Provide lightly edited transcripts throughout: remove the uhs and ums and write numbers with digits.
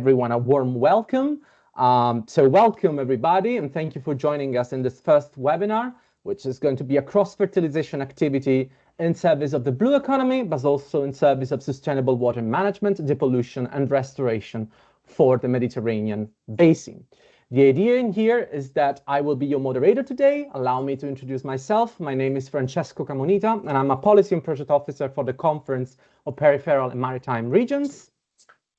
everyone a warm welcome. So welcome everybody, and thank you for joining us in this first webinar, which is going to be a cross-fertilization activity in service of the blue economy, but also in service of sustainable water management, depollution and restoration for the Mediterranean Basin. The idea in here is that I will be your moderator today. Allow me to introduce myself. My name is Francesco Camonita, and I'm a Policy and Project Officer for the Conference of Peripheral and Maritime Regions.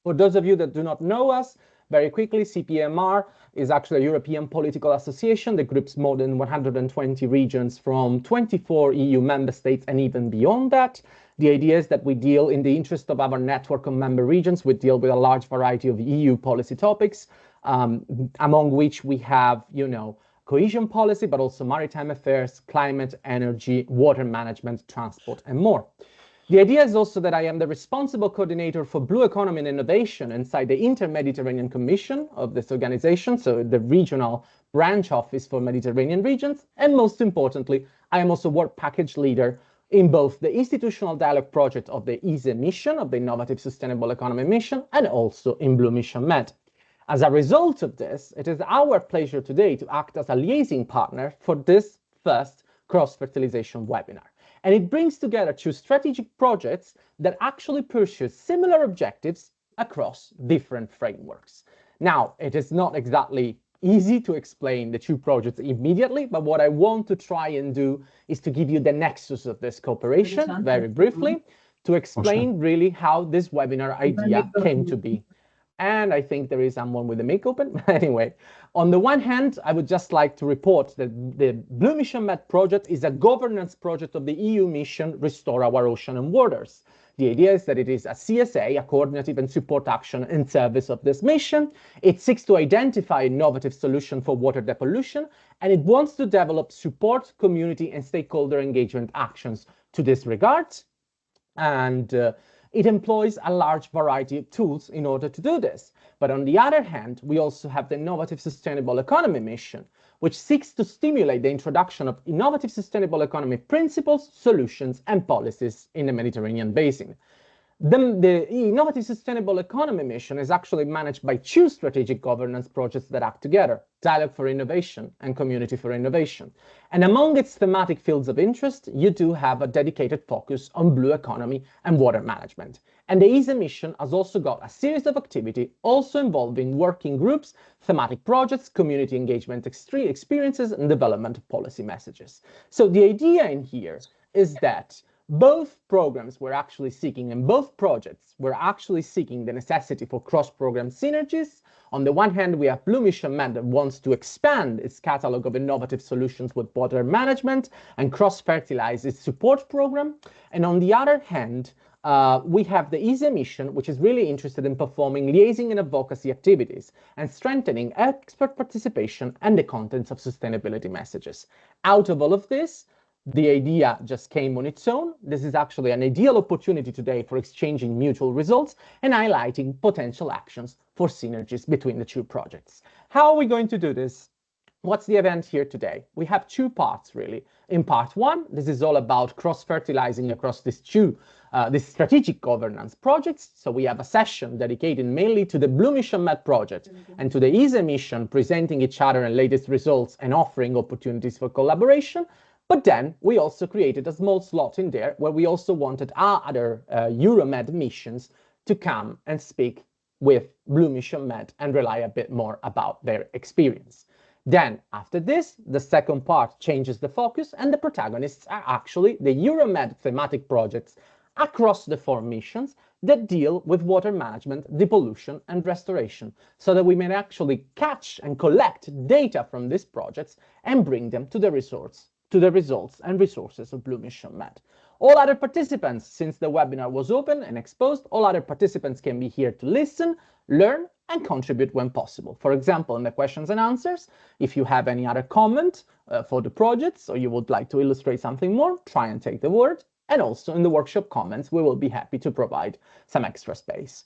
For those of you that do not know us, very quickly, CPMR is actually a European political association that groups more than 120 regions from 24 EU member states and even beyond that. The idea is that we deal in the interest of our network of member regions. We deal with a large variety of EU policy topics, among which we have, cohesion policy, but also maritime affairs, climate, energy, water management, transport, and more. The idea is also that I am the responsible coordinator for Blue Economy and Innovation inside the Inter-Mediterranean Commission of this organization, so the regional branch office for Mediterranean regions. And most importantly, I am also work package leader in both the institutional dialogue project of the ISE mission, of the Innovative Sustainable Economy mission, and also in BlueMissionMed. As a result of this, it is our pleasure today to act as a liaising partner for this first cross-fertilization webinar. And it brings together two strategic projects that actually pursue similar objectives across different frameworks. Now, it is not exactly easy to explain the two projects immediately, but what I want to try and do is to give you the nexus of this cooperation very briefly, to explain really how this webinar idea came to be. And I think there is someone with the mic open. Anyway, on the one hand, I would just like to report that the BlueMissionMed project is a governance project of the EU mission Restore Our Ocean and Waters. The idea is that it is a CSA, a coordinative and support action in service of this mission. It seeks to identify innovative solutions for water depollution, and it wants to develop support, community and stakeholder engagement actions to this regard. And it employs a large variety of tools in order to do this. But on the other hand, we also have the Innovative Sustainable Economy mission, which seeks to stimulate the introduction of innovative sustainable economy principles, solutions, and policies in the Mediterranean Basin. The Innovative Sustainable Economy mission is actually managed by two strategic governance projects that act together, Dialogue for Innovation and Community for Innovation. And among its thematic fields of interest, you do have a dedicated focus on blue economy and water management. And the ISE mission has also got a series of activity also involving working groups, thematic projects, community engagement experiences, and development of policy messages. So the idea in here is that both programs were actually seeking, and both projects were actually seeking the necessity for cross-program synergies. On the one hand, we have BlueMissionMed that wants to expand its catalog of innovative solutions with water management and cross-fertilize its support program. And on the other hand, we have the ISE mission, which is really interested in performing liaising and advocacy activities and strengthening expert participation and the contents of sustainability messages. Out of all of this, the idea just came on its own. This is actually an ideal opportunity today for exchanging mutual results and highlighting potential actions for synergies between the two projects. How are we going to do this? What's the event here today? We have two parts, really. In part one, this is all about cross-fertilizing across these two strategic governance projects. So we have a session dedicated mainly to the BlueMissionMed project and to the ISE mission, presenting each other and latest results and offering opportunities for collaboration. But then we also created a small slot in there where we also wanted our other Euro-MED missions to come and speak with BlueMissionMed and rely a bit more about their experience. Then after this, the second part changes the focus, and the protagonists are actually the Euro-MED thematic projects across the four missions that deal with water management, depollution, and restoration, so that we may actually catch and collect data from these projects and bring them to the results and resources of BlueMissionMed. All other participants, since the webinar was open and exposed, all other participants can be here to listen, learn, and contribute when possible. For example, in the questions and answers, if you have any other comment for the projects, or you would like to illustrate something more, try and take the word. And also in the workshop comments, we will be happy to provide some extra space.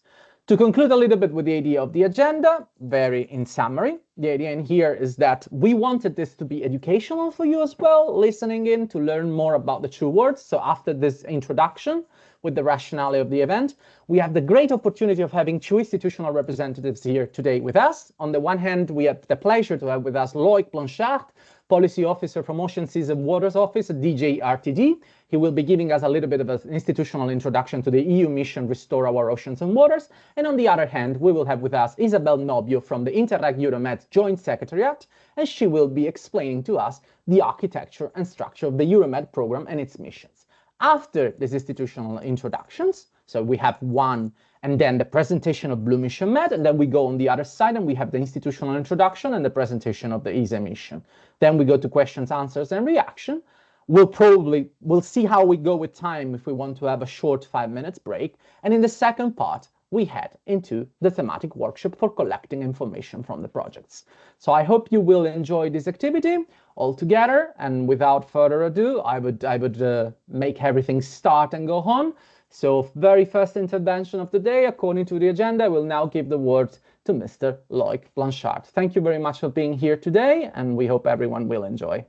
To conclude a little bit with the idea of the agenda, very in summary, the idea in here is that we wanted this to be educational for you as well, listening in to learn more about the two words. So after this introduction, with the rationale of the event. We have the great opportunity of having two institutional representatives here today with us. On the one hand, we have the pleasure to have with us Loic Blanchard, Policy Officer from Ocean, Seas and Waters Office at DG RTD. He will be giving us a little bit of an institutional introduction to the EU mission Restore Our Oceans and Waters. And on the other hand, we will have with us Isabel Nobbio from the Interreg Euro-MED Joint Secretariat, and she will be explaining to us the architecture and structure of the Euro-MED program and its missions. After these institutional introductions, so we have one and then the presentation of BlueMissionMed, and then we go on the other side and we have the institutional introduction and the presentation of the ESA mission. Then we go to questions, answers, and reaction. We'll see how we go with time if we want to have a short 5 minutes break. And in the second part, we head into the thematic workshop for collecting information from the projects. So I hope you will enjoy this activity all together. And without further ado, I would make everything start and go on. So very first intervention of the day, according to the agenda, I will now give the word to Mr. Loic Blanchard. Thank you very much for being here today, and we hope everyone will enjoy.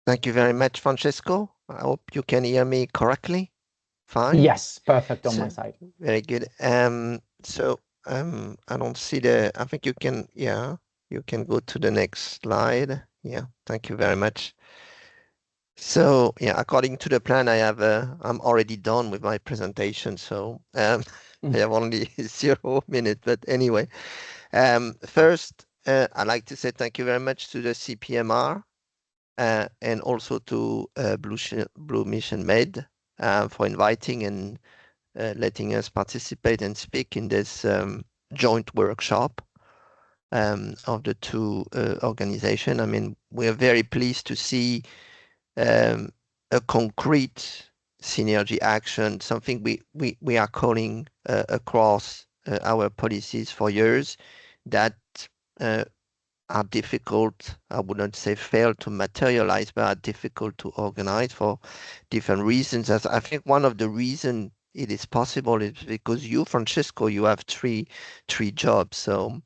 Thank you very much, Francesco. I hope you can hear me correctly. Fine. Yes, perfect on my side. Very good. I don't see I think you can, yeah, you can go to the next slide. Yeah, thank you very much. So yeah, according to the plan, I'm already done with my presentation. So I have only 0 minutes, but anyway, first, I'd like to say thank you very much to the CPMR and also to BlueMissionMed for inviting and letting us participate and speak in this joint workshop of the two organizations. I mean, we are very pleased to see a concrete synergy action, something we are calling across our policies for years, that are difficult, I wouldn't say fail to materialize, but are difficult to organize for different reasons. As I think one of the reasons it is possible is because you, Francesco, you have three jobs. So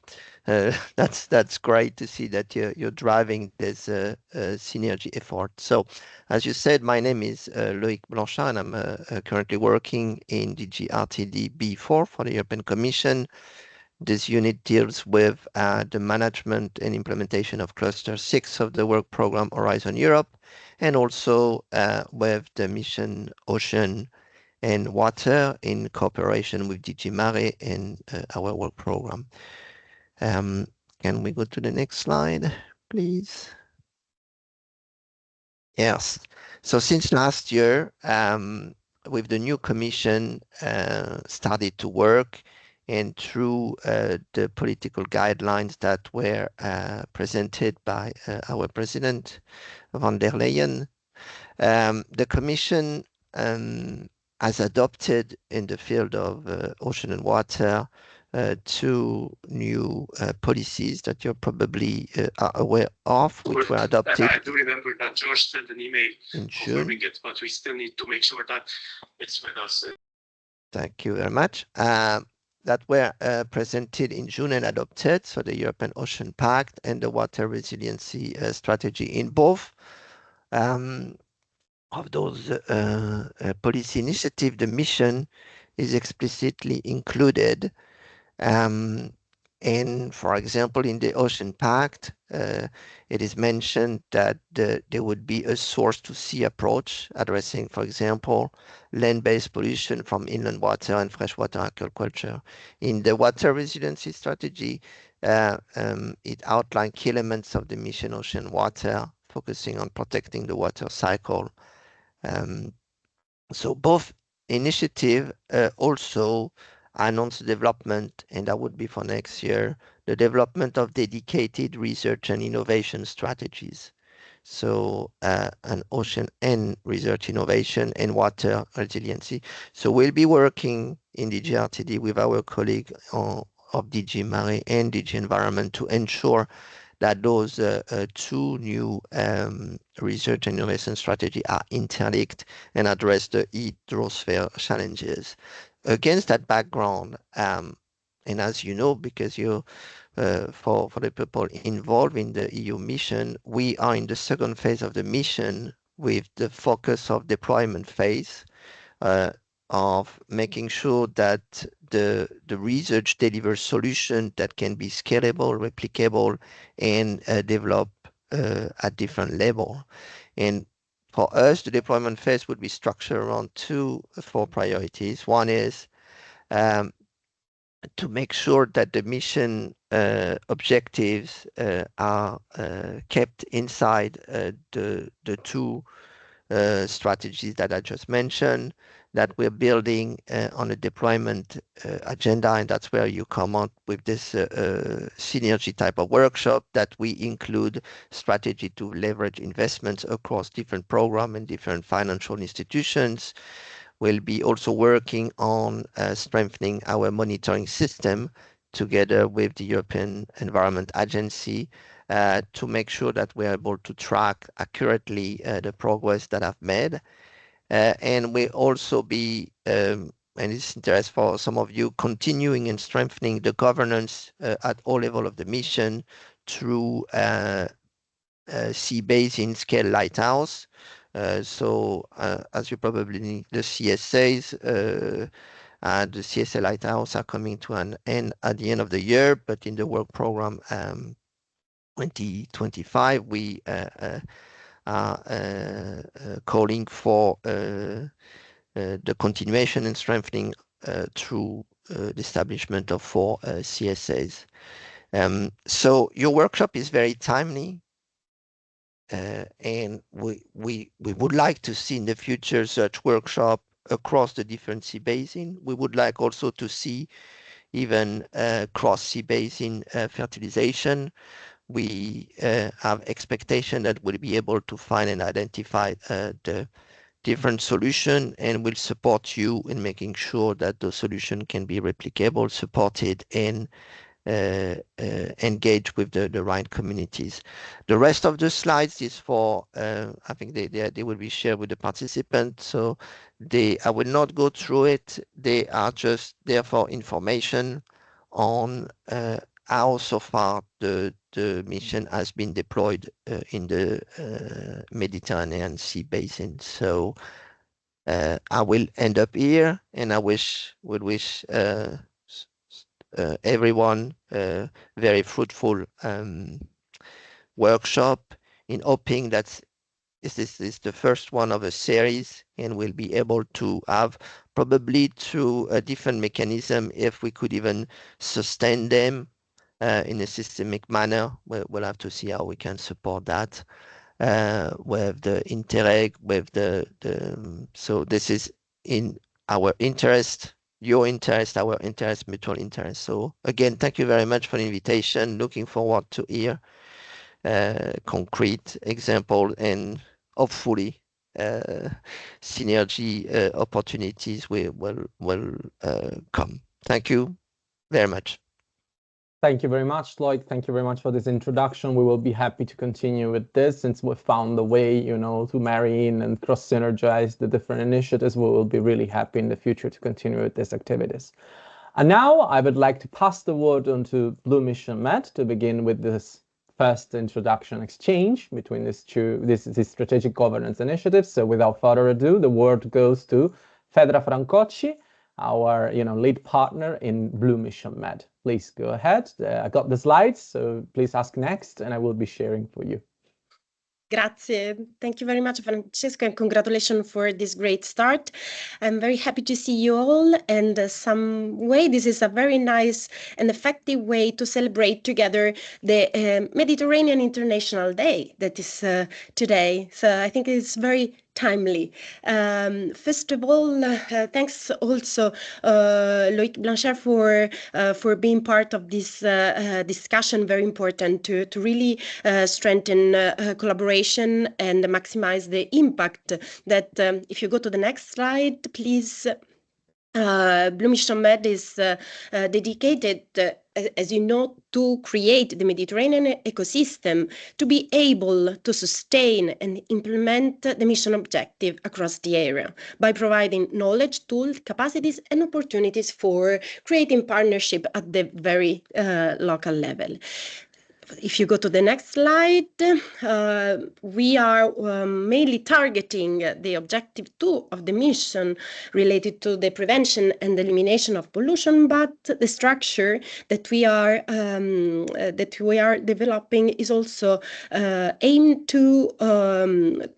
that's great to see that you're driving this synergy effort. So as you said, my name is Loic Blanchard, and I'm currently working in DG RTD B4 for the European Commission. This unit deals with the management and implementation of Cluster 6 of the work program Horizon Europe, and also with the mission Ocean and Water in cooperation with DG Mare and our work program. Can we go to the next slide, please? Yes. So since last year, with the new commission started to work, and through the political guidelines that were presented by our president, von der Leyen, the commission has adopted in the field of ocean and water 2 new policies that you're probably are aware of, which were adopted. I do remember that George sent an email confirming it, but we still need to make sure that it's with us. Thank you very much. That were presented in June and adopted, so the European Ocean Pact and the Water Resiliency Strategy. In both of those policy initiatives, the mission is explicitly included. And for example, in the Ocean Pact, it is mentioned that there would be a source-to-sea approach addressing, for example, land-based pollution from inland water and freshwater aquaculture. In the Water Resiliency Strategy, it outlined key elements of the mission Ocean Water, focusing on protecting the water cycle. So both initiatives also announced development, and that would be for next year, the development of dedicated research and innovation strategies. So an ocean and research innovation and water resiliency. So we'll be working in DG RTD with our colleague of DG Mare and DG Environment to ensure that those 2 new research and innovation strategy are interlinked and address the hydrosphere challenges. Against that background, and as you know, because you, for the people involved in the EU mission, we are in the second phase of the mission with the focus of deployment phase, of making sure that the research delivers solutions that can be scalable, replicable, and developed at different level. And for us, the deployment phase would be structured around four priorities. One is to make sure that the mission objectives are kept inside the two strategies that I just mentioned, that we're building on a deployment agenda, and that's where you come out with this synergy type of workshop, that we include strategy to leverage investments across different programs and different financial institutions. We'll be also working on strengthening our monitoring system together with the European Environment Agency to make sure that we're able to track accurately the progress that I've made. And we'll also be, and it's interest for some of you, continuing and strengthening the governance at all levels of the mission through Sea Basin Scale Lighthouse. So as you probably know, the CSAs and the CSA Lighthouse are coming to an end at the end of the year, but in the work program 2025, we are calling for the continuation and strengthening through the establishment of 4 CSAs. So your workshop is very timely. And we would like to see in the future such workshop across the different sea basin. We would like also to see even cross sea basin fertilization. We have expectation that we'll be able to find and identify the different solution, and will support you in making sure that the solution can be replicable, supported, and engage with the right communities. The rest of the slides is for, I think they will be shared with the participants. So I will not go through it. They are just there for information on how so far the mission has been deployed in the Mediterranean Sea Basin. So I will end up here, and I would wish everyone very fruitful workshop, in hoping that this is the first one of a series, and we'll be able to have, probably through a different mechanism, if we could even sustain them in a systemic manner. We'll have to see how we can support that with the Interreg, with so this is in our interest, your interest, our interest, mutual interest. So again, thank you very much for the invitation. Looking forward to hear concrete example, and hopefully synergy opportunities will come. Thank you very much. Thank you very much, Lloyd. Thank you very much for this introduction. We will be happy to continue with this, since we've found the way, to marry in and cross-synergize the different initiatives. We will be really happy in the future to continue with these activities. And now I would like to pass the word on to BlueMissionMed to begin with this first introduction exchange between these strategic governance initiatives. So without further ado, the word goes to Fedra Francocci, our lead partner in BlueMissionMed. Please go ahead. I got the slides, so please ask next, and I will be sharing for you. Grazie. Thank you very much, Francesco, and congratulations for this great start. I'm very happy to see you all, and some way this is a very nice and effective way to celebrate together the Mediterranean International Day that is today. So I think it's very timely. First of all, thanks also Loïc Blanchard for being part of this discussion. Very important to really strengthen collaboration and maximize the impact that, if you go to the next slide, please. BlueMissionMed is dedicated, as you know, to create the Mediterranean ecosystem to be able to sustain and implement the mission objective across the area by providing knowledge, tools, capacities, and opportunities for creating partnership at the very local level. if you go to the next slide, we are mainly targeting the objective 2 of the mission related to the prevention and elimination of pollution, but the structure that we are developing is also aimed to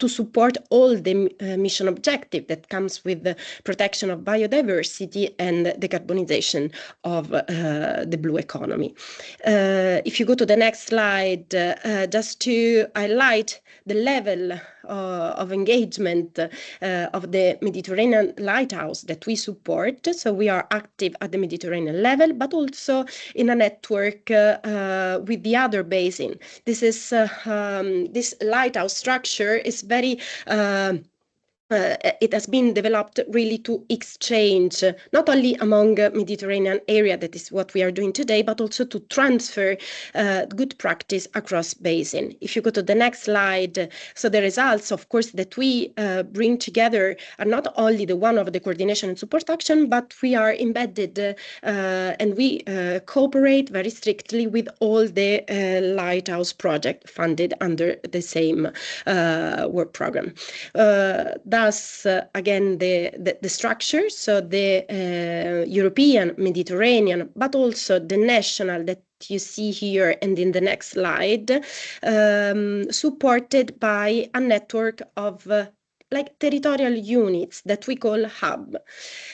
support all the mission objective that comes with the protection of biodiversity and decarbonization of the blue economy. If you go to the next slide, just to highlight the level of engagement of the Mediterranean Lighthouse that we support. So we are active at the Mediterranean level, but also in a network with the other basin. This is this lighthouse structure is very it has been developed really to exchange not only among Mediterranean area, that is what we are doing today, but also to transfer good practice across basin. If you go to the next slide, so the results, of course, that we bring together are not only the one of the coordination and support action, but we are embedded and we cooperate very strictly with all the Lighthouse project funded under the same work program. Thus, again, the structure, so the European, Mediterranean, but also the national that you see here and in the next slide, supported by a network of like territorial units that we call hub.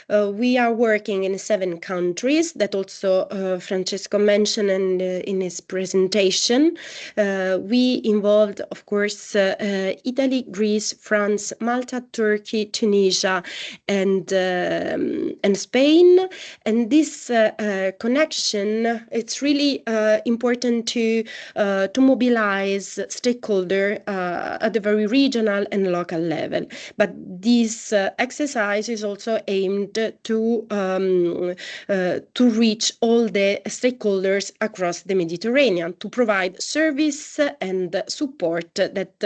We are working in 7 countries that also Francesco mentioned in his presentation. We involved, of course, Italy, Greece, France, Malta, Turkey, Tunisia, and Spain. And this connection, it's really important to mobilize stakeholders at the very regional and local level. But this exercise is also aimed to reach all the stakeholders across the Mediterranean, to provide service and support that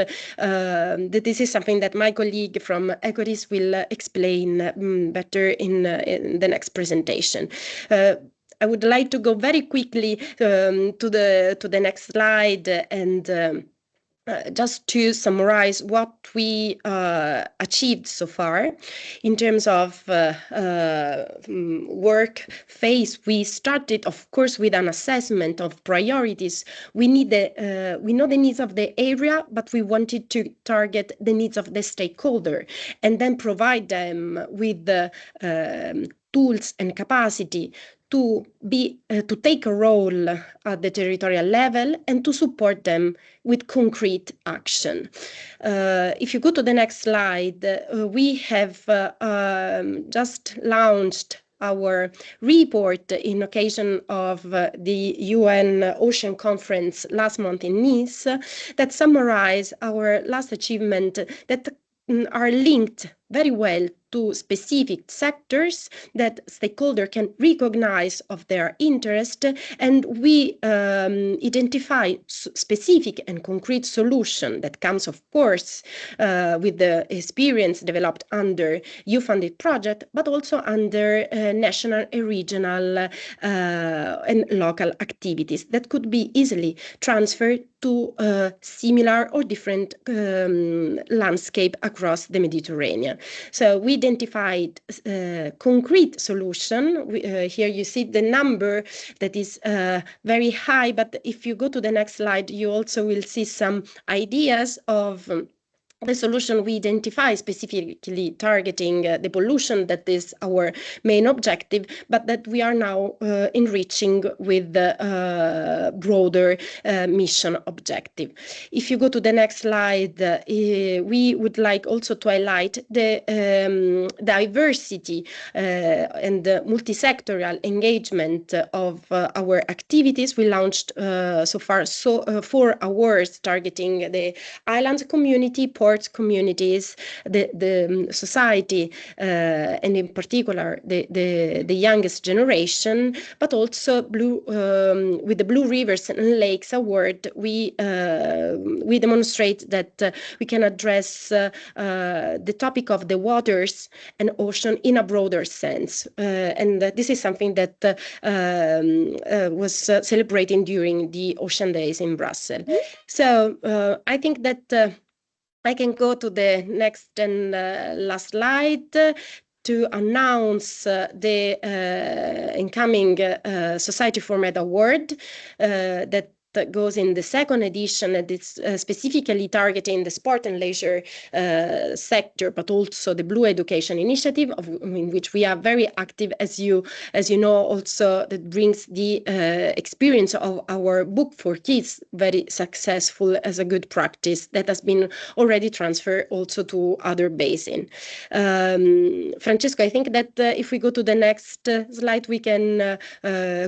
this is something that my colleague from Ecoris will explain better in the next presentation. I would like to go very quickly to the next slide and just to summarize what we achieved so far in terms of work phase. We started, of course, with an assessment of priorities. We know the needs of the area, but we wanted to target the needs of the stakeholder and then provide them with the tools and capacity to take a role at the territorial level and to support them with concrete action. If you go to the next slide, we have just launched our report in occasion of the UN Ocean Conference last month in Nice that summarize our last achievement that are linked very well to specific sectors that stakeholders can recognize of their interest, and we identify specific and concrete solution that comes, of course, with the experience developed under EU-funded project, but also under national and regional and local activities that could be easily transferred to similar or different landscape across the Mediterranean. So we identified concrete solution. Here you see the number that is very high, but if you go to the next slide, you also will see some ideas of the solution we identify, specifically targeting the pollution that is our main objective, but that we are now enriching with the broader mission objective. If you go to the next slide, we would like also to highlight the diversity and the multi-sectoral engagement of our activities. We launched so far 4 awards targeting the islands community, port supports communities, the society, and in particular the youngest generation, but also with the Blue Rivers and Lakes Award, we demonstrate that we can address the topic of the waters and ocean in a broader sense, and this is something that was celebrated during the Ocean Days in Brussels. So I think that I can go to the next and last slide to announce the incoming Society for Med Award that goes in the second edition, and it's specifically targeting the sport and leisure sector, but also the Blue Education Initiative, in which we are very active, as you know, also that brings the experience of our book for kids very successful as a good practice that has been already transferred also to other basins. Francesco, I think that if we go to the next slide, we can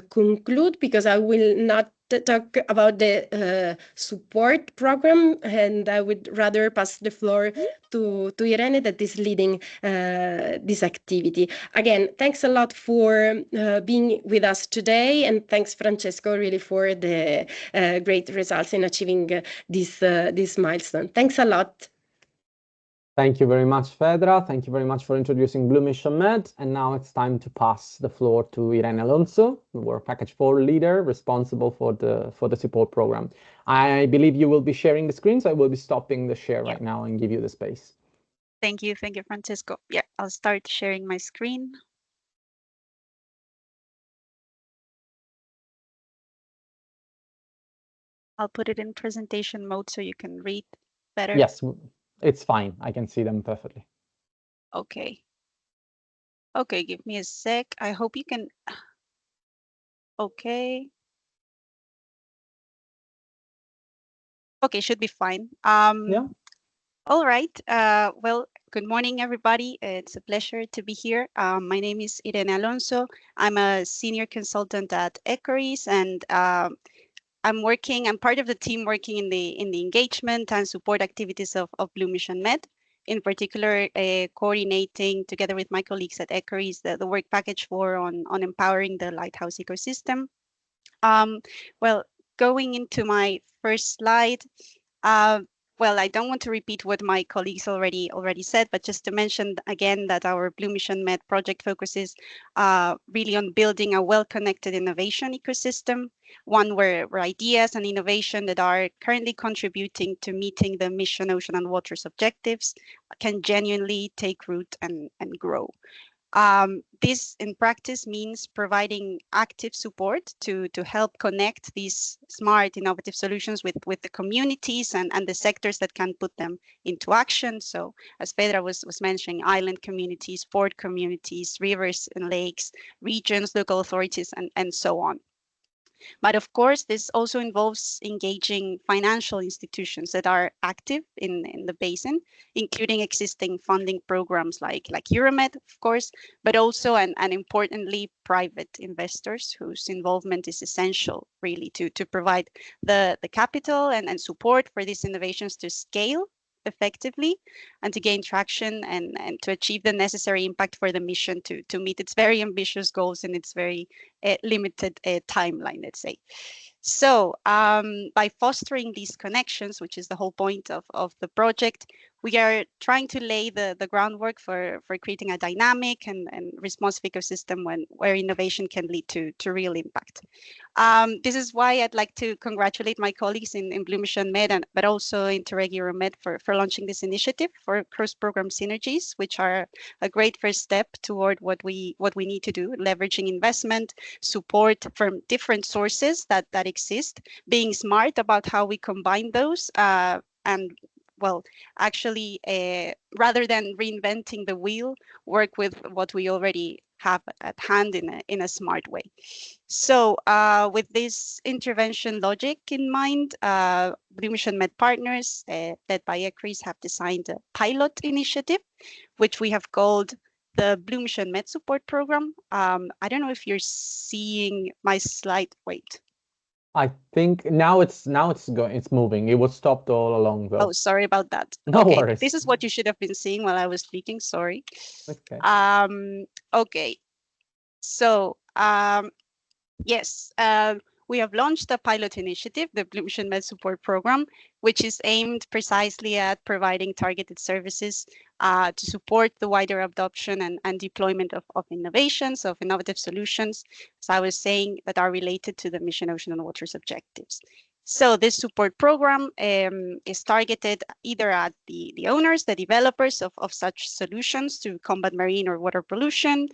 conclude, because I will not talk about the support program, and I would rather pass the floor to Irene, that is leading this activity. Again, thanks a lot for being with us today, and thanks, Francesco, really for the great results in achieving this milestone. Thanks a lot. Thank you very much, Fedra. Thank you very much for introducing BlueMissionMed. And now it's time to pass the floor to Irene Alonso, our Package 4 leader responsible for the support program. I believe you will be sharing the screen, so I will be stopping the share right now and give you the space. Thank you, Francesco. Yeah, I'll start sharing my screen. I'll put it in presentation mode so you can read better. Yes, it's fine. I can see them perfectly. Okay. Okay, give me a sec. I hope you can. Okay. Okay, should be fine. Yeah. All right. Well, good morning, everybody. It's a pleasure to be here. My name is Irene Alonso. I'm a senior consultant at ECORIS, and I'm part of the team working in the engagement and support activities of BlueMissionMed, in particular coordinating together with my colleagues at ECORIS the work package 4 on empowering the lighthouse ecosystem. Well, going into my first slide, well, I don't want to repeat what my colleagues already said, but just to mention again that our BlueMissionMed project focuses really on building a well-connected innovation ecosystem, one where ideas and innovation that are currently contributing to meeting the mission, ocean, and waters objectives can genuinely take root and grow. This in practice means providing active support to help connect these smart, innovative solutions with the communities and the sectors that can put them into action. So as Pedra was mentioning, island communities, port communities, rivers and lakes, regions, local authorities, and so on. But of course, this also involves engaging financial institutions that are active in the basin, including existing funding programs like Euro-MED, of course, but also and importantly, private investors whose involvement is essential really to provide the capital and support for these innovations to scale effectively and to gain traction and to achieve the necessary impact for the mission to meet its very ambitious goals in its very limited timeline, let's say. So by fostering these connections, which is the whole point of the project, we are trying to lay the groundwork for creating a dynamic and responsive ecosystem where innovation can lead to real impact. This is why I'd like to congratulate my colleagues in BlueMissionMed, but also Interreg Euro-MED for launching this initiative for cross-program synergies, which are a great first step toward what we need to do, leveraging investment, support from different sources that exist, being smart about how we combine those, and well, actually, rather than reinventing the wheel, work with what we already have at hand in a smart way. So with this intervention logic in mind, BlueMissionMed partners led by ECRIS have designed a pilot initiative, which we have called the BlueMissionMed Support Program. I don't know if you're seeing my slide. Wait. I think now it's moving. It was stopped all along though. Oh, sorry about that. No okay, worries. This is what you should have been seeing while I was speaking. Sorry. Okay. Okay. So yes, we have launched a pilot initiative, the BlueMissionMed support program, which is aimed precisely at providing targeted services to support the wider adoption and deployment of innovations, of innovative solutions, as I was saying, that are related to the Mission Ocean and Waters objectives. So this support program is targeted either at the owners, the developers of such solutions to combat marine or water pollution,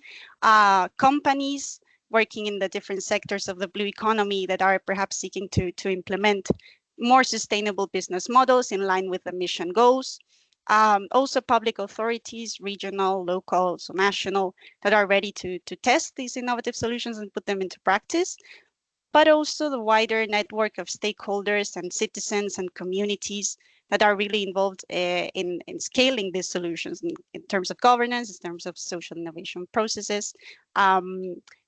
companies working in the different sectors of the blue economy that are perhaps seeking to implement more sustainable business models in line with the mission goals. Also public authorities, regional, local, so national, that are ready to test these innovative solutions and put them into practice, but also the wider network of stakeholders and citizens and communities that are really involved in scaling these solutions in terms of governance, in terms of social innovation processes.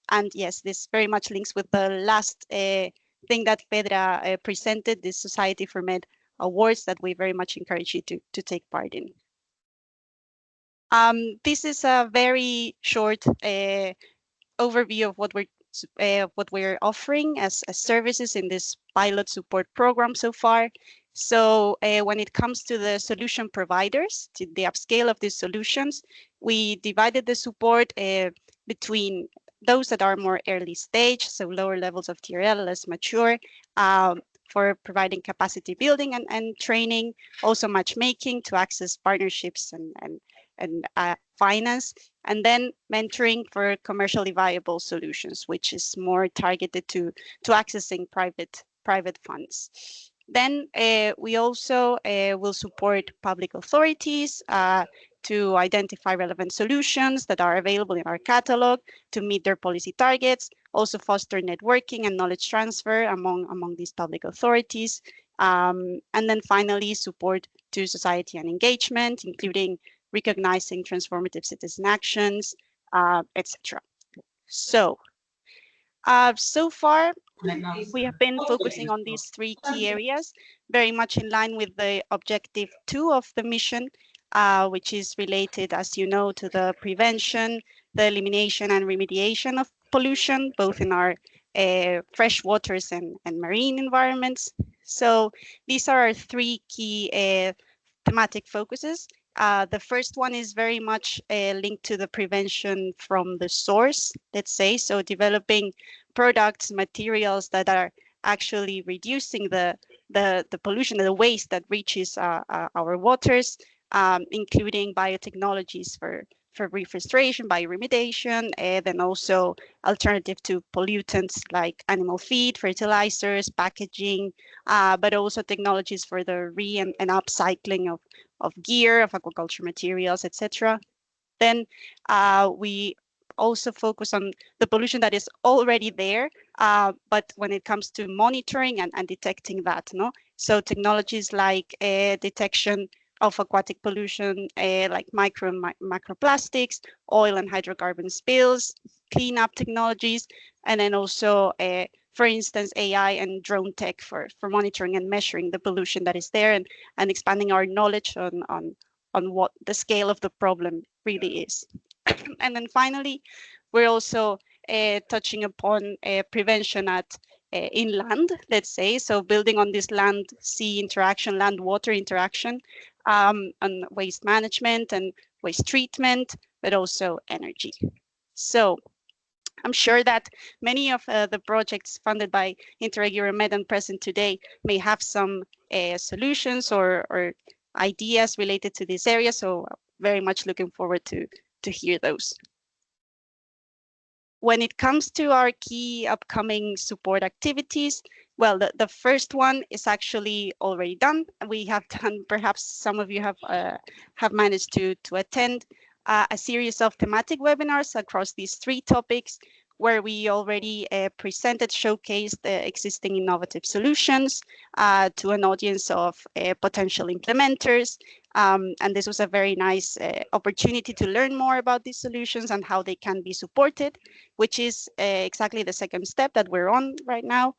And yes, this very much links with the last thing that Pedra presented, the Society for Med Awards that we very much encourage you to take part in. This is a very short overview of what we're offering as services in this pilot support program so far. So when it comes to the solution providers, to the upscale of these solutions, we divided the support between those that are more early stage, so lower levels of TRL, less mature, for providing capacity building and training, also matchmaking to access partnerships and finance, and then mentoring for commercially viable solutions, which is more targeted to accessing private funds. Then we also will support public authorities to identify relevant solutions that are available in our catalog to meet their policy targets, also foster networking and knowledge transfer among these public authorities, and then finally support to society and engagement, including recognizing transformative citizen actions, etc. So, so far, we have been focusing on these three key areas, very much in line with the objective 2 of the mission, which is related, as you know, to the prevention, the elimination and remediation of pollution, both in our fresh waters and marine environments. So these are our three key thematic focuses. The first one is very much linked to the prevention from the source, let's say, so developing products, materials that are actually reducing the pollution, the waste that reaches our waters, including biotechnologies for reforestation, bioremediation, then also alternative to pollutants like animal feed, fertilizers, packaging, but also technologies for the and upcycling of gear, of aquaculture materials, etc. Then we also focus on the pollution that is already there, but when it comes to monitoring and detecting that, no? So technologies like detection of aquatic pollution, like micro and macroplastics, oil and hydrocarbon spills, cleanup technologies, and then also, for instance, AI and drone tech for monitoring and measuring the pollution that is there and expanding our knowledge on what the scale of the problem really is. And then finally, we're also touching upon prevention at inland, let's say, so building on this land-sea interaction, land-water interaction, and waste management and waste treatment, but also energy. So I'm sure that many of the projects funded by Interreg Euro-MED and present today may have some solutions or ideas related to this area, so very much looking forward to hear those. When it comes to our key upcoming support activities, well, the first one is actually already done. We have done, perhaps some of you have managed to attend a series of thematic webinars across these three topics, where we already presented, showcased existing innovative solutions to an audience of potential implementers. And this was a very nice opportunity to learn more about these solutions and how they can be supported, which is exactly the second step that we're on right now.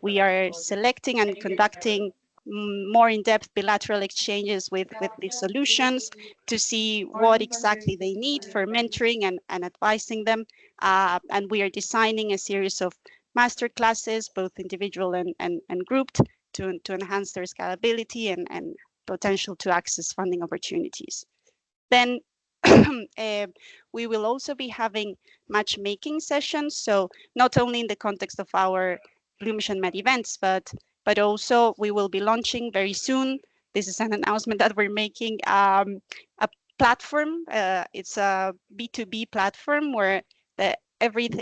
We are selecting and conducting more in-depth bilateral exchanges with these solutions to see what exactly they need for mentoring and advising them. And we are designing a series of master classes, both individual and grouped, to enhance their scalability and potential to access funding opportunities. Then we will also be having matchmaking sessions. So not only in the context of our BlueMissionMed events, but also we will be launching very soon. This is an announcement that we're making, a platform. It's a B2B platform where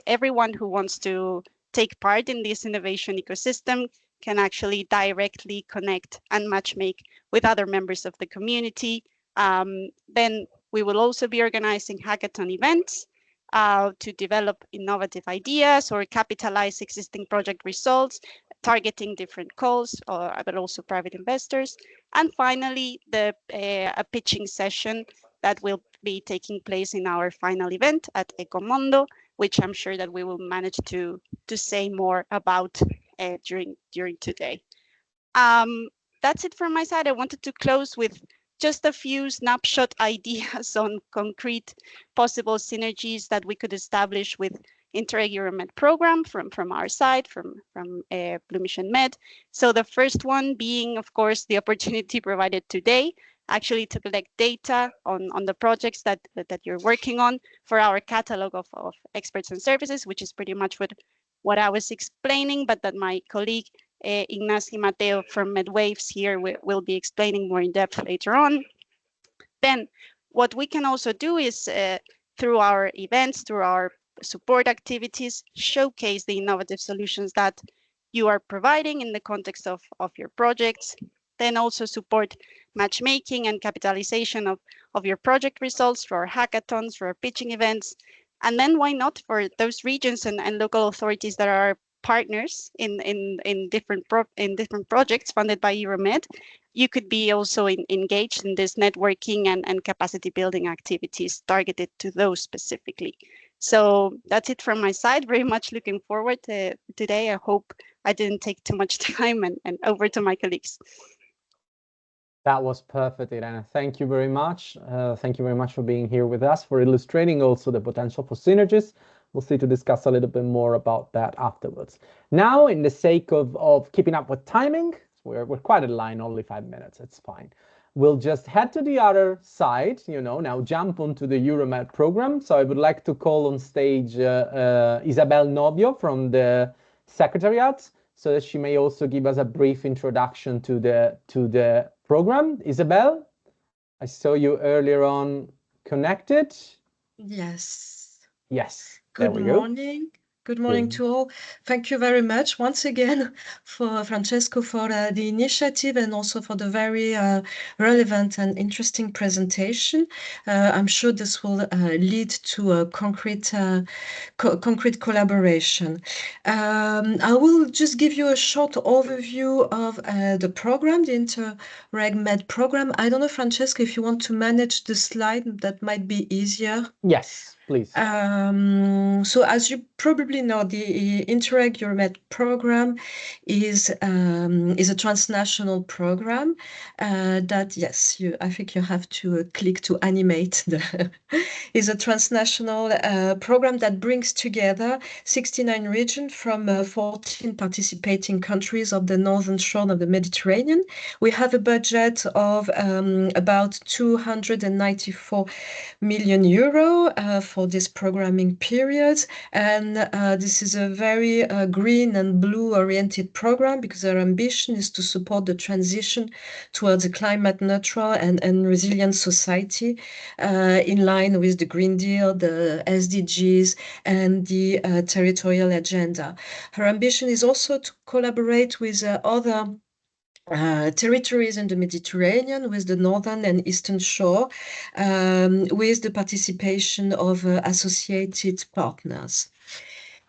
everyone who wants to take part in this innovation ecosystem can actually directly connect and matchmake with other members of the community. Then we will also be organizing hackathon events to develop innovative ideas or capitalize existing project results, targeting different calls, but also private investors. And finally, a pitching session that will be taking place in our final event at Ecomondo, which I'm sure that we will manage to say more about during today. That's it from my side. I wanted to close with just a few snapshot ideas on concrete possible synergies that we could establish with Interreg Euro-MED program from our side, from BlueMissionMed. So the first one being, of course, the opportunity provided today, actually to collect data on the projects that you're working on for our catalog of experts and services, which is pretty much what I was explaining, but that my colleague Ignacio Mateo from MedWaves here will be explaining more in depth later on. Then what we can also do is through our events, through our support activities, showcase the innovative solutions that you are providing in the context of your projects. Then also support matchmaking and capitalization of your project results through our hackathons, through our pitching events. And then why not for those regions and local authorities that are partners in different projects funded by Euro-MED, you could be also engaged in this networking and capacity building activities targeted to those specifically. So that's it from my side. Very much looking forward to today. I hope I didn't take too much time, and over to my colleagues. That was perfect, Irene. Thank you very much. Thank you very much for being here with us, for illustrating also the potential for synergies. We'll see to discuss a little bit more about that afterwards. Now, in the sake of keeping up with timing, we're quite in line, only 5 minutes, it's fine. We'll just head to the other side, now jump onto the Euro-MED program. So I would like to call on stage Isabel Novio from the Secretariat, so that she may also give us a brief introduction to the program. Isabel, I saw you earlier on connected. Yes. Yes. Good morning. Good morning to all. Thank you very much once again for Francesco for the initiative and also for the very relevant and interesting presentation. I'm sure this will lead to a concrete collaboration. I will just give you a short overview of the program, the Interreg MED program. I don't know, Francesco, if you want to manage the slide, that might be easier. Yes, please. So as you probably know, the Interreg Euro-MED program is a transnational program that, yes, I think you have to click to animate is a transnational program that brings together 69 regions from 14 participating countries of the northern shore of the Mediterranean. We have a budget of about 294 million euro for this programming period, and this is a very green and blue oriented program because our ambition is to support the transition towards a climate neutral and resilient society in line with the Green Deal, the SDGs, and the territorial agenda. Her ambition is also to collaborate with other territories in the Mediterranean with the northern and eastern shore, with the participation of associated partners.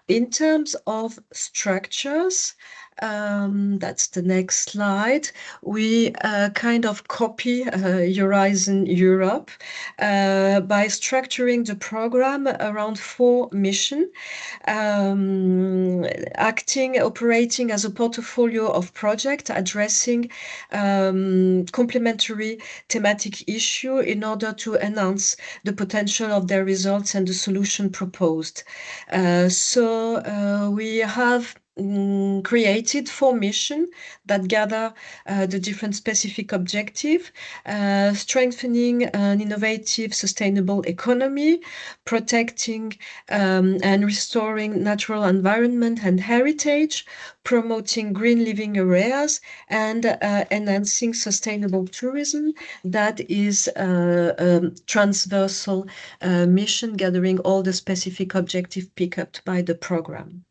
In terms of structures, that's the next slide. We kind of copy Horizon Europe by structuring the program around 4 missions, operating as a portfolio of projects addressing complementary thematic issue in order to enhance the potential of their results and the solution proposed. So we have created 4 missions that gather the different specific objectives: strengthening an innovative, sustainable economy, protecting and restoring natural environment and heritage, promoting green living areas, and enhancing sustainable tourism. That is a transversal mission gathering all the specific objectives picked up by the program.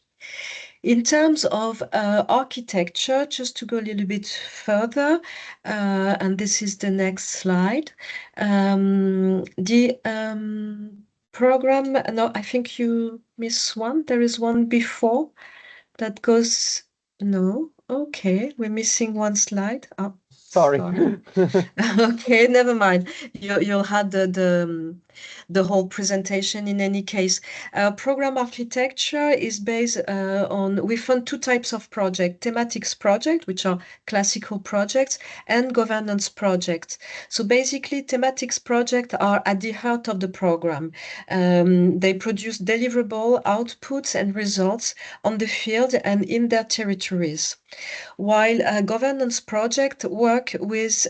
In terms of architecture, just to go a little bit further, and this is the next slide, the program, no, I think you missed one. There is one before that goes, no, okay, we're missing one slide. Oh, sorry. Okay, never mind. You'll have the whole presentation in any case. Program architecture is based on, we fund 2 types of project: thematics project, which are classical projects, and governance projects. So basically, thematics projects are at the heart of the program. They produce deliverable outputs and results on the field and in their territories, while governance projects work with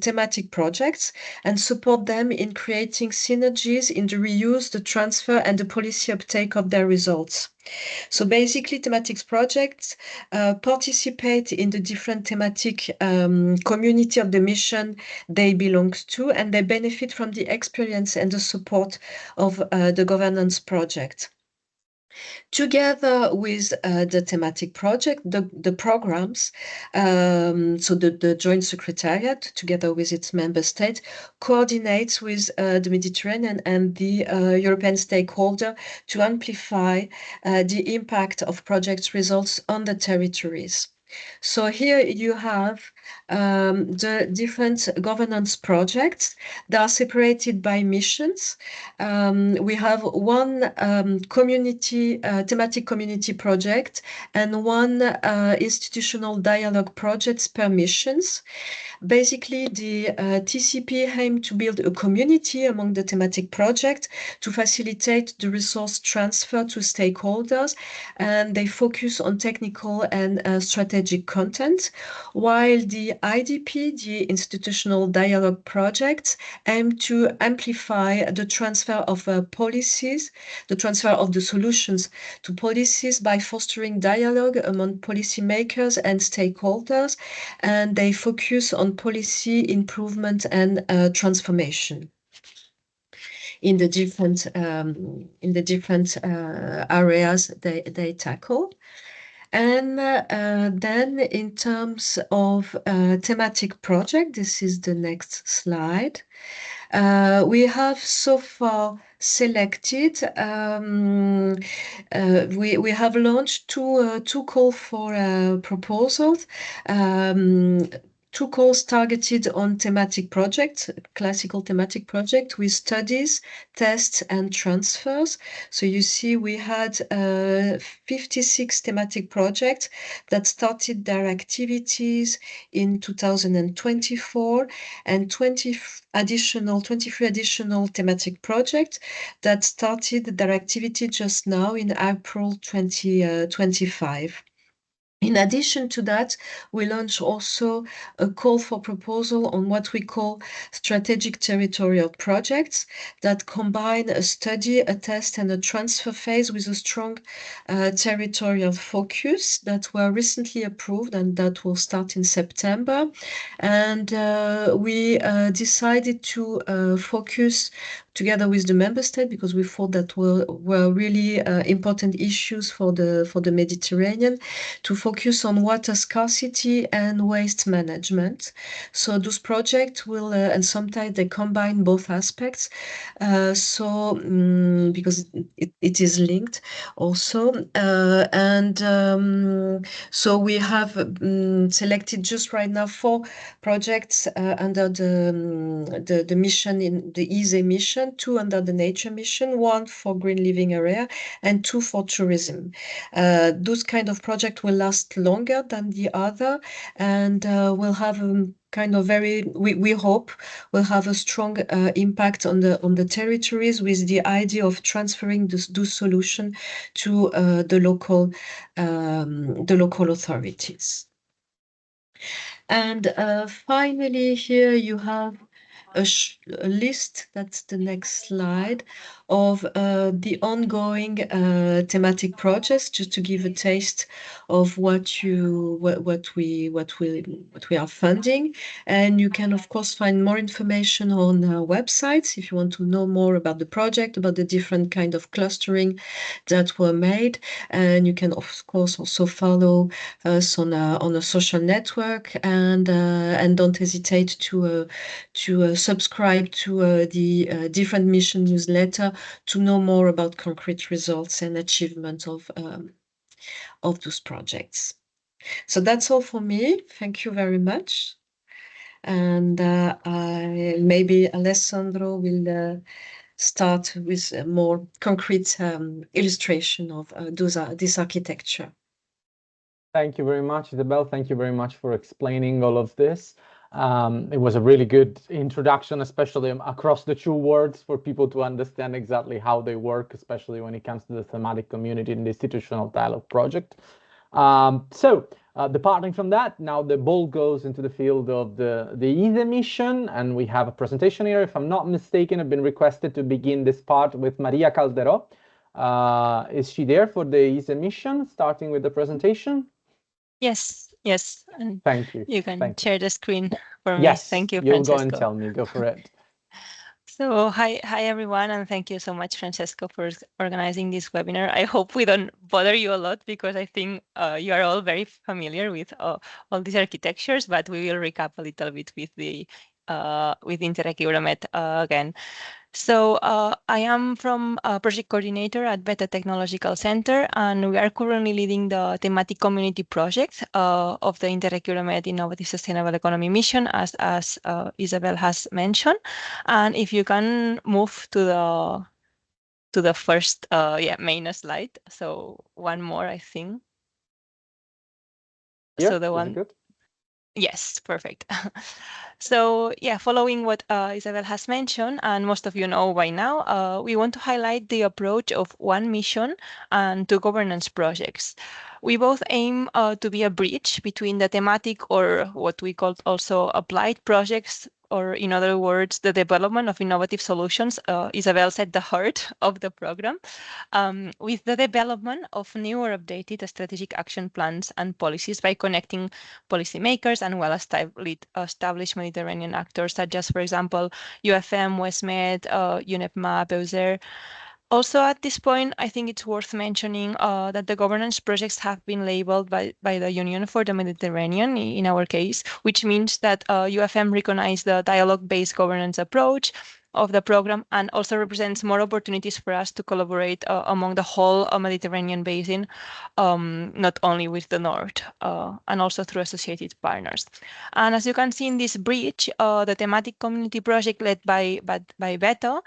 thematic projects and support them in creating synergies in the reuse, the transfer, and the policy uptake of their results. So basically, thematics projects participate in the different thematic community of the mission they belong to, and they benefit from the experience and the support of the governance project. Together with the thematic project, the programs, so the Joint Secretariat, together with its member state, coordinates with the Mediterranean and the European stakeholder to amplify the impact of project results on the territories. So here you have the different governance projects that are separated by missions. We have one thematic community project and one institutional dialogue projects per missions. Basically, the TCP aim to build a community among the thematic projects to facilitate the resource transfer to stakeholders, and they focus on technical and strategic content, while the IDP, the institutional dialogue projects, aim to amplify the transfer of policies, the transfer of the solutions to policies by fostering dialogue among policymakers and stakeholders, and they focus on policy improvement and transformation in the different areas they tackle. And then in terms of thematic project, this is the next slide. We have so far selected, we have launched two calls for proposals. 2 calls targeted on thematic projects, classical thematic project with studies, tests, and transfers. So you see we had 56 thematic projects that started their activities in 2024 and 23 additional thematic projects that started their activity just now in April 2025. In addition to that, we launched also a call for proposal on what we call strategic territorial projects that combine a study, a test, and a transfer phase with a strong territorial focus that were recently approved and that will start in September. And we decided to focus together with the member state, because we thought that were really important issues for the Mediterranean, to focus on water scarcity and waste management. So those projects will, and sometimes they combine both aspects. Because it is linked also, so we have selected just right now 4 projects under the mission in the EASE mission, 2 under the nature mission, 1 for green living area, and 2 for tourism. Those kind of projects will last longer than the other, and will have kind of we hope will have a strong impact on the territories, with the idea of transferring those solutions to the local authorities. And finally, here you have a list, that's the next slide, of the ongoing thematic projects, just to give a taste of what we are funding. And you can of course find more information on our websites if you want to know more about the project, about the different kind of clustering that were made. And you can of course also follow us on a social network, and don't hesitate to subscribe to the different mission newsletter to know more about concrete results and achievement of those projects. So that's all for me. Thank you very much. And maybe Alessandro will start with a more concrete illustration of this architecture. Thank you very much, Isabel. Thank you very much for explaining all of this. It was a really good introduction, especially across the 2 words, for people to understand exactly how they work, especially when it comes to the thematic community and the institutional dialogue project. Departing from that, now the ball goes into the field of the EASE mission, and we have a presentation here. If I'm not mistaken, I've been requested to begin this part with Maria Calderó. Is she there for the EASE mission, starting with the presentation? Yes. And thank you. You can share the screen for me. Yes, thank you, you'll Francesco. go and tell me. Go for it. So hi everyone, and thank you so much, Francesco, for organizing this webinar. I hope we don't bother you a lot, because I think you are all very familiar with all these architectures, but we will recap a little bit with the Interreg Euro-MED again. So I am from project coordinator at Beta Technological Center, and we are currently leading the thematic community project of the Interreg Euro-MED Innovative Sustainable Economy mission, as Isabel has mentioned. And if you can move to the first main slide. So one more, I think. Yeah, so the one. Good? Yes, perfect. So yeah, following what Isabel has mentioned, and most of you know by now, we want to highlight the approach of 1 mission and 2 governance projects. We both aim to be a bridge between the thematic, or what we call also applied projects, or in other words, the development of innovative solutions. Isabel said the heart of the program, with the development of new or updated strategic action plans and policies by connecting policymakers and well-established Mediterranean actors, such as, for example, UFM, WestMed, UNEP-MAP, BEUSER. Also, at this point, I think it's worth mentioning that the governance projects have been labeled by the Union for the Mediterranean, in our case, which means that UFM recognizes the dialogue-based governance approach of the program, and also represents more opportunities for us to collaborate among the whole Mediterranean Basin, not only with the North, and also through associated partners. And as you can see in this bridge, the thematic community project led by Beta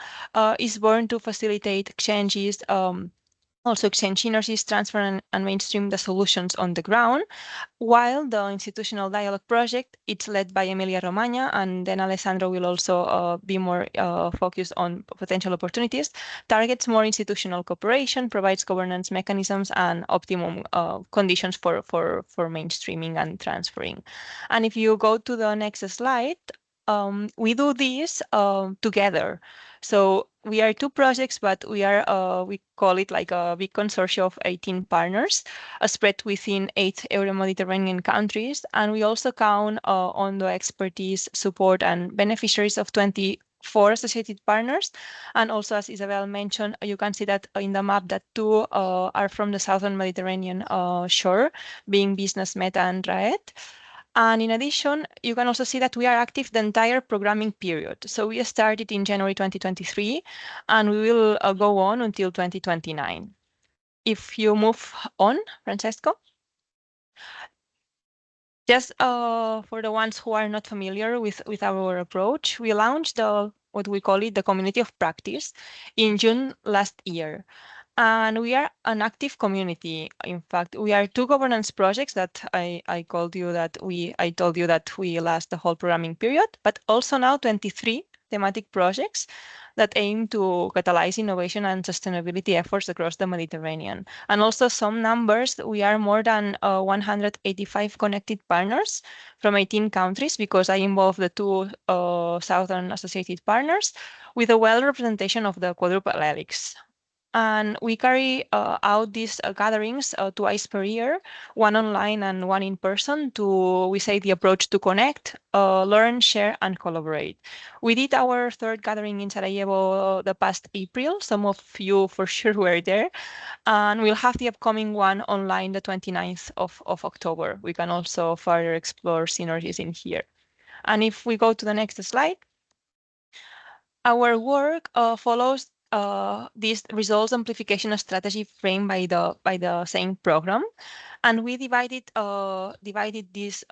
is born to facilitate exchanges, also exchange synergies, transfer and mainstream the solutions on the ground, while the institutional dialogue project, it's led by Emilia Romagna, and then Alessandro will also be more focused on potential opportunities, targets more institutional cooperation, provides governance mechanisms and optimum conditions for mainstreaming and transferring. And if you go to the next slide, we do this together. So we are 2 projects, but we call it like a big consortium of 18 partners, spread within 8 Euro-Mediterranean countries. And we also count on the expertise, support, and beneficiaries of 24 4 associated partners. And also, as Isabel mentioned, you can see that in the map that 2 are from the southern Mediterranean shore, being BlueMissionMed and RAED. And in addition, you can also see that we are active the entire programming period. So we started in January 2023, and we will go on until 2029. If you move on, Francesco. Just for the ones who are not familiar with our approach, we launched what we call it the community of practice in June last year. And we are an active community. In fact, we are 2 governance projects that I told you that we last the whole programming period, but also now 23 thematic projects that aim to catalyze innovation and sustainability efforts across the Mediterranean. And also some numbers, we are more than 185 connected partners from 18 countries, because I involve the 2 southern associated partners with a well representation of the quadruple helix. And we carry out these gatherings twice per year, one online and one in person, to, we say, the approach to connect, learn, share, and collaborate. We did our 3rd gathering in Sarajevo the past April. Some of you for sure were there. And we'll have the upcoming one online the 29th of October. We can also further explore synergies in here. And if we go to the next slide, our work follows this results amplification strategy framed by the same program, and we divided this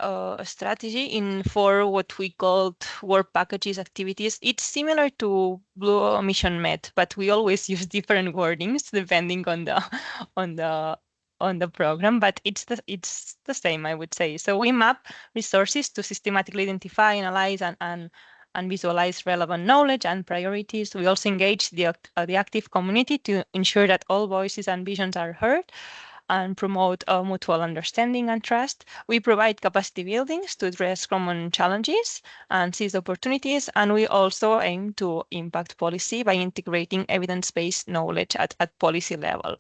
strategy in 4 what we called work packages activities. It's similar to BlueMissionMed, but we always use different wordings depending on the program, but it's the same, I would say. So we map resources to systematically identify, analyze, and visualize relevant knowledge and priorities. We also engage the active community to ensure that all voices and visions are heard and promote mutual understanding and trust. We provide capacity buildings to address common challenges and seize opportunities. And we also aim to impact policy by integrating evidence-based knowledge at policy level.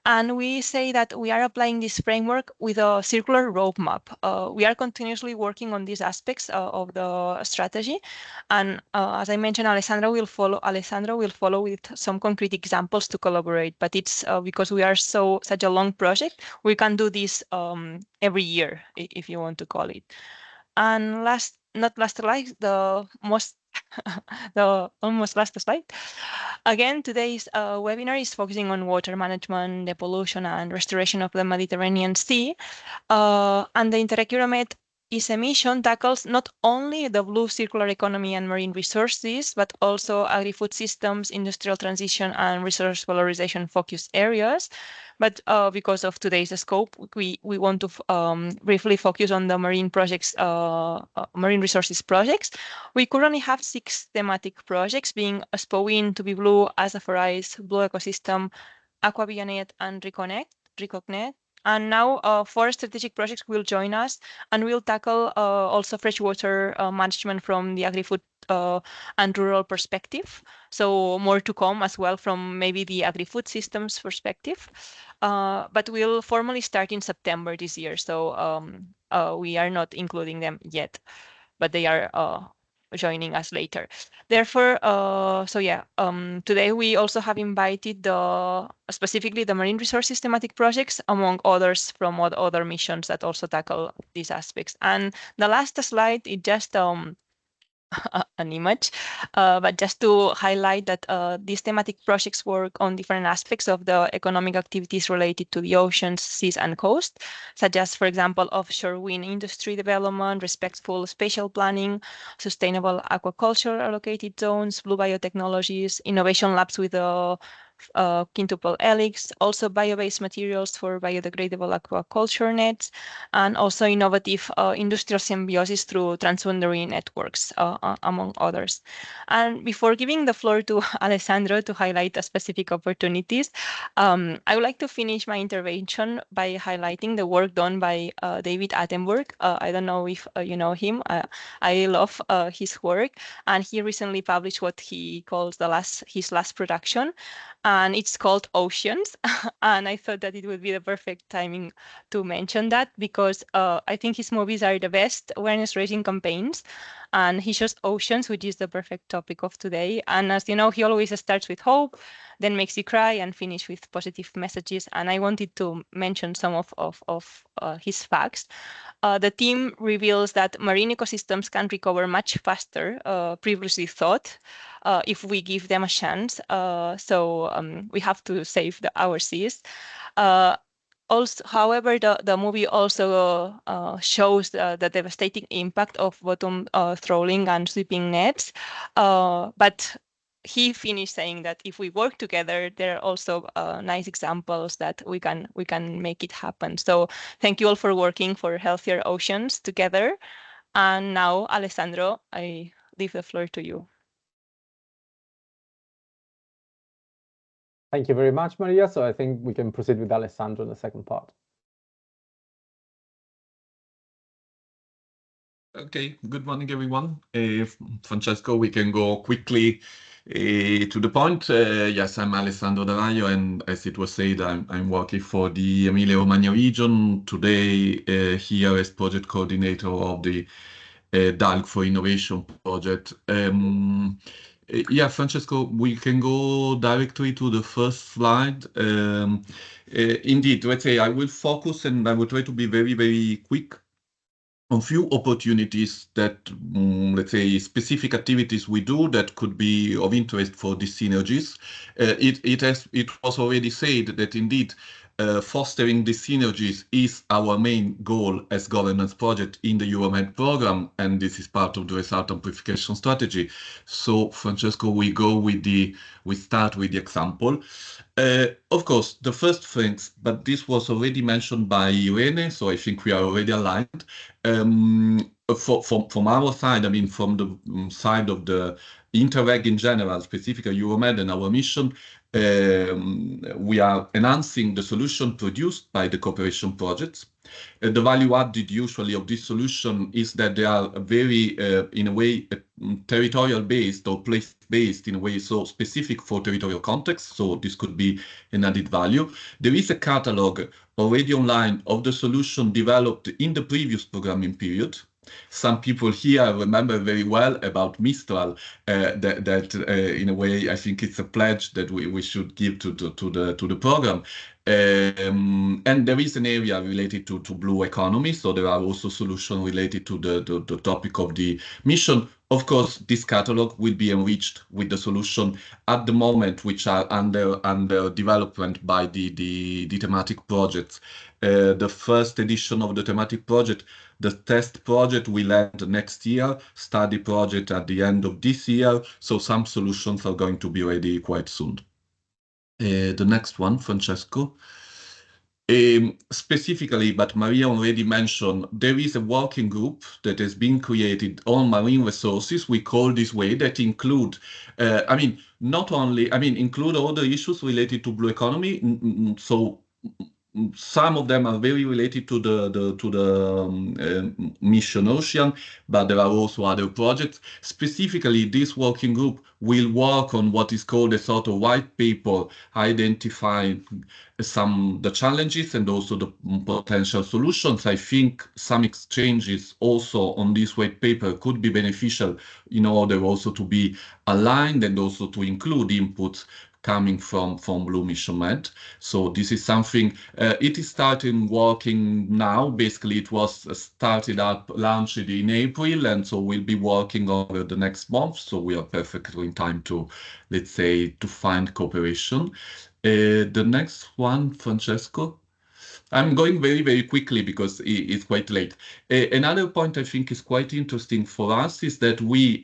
And we say that we are applying this framework with a circular roadmap. We are continuously working on these aspects of the strategy. And as I mentioned, Alessandra will follow with some concrete examples to collaborate. But it's because we are such a long project, we can do this every year, if you want to call it. And not last slide, the almost last slide. Again, today's webinar is focusing on water management, depollution, and restoration of the Mediterranean Sea. And the Interreg Euro-MED ISE mission tackles not only the blue circular economy and marine resources, but also agri-food systems, industrial transition, and resource valorization focus areas. But because of today's scope, we want to briefly focus on the marine projects, marine resources projects. We currently have 6 thematic projects, being SPOWIN, To Be Blue, Asaphorize, Blue Ecosystem, AquaViaNet, and Recognet. And now 4 strategic projects will join us, and we'll tackle also freshwater management from the agri-food and rural perspective. So more to come as well from maybe the agri-food systems perspective. But we'll formally start in September this year. So we are not including them yet, but they are joining us later. Therefore, today we also have invited specifically the marine resources thematic projects, among others from other missions that also tackle these aspects. And the last slide is just an image, but just to highlight that these thematic projects work on different aspects of the economic activities related to the oceans, seas, and coast, such as, for example, offshore wind industry development, respectful spatial planning, sustainable aquaculture allocated zones, blue biotechnologies, innovation labs with quintuple helix, also bio-based materials for biodegradable aquaculture nets, and also innovative industrial symbiosis through transboundary networks, among others. And before giving the floor to Alessandro to highlight specific opportunities, I would like to finish my intervention by highlighting the work done by David Attenborough. I don't know if you know him. I love his work, and he recently published what he calls his last production, and it's called Oceans. And I thought that it would be the perfect timing to mention that, because I think his movies are the best awareness raising campaigns. And he chose oceans, which is the perfect topic of today. And as you know, he always starts with hope, then makes you cry, and finish with positive messages. And I wanted to mention some of his facts. The team reveals that marine ecosystems can recover much faster, previously thought, if we give them a chance. We have to save our seas. Also, however, the movie also shows the devastating impact of bottom trawling and sweeping nets. But he finished saying that if we work together, there are also nice examples that we can make it happen. So thank you all for working for healthier oceans together. And now, Alessandro, I leave the floor to you. Thank you very much, Maria. So I think we can proceed with Alessandro in the second part. Okay, good morning, everyone. Francesco, we can go quickly to the point. Yes, I'm Alessandro D'Araio, and as it was said, I'm working for the Emilia-Romagna region today here as project coordinator of the DALG for Innovation project. Yeah, Francesco, we can go directly to the first slide. Indeed, let's say I will focus and I will try to be very, very quick on few opportunities that, let's say, specific activities we do that could be of interest for these synergies. It was already said that indeed fostering the synergies is our main goal as governance project in the Euro-MED program, and this is part of the result amplification strategy. So, Francesco, we start with the example. Of course, the first things, but this was already mentioned by Irene, so I think we are already aligned. From our side, I mean, from the side of the Interreg in general, specifically Euro-MED and our mission, we are enhancing the solution produced by the cooperation projects. The value added usually of this solution is that they are very, in a way, territorial based or place based in a way so specific for territorial context. So this could be an added value. There is a catalog already online of the solution developed in the previous programming period. Some people here remember very well about Mistral, that in a way I think it's a pledge that we should give to the program. And there is an area related to blue economy, so there are also solutions related to the topic of the mission. Of course, this catalog will be enriched with the solution at the moment, which are under development by the thematic projects. The first edition of the thematic project, the test project will end next year, study project at the end of this year, so some solutions are going to be ready quite soon. The next one, Francesco. Specifically, but Maria already mentioned, there is a working group that has been created on marine resources. We call this way that include, include all the issues related to blue economy. So some of them are very related to the Mission Ocean, but there are also other projects. Specifically, this working group will work on what is called a sort of white paper, identifying the challenges and also the potential solutions. I think some exchanges also on this white paper could be beneficial in order also to be aligned and also to include inputs coming from BlueMissionMed. So this is something, it is starting working now. Basically, it was started up, launched in April, and so we'll be working over the next month. So we are perfectly in time to, let's say, to find cooperation. The next one, Francesco. I'm going very, very quickly because it's quite late. Another point I think is quite interesting for us is that we,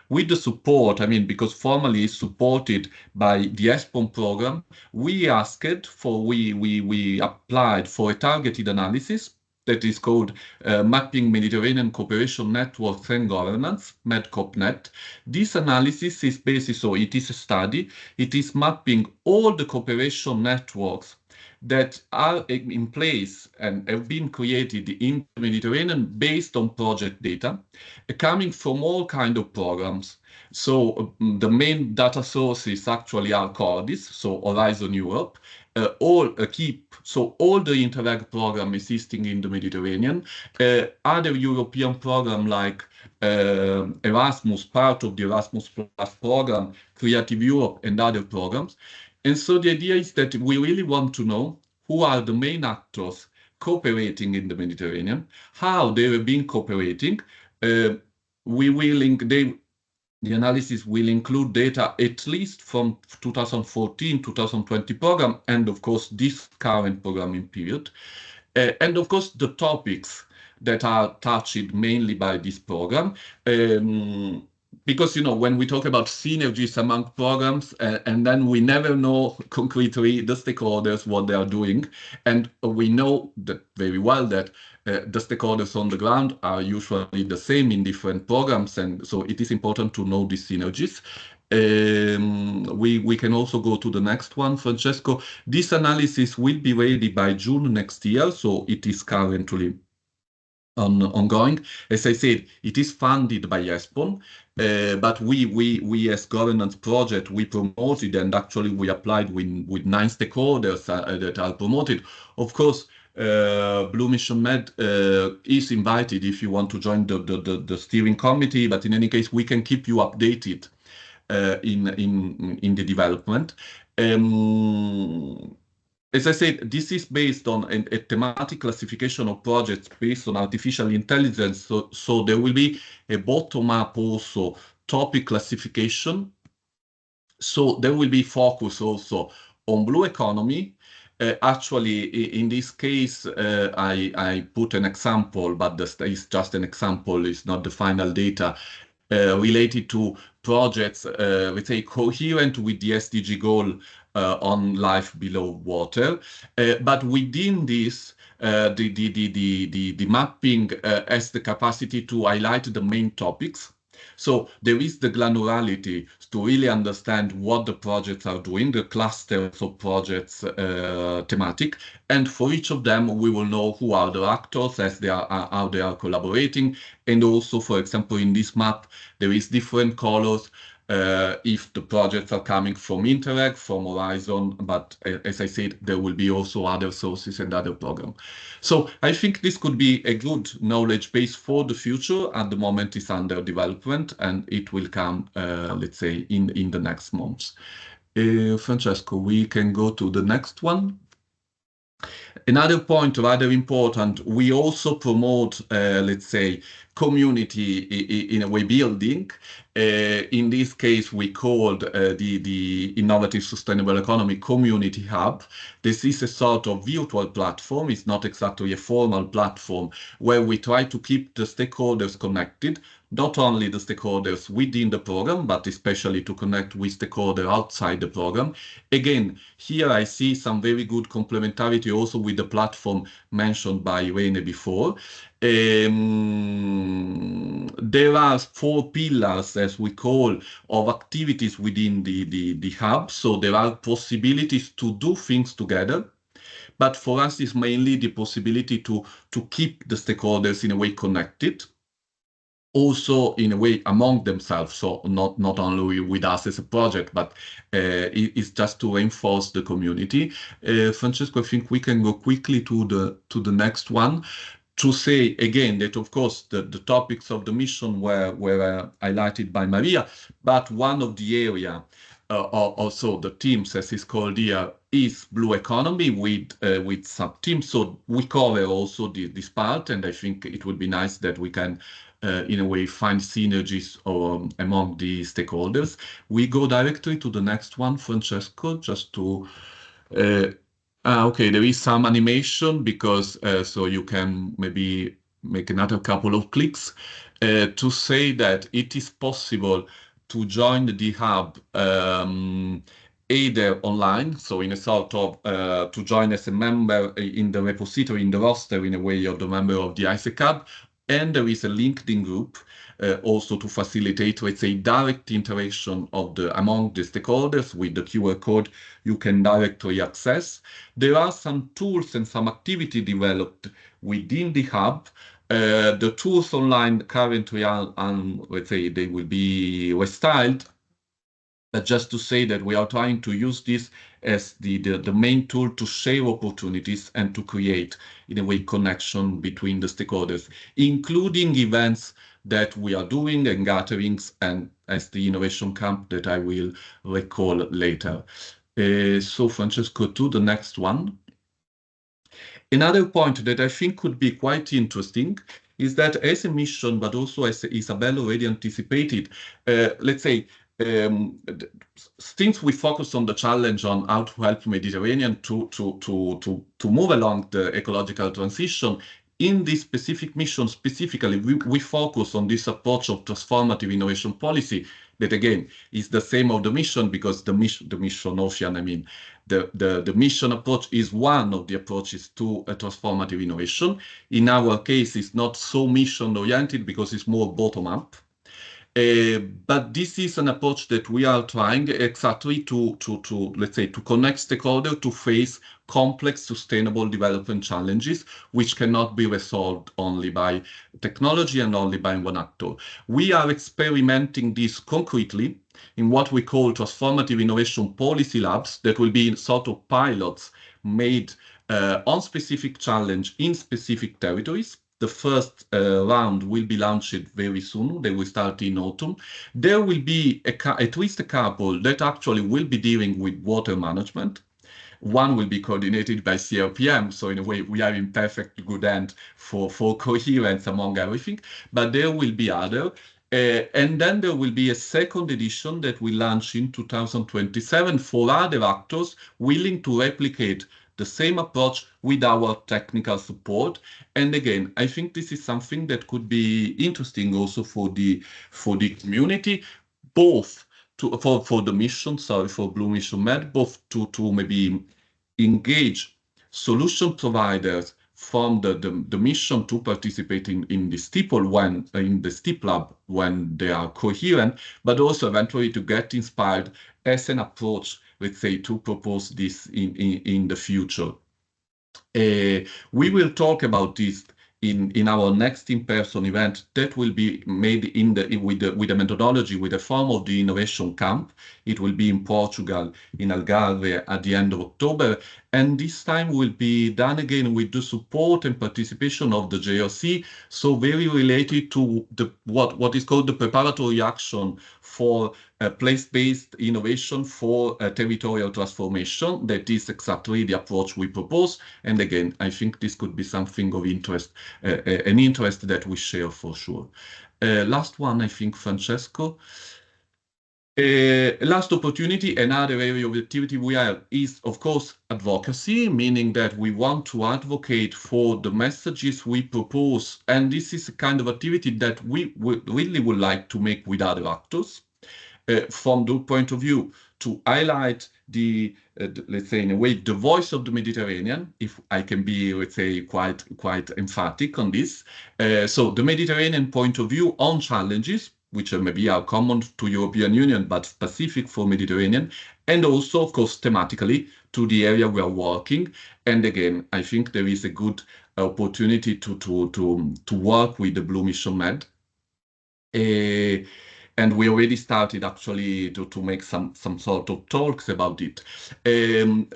with the support, because formally it's supported by the ESPON program, we applied for a targeted analysis that is called Mapping Mediterranean Cooperation Networks and Governance, MEDCOPNet. This analysis is basically, so it is a study, it is mapping all the cooperation networks that are in place and have been created in the Mediterranean based on project data coming from all kinds of programs. So the main data sources actually are CORDIS, so Horizon Europe, all the Interreg program existing in the Mediterranean, other European program like Erasmus, part of the Erasmus Plus program, Creative Europe, and other programs. And so the idea is that we really want to know who are the main actors cooperating in the Mediterranean, how they have been cooperating. The analysis will include data at least from 2014-2020 program, and of course this current programming period. And of course the topics that are touched mainly by this program. Because, you know, when we talk about synergies among programs, and then we never know concretely the stakeholders, what they are doing. And we know that very well that the stakeholders on the ground are usually the same in different programs. And so it is important to know these synergies. We can also go to the next one, Francesco. This analysis will be ready by June next year, so it is currently ongoing. As I said, it is funded by ESPON, but we as governance project, we promoted, and actually we applied with 9 stakeholders that are promoted. Of course, BlueMissionMed is invited if you want to join the steering committee, but in any case, we can keep you updated in the development. As I said, this is based on a thematic classification of projects based on artificial intelligence. So there will be a bottom-up also topic classification. So there will be focus also on blue economy. Actually, in this case, I put an example, but it's just an example. It's not the final data related to projects, let's say, coherent with the SDG goal on life below water. But within this, the mapping has the capacity to highlight the main topics. So there is the granularity to really understand what the projects are doing, the clusters of projects thematic. And for each of them, we will know who are the actors, as they are, how they are collaborating. And also, for example, in this map, there is different colors if the projects are coming from Interreg, from Horizon, but as I said, there will be also other sources and other programs. So I think this could be a good knowledge base for the future. At the moment, it's under development, and it will come, let's say, in the next months. Francesco, we can go to the next one. Another point rather important, we also promote, let's say, community in a way building. In this case, we called the Innovative Sustainable Economy Community Hub. This is a sort of virtual platform. It's not exactly a formal platform where we try to keep the stakeholders connected, not only the stakeholders within the program, but especially to connect with stakeholders outside the program. Again, here I see some very good complementarity also with the platform mentioned by Irene before. There are 4 pillars, as we call, of activities within the hub. So there are possibilities to do things together. But for us, it's mainly the possibility to keep the stakeholders in a way connected, also in a way among themselves, so not only with us as a project, but it's just to reinforce the community. Francesco, I think we can go quickly to the next one to say again that of course the topics of the mission were highlighted by Maria, but one of the area also the teams, as is called here, is blue economy with sub teams. So we cover also this part, and I think it would be nice that we can in a way find synergies among the stakeholders. We go directly to the next one, Francesco, just to okay, there is some animation because so you can maybe make another couple of clicks to say that it is possible to join the hub either online, so in a sort of to join as a member in the repository, in the roster, in a way of the member of the ISEC hub. And there is a LinkedIn group also to facilitate, let's say, direct interaction among the stakeholders with the QR code you can directly access. There are some tools and some activity developed within the hub. The tools online currently are, let's say, they will be restyled. But just to say that we are trying to use this as the main tool to share opportunities and to create, in a way, connection between the stakeholders, including events that we are doing and gatherings, and as the innovation camp that I will recall later. So Francesco, to the next one. Another point that I think could be quite interesting is that as a mission, but also as Isabel already anticipated, let's say, since we focus on the challenge on how to help Mediterranean to move along the ecological transition, in this specific mission specifically, we focus on this approach of transformative innovation policy that again is the same of the mission, because the mission ocean, I mean, the mission approach is one of the approaches to a transformative innovation. In our case, it's not so mission oriented because it's more bottom up. But this is an approach that we are trying exactly to let's say, to connect stakeholders to face complex sustainable development challenges, which cannot be resolved only by technology and only by one actor. We are experimenting this concretely in what we call transformative innovation policy labs that will be sort of pilots made on specific challenge in specific territories. The first round will be launched very soon. They will start in autumn. There will be at least a couple that actually will be dealing with water management. One will be coordinated by CRPM, so in a way we are in perfect good hand for coherence among everything, but there will be other. And then there will be a second edition that will launch in 2027 for other actors willing to replicate the same approach with our technical support. And again, I think this is something that could be interesting also for the community, both for the mission, sorry, for BlueMissionMed, both to maybe engage solution providers from the mission to participate in the steeple when in the steep lab when they are coherent, but also eventually to get inspired as an approach, let's say, to propose this in the future. We will talk about this in our next in-person event that will be made with the methodology, with the form of the innovation camp. It will be in Portugal, in Algarve, at the end of October. And this time will be done again with the support and participation of the JRC, so very related to what is called the preparatory action for place-based innovation for territorial transformation. That is exactly the approach we propose. And again, I think this could be something of interest, an interest that we share for sure. Last one, I think, Francesco. Last opportunity, another area of activity we have is, of course, advocacy, meaning that we want to advocate for the messages we propose. And this is a kind of activity that we really would like to make with other actors. From the point of view to highlight let's say, in a way, the voice of the Mediterranean, if I can be, let's say, quite emphatic on this. So the Mediterranean point of view on challenges, which maybe are common to European Union, but specific for Mediterranean, and also, of course, thematically to the area we are working. And again, I think there is a good opportunity to work with the BlueMissionMed. And we already started actually to make some sort of talks about it.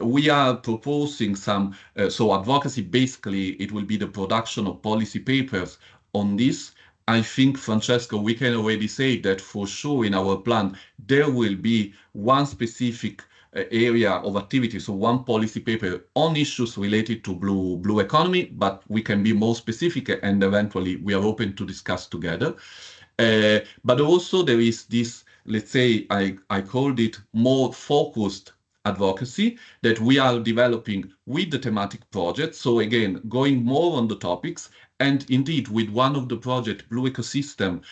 We are proposing some, so advocacy, basically, it will be the production of policy papers on this. I think, Francesco, we can already say that for sure in our plan, there will be one specific area of activity, so one policy paper on issues related to blue economy, but we can be more specific and eventually we are open to discuss together. But also there is this, let's say, I called it more focused advocacy that we are developing with the thematic project. So again, going more on the topics. And indeed, with one of the projects, Blue Ecosystem,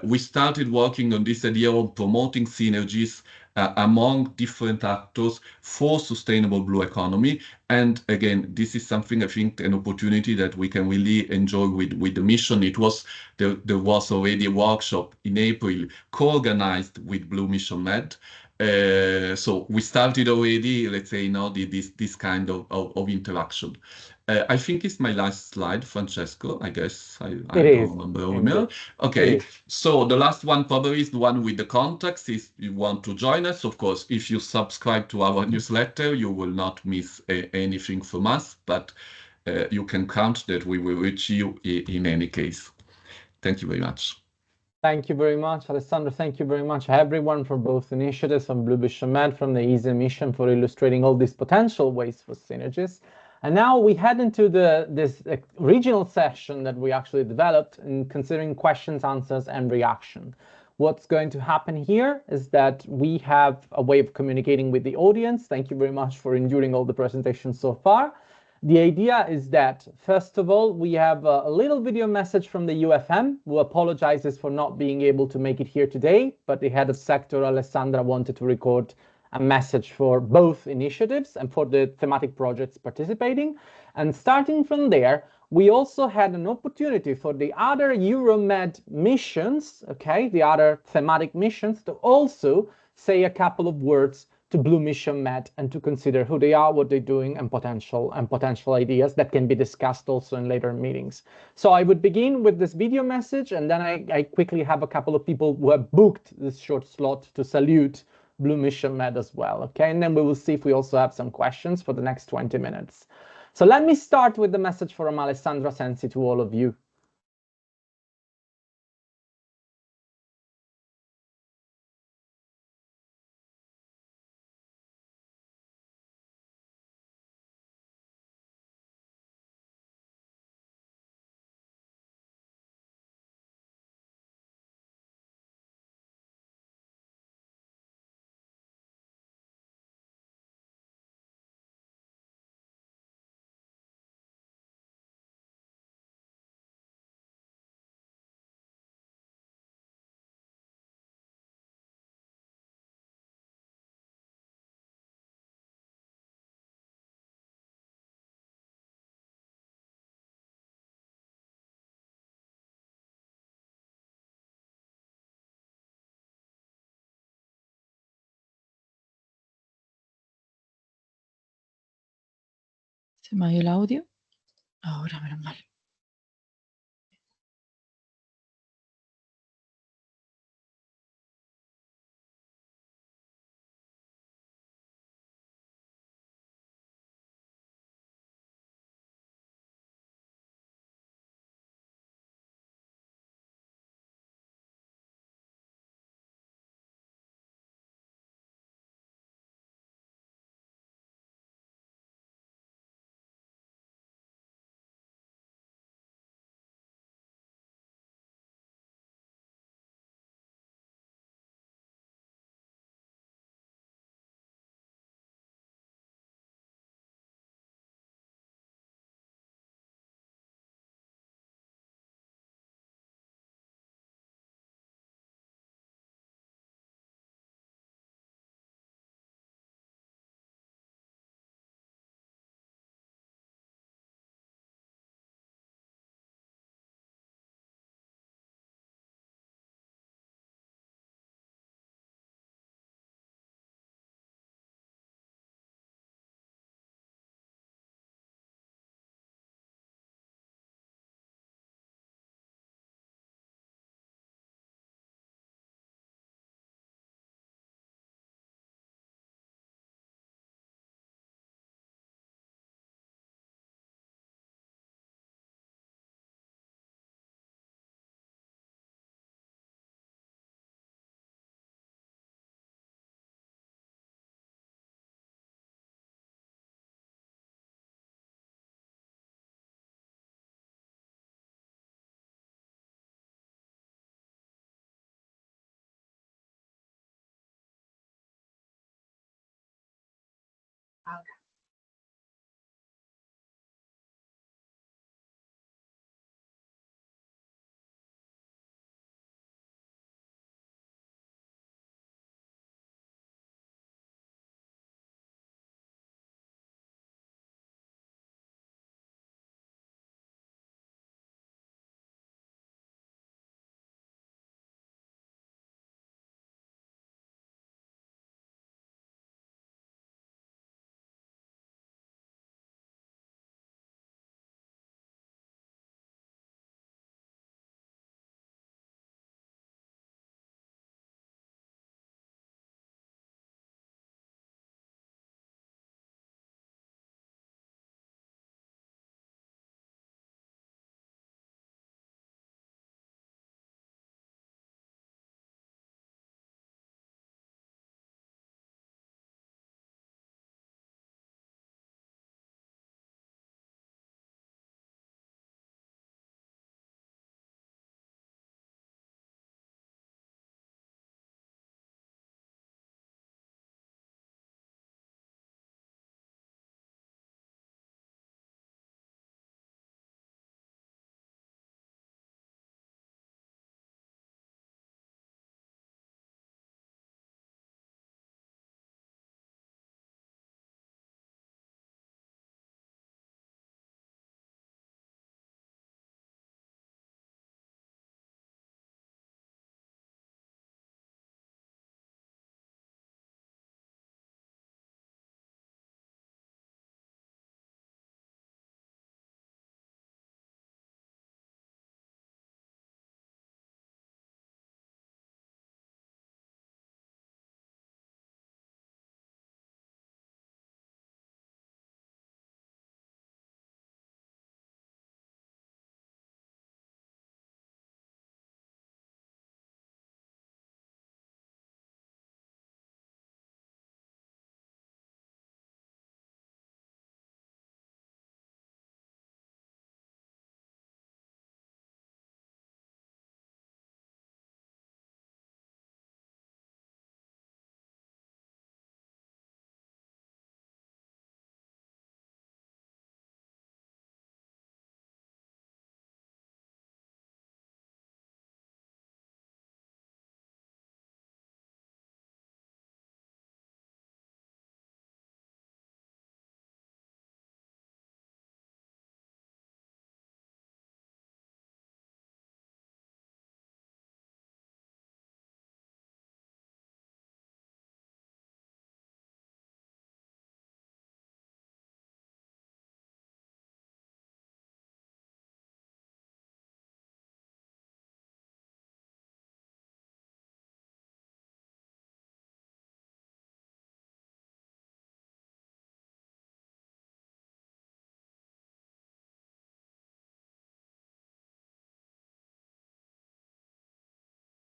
we started working on this idea of promoting synergies among different actors for sustainable blue economy. And again, this is something, I think, an opportunity that we can really enjoy with the mission. There was already a workshop in April co-organized with BlueMissionMed. So we started already, let's say, this kind of interaction. I think it's my last slide, Francesco. I guess I don't remember. Okay, so the last one probably is the one with the contacts. If you want to join us, of course, if you subscribe to our newsletter, you will not miss anything from us, but you can count that we will reach you in any case. Thank you very much. Thank you very much, Alessandro. Thank you very much, everyone, for both initiatives from BlueMissionMed, from the EASY mission, for illustrating all these potential ways for synergies. And now we head into this regional session that we actually developed in considering questions, answers, and reaction. What's going to happen here is that we have a way of communicating with the audience. Thank you very much for enduring all the presentations so far. The idea is that, first of all, we have a little video message from the UFM, who apologizes for not being able to make it here today, but the head of sector, Alessandra, wanted to record a message for both initiatives and for the thematic projects participating. And starting from there, we also had an opportunity for the other Euro-MED missions, okay, the other thematic missions, to also say a couple of words to BlueMissionMed and to consider who they are, what they're doing, and potential ideas that can be discussed also in later meetings. So I would begin with this video message, and then I quickly have a couple of people who have booked this short slot to salute BlueMissionMed as well, okay? And then we will see if we also have some questions for the next 20 minutes. So let me start with the message from Alessandra Sensi to all of you. ¿Se me ha ido el audio? Ahora, menos mal. Ahora.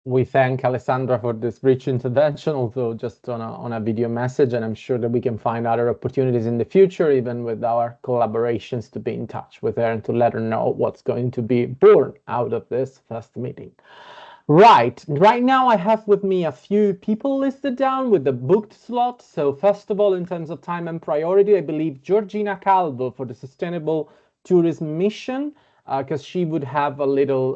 We thank Alessandra for this rich intervention, although just on a video message, and I'm sure that we can find other opportunities in the future, even with our collaborations, to be in touch with her and to let her know what's going to be born out of this first meeting. Right now I have with me a few people listed down with the booked slot. So first of all, in terms of time and priority, I believe Georgina Calvo for the Sustainable Tourism Mission, because she would have a little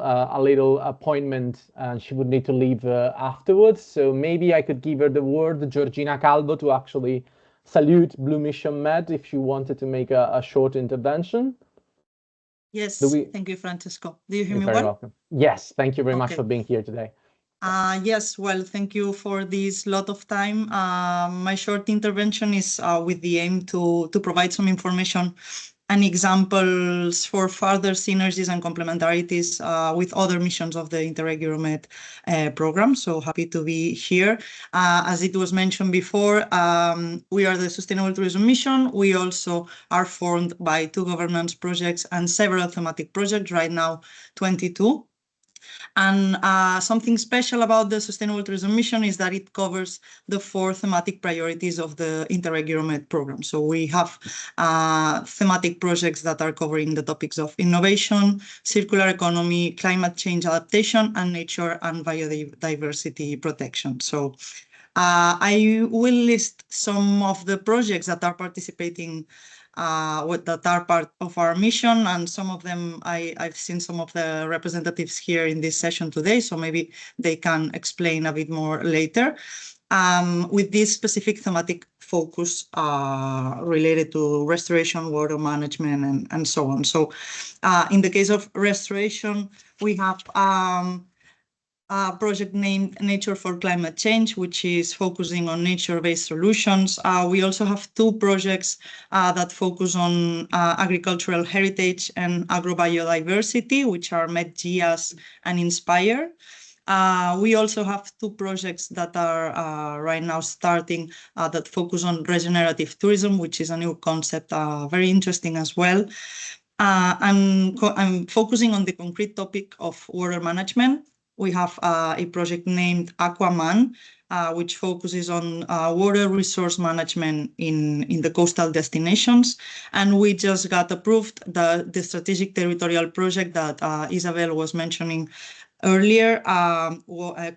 appointment and she would need to leave afterwards. So maybe I could give her the word, Georgina Calvo, to actually salute BlueMissionMed if she wanted to make a short intervention. Yes, thank you, Francesco. Do you hear me well? Very welcome. Yes, thank you very much for being here today. Yes, well, thank you for this lot of time. My short intervention is with the aim to provide some information and examples for further synergies and complementarities with other missions of the Interreg Euro-MED program. So happy to be here. As it was mentioned before, we are the Sustainable Tourism Mission. We also are formed by 2 governance projects and several thematic projects, right now 22. And something special about the Sustainable Tourism Mission is that it covers the 4 thematic priorities of the Interreg Euro-MED program. So we have thematic projects that are covering the topics of innovation, circular economy, climate change adaptation, and nature and biodiversity protection. So I will list some of the projects that are participating that are part of our mission, and some of them I've seen some of the representatives here in this session today, so maybe they can explain a bit more later. With this specific thematic focus related to restoration, water management, and so on. So in the case of restoration, we have a project named Nature for Climate Change, which is focusing on nature-based solutions. We also have 2 projects that focus on agricultural heritage and agrobiodiversity, which are MedGIAS and Inspire. We also have 2 projects that are right now starting that focus on regenerative tourism, which is a new concept, very interesting as well. I'm focusing on the concrete topic of water management. We have a project named Aquaman, which focuses on water resource management in the coastal destinations. And we just got approved the strategic territorial project that Isabel was mentioning earlier,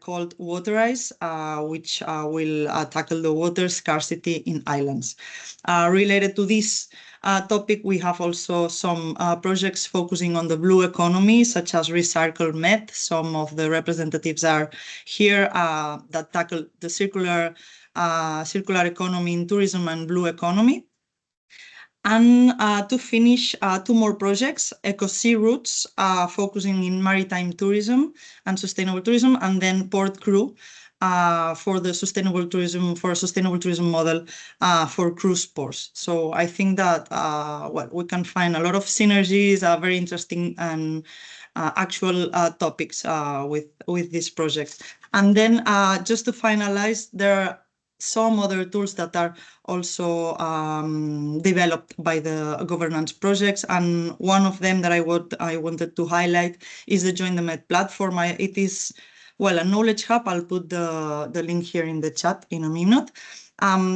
called Waterize, which will tackle the water scarcity in islands. Related to this topic, we have also some projects focusing on the blue economy, such as RecycleMed. Some of the representatives are here that tackle the circular economy in tourism and blue economy. And to finish, 2 more projects, Eco-Sea Routes, focusing in maritime tourism and sustainable tourism, and then Port Crew, for the sustainable tourism, for a sustainable tourism model for cruise ports. So I think that well, we can find a lot of synergies, very interesting and actual topics with these projects. And then just to finalize, there are some other tools that are also developed by the governance projects, and one of them that I wanted to highlight is the Join the Med platform. It is, well, a knowledge hub. I'll put the link here in the chat in a minute.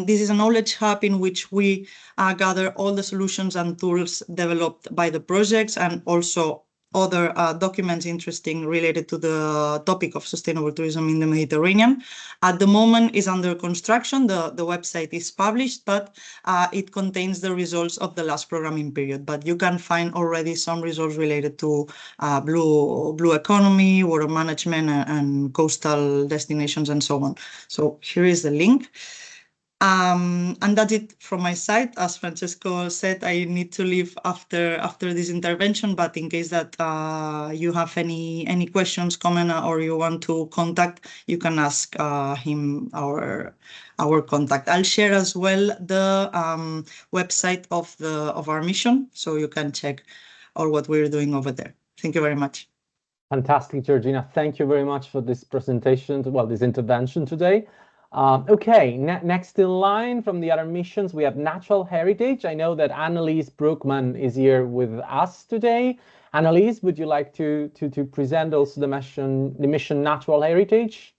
This is a knowledge hub in which we gather all the solutions and tools developed by the projects, and also other documents interesting related to the topic of sustainable tourism in the Mediterranean. At the moment is under construction. The website is published, but it contains the results of the last programming period. But you can find already some results related to blue economy, water management, and coastal destinations, and so on. So here is the link. And that's it from my side. As Francesco said, I need to leave after this intervention, but in case that you have any questions, comment, or you want to contact, you can ask him our contact. I'll share as well the website of our mission, so you can check all what we're doing over there. Thank you very much. Fantastic, Georgina. Thank you very much for this presentation, well, this intervention today. Okay, next in line from the other missions, we have natural heritage. I know that Annelies Broekman is here with us today. Annelies, would you like to present also the mission Natural Heritage?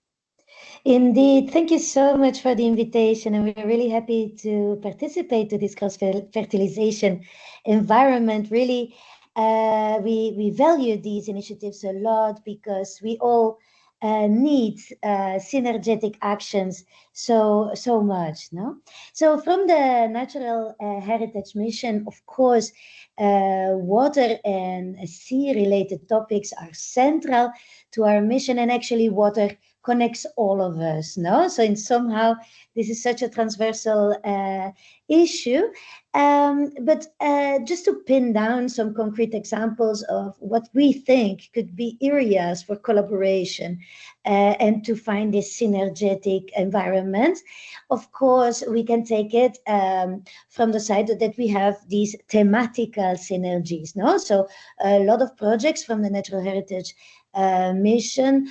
Indeed, thank you so much for the invitation, and we're really happy to participate to this cross-fertilization environment. Really, we value these initiatives a lot because we all need synergetic actions so much, no? So from the Natural Heritage Mission, of course, water and sea-related topics are central to our mission, and actually water connects all of us, no? So in somehow this is such a transversal issue, but just to pin down some concrete examples of what we think could be areas for collaboration and to find this synergetic environment. Of course, we can take it from the side that we have these thematical synergies, no? So a lot of projects from the Natural Heritage mission,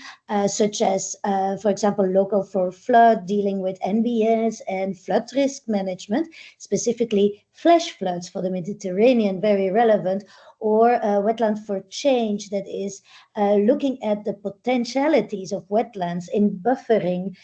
such as, for example, Local for Flood, dealing with NBS and flood risk management, specifically flash floods for the Mediterranean, very relevant, or Wetland for Change, that is looking at the potentialities of wetlands in buffering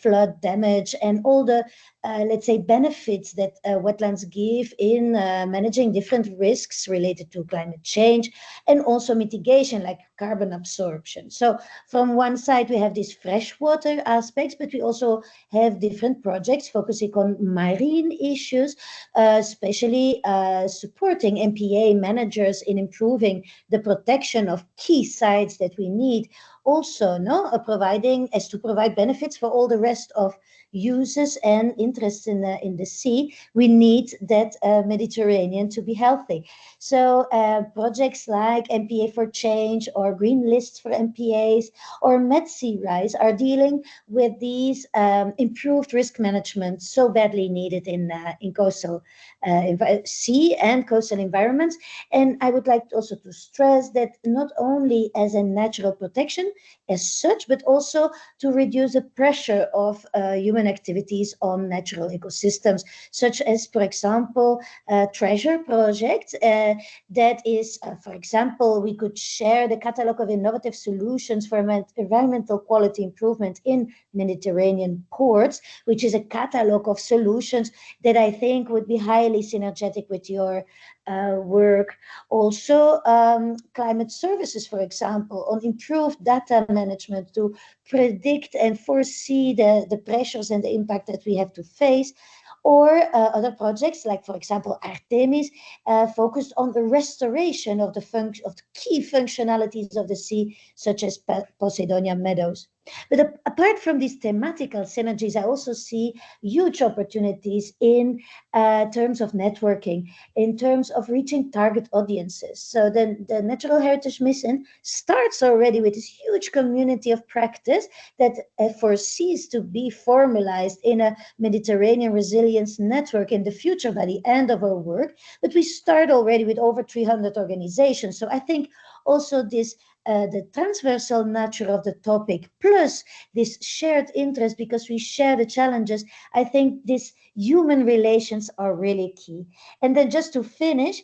flood damage and all the, let's say, benefits that wetlands give in managing different risks related to climate change and also mitigation like carbon absorption. So from one side, we have these freshwater aspects, but we also have different projects focusing on marine issues, especially supporting MPA managers in improving the protection of key sites that we need. Also, to provide benefits for all the rest of uses and interests in the sea, we need that Mediterranean to be healthy. So projects like MPA for Change or Green Lists for MPAs or Med Sea Rise are dealing with these improved risk management so badly needed in coastal sea and coastal environments. And I would like also to stress that not only as a natural protection as such, but also to reduce the pressure of human activities on natural ecosystems, such as, for example, Treasure Project. That is, for example, we could share the catalog of innovative solutions for environmental quality improvement in Mediterranean ports, which is a catalog of solutions that I think would be highly synergetic with your work. Also, climate services, for example, on improved data management to predict and foresee the pressures and the impact that we have to face. Or other projects like, for example, Artemis, focused on the restoration of the key functionalities of the sea, such as Posidonia meadows. But apart from these thematical synergies, I also see huge opportunities in terms of networking, in terms of reaching target audiences. So the Natural Heritage Mission starts already with this huge community of practice that foresees to be formalized in a Mediterranean resilience network in the future by the end of our work. But we start already with over 300 organizations. So I think also this the transversal nature of the topic, plus this shared interest because we share the challenges, I think these human relations are really key. And then just to finish,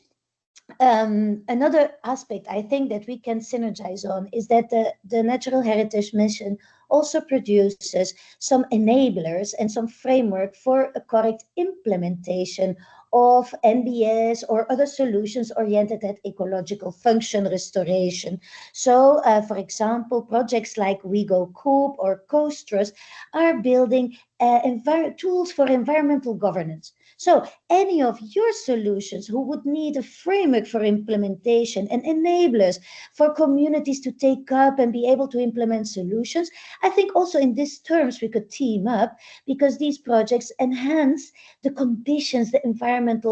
another aspect I think that we can synergize on is that the Natural Heritage Mission also produces some enablers and some framework for a correct implementation of NBS or other solutions oriented at ecological function restoration. So, for example, projects like We Go Coop or Coasters are building tools for environmental governance. So any of your solutions who would need a framework for implementation and enablers for communities to take up and be able to implement solutions, I think also in these terms we could team up because these projects enhance the conditions, the environment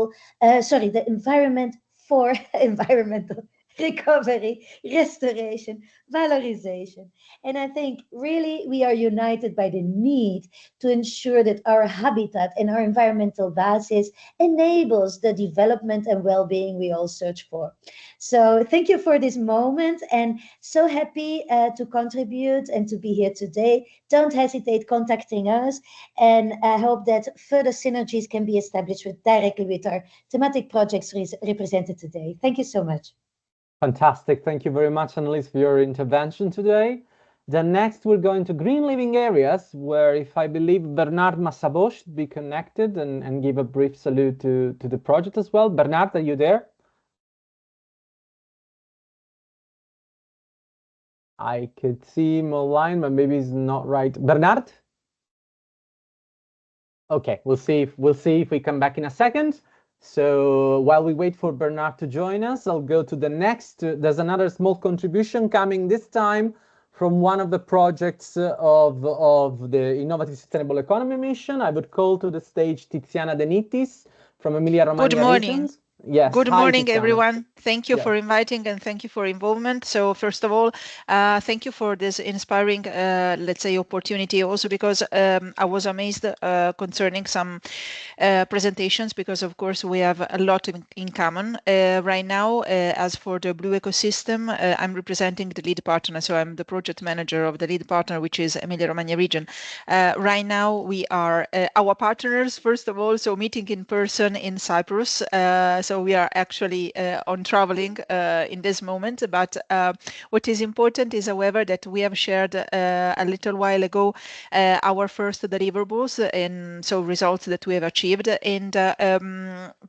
for environmental recovery, restoration, valorization. And I think really we are united by the need to ensure that our habitat and our environmental basis enables the development and well-being we all search for. So thank you for this moment, and so happy to contribute and to be here today. Don't hesitate contacting us, and I hope that further synergies can be established directly with our thematic projects represented today. Thank you so much. Fantastic. Thank you very much, Annelies, for your intervention today. Then next we'll go into green living areas, where if I believe Bernard Massabo should be connected and give a brief salute to the project as well. Bernard, are you there? I could see him online, but maybe he's not right. Bernard? Okay, we'll see if we come back in a second. So while we wait for Bernard to join us, I'll go to the next. There's another small contribution coming this time from one of the projects of the Innovative Sustainable Economy Mission. I would call to the stage Tiziana De Nittis from Emilia-Romagna Good morning. region. Yes. Good morning, Tiziana. everyone. Thank you Yeah. for inviting and thank you for involvement. So first of all, thank you for this inspiring, let's say, opportunity also, because I was amazed concerning some presentations, because of course we have a lot in common. Right now, as for the Blue Ecosystem, I'm representing the lead partner. So I'm the project manager of the lead partner, which is Emilia-Romagna region. Right now we are our partners, first of all, so meeting in person in Cyprus. So we are actually on traveling in this moment. But what is important is, however, that we have shared a little while ago our first deliverables, and so results that we have achieved, and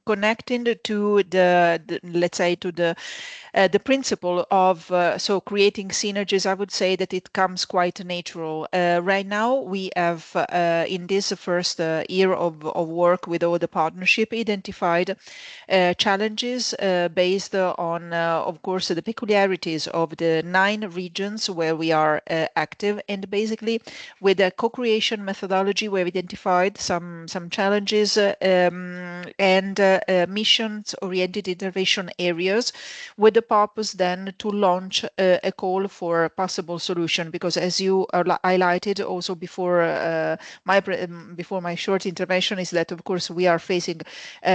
connecting to the let's say to the principle of so creating synergies. I would say that it comes quite natural. Right now we have in this first year of work with all the partnership identified challenges based on of course the peculiarities of the 9 regions where we are active, and basically with the co-creation methodology we've identified some challenges and missions oriented intervention areas, with the purpose then to launch a call for possible solution. Because as you highlighted also before my short intervention, is that of course we are facing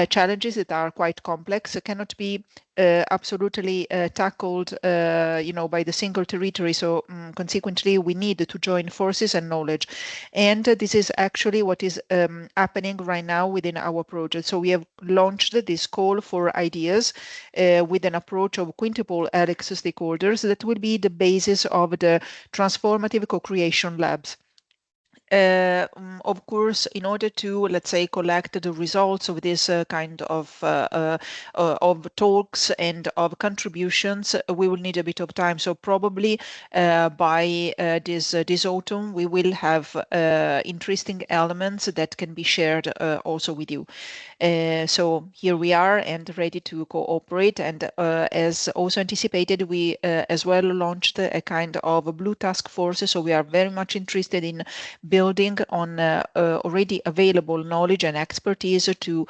challenges that are quite complex, cannot be absolutely tackled by the single territory. So consequently we need to join forces and knowledge, and this is actually what is happening right now within our project. So we have launched this call for ideas with an approach of quintuple helix stakeholders that will be the basis of the transformative co-creation labs. Of course, in order to, let's say, collect the results of this kind of talks and of contributions, we will need a bit of time. So probably by this autumn, we will have interesting elements that can be shared also with you. So here we are and ready to cooperate. And as also anticipated, we as well launched a kind of blue task force. So we are very much interested in building on already available knowledge and expertise to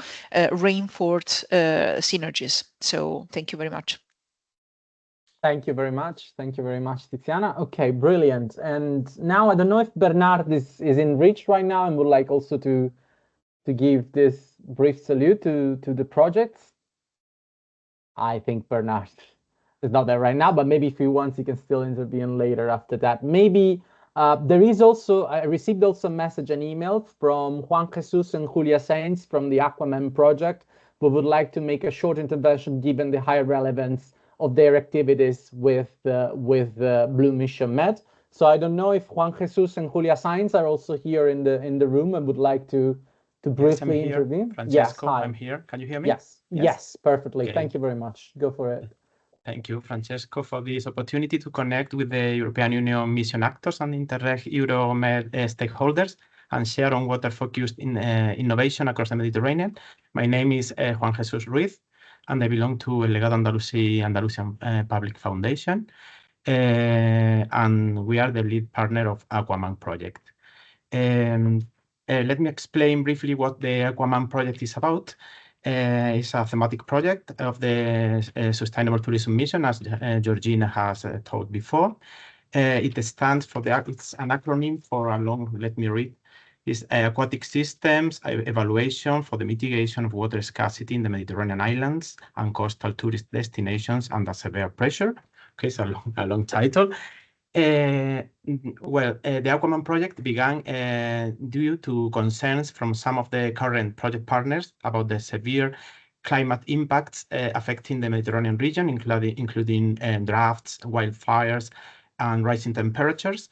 reinforce synergies. So thank you very much. Thank you very much. Thank you very much, Tiziana. Okay, brilliant. And now I don't know if Bernard is in reach right now and would like also to give this brief salute to the projects. I think Bernard is not there right now, but maybe if he wants, he can still intervene later after that. Maybe there is also, I received also a message, an email from Juan Jesus and Julia Sainz from the Aquaman project, who would like to make a short intervention given the high relevance of their activities with BlueMissionMed. So I don't know if Juan Jesus and Julia Sainz are also here in the room and would like to briefly intervene. Francesco, yes, hi. I'm here. Can you hear me? Yes, perfectly. Okay. Thank you very much. Go for it. Thank you, Francesco, for this opportunity to connect with the European Union mission actors and Interreg Euro-MED stakeholders and share on water-focused innovation across the Mediterranean. My name is Juan Jesus Ruiz, and I belong to El Legado Andalusian Public Foundation, and we are the lead partner of Aquaman project. Let me explain briefly what the Aquaman project is about. It's a thematic project of the Sustainable Tourism Mission, as Georgina has told before. It stands for it's an acronym for a long, let me read. It's aquatic systems evaluation for the mitigation of water scarcity in the Mediterranean islands and coastal tourist destinations under severe pressure. Okay, it's a long title. The Aquaman project began due to concerns from some of the current project partners about the severe climate impacts affecting the Mediterranean region, including droughts, wildfires, and rising temperatures,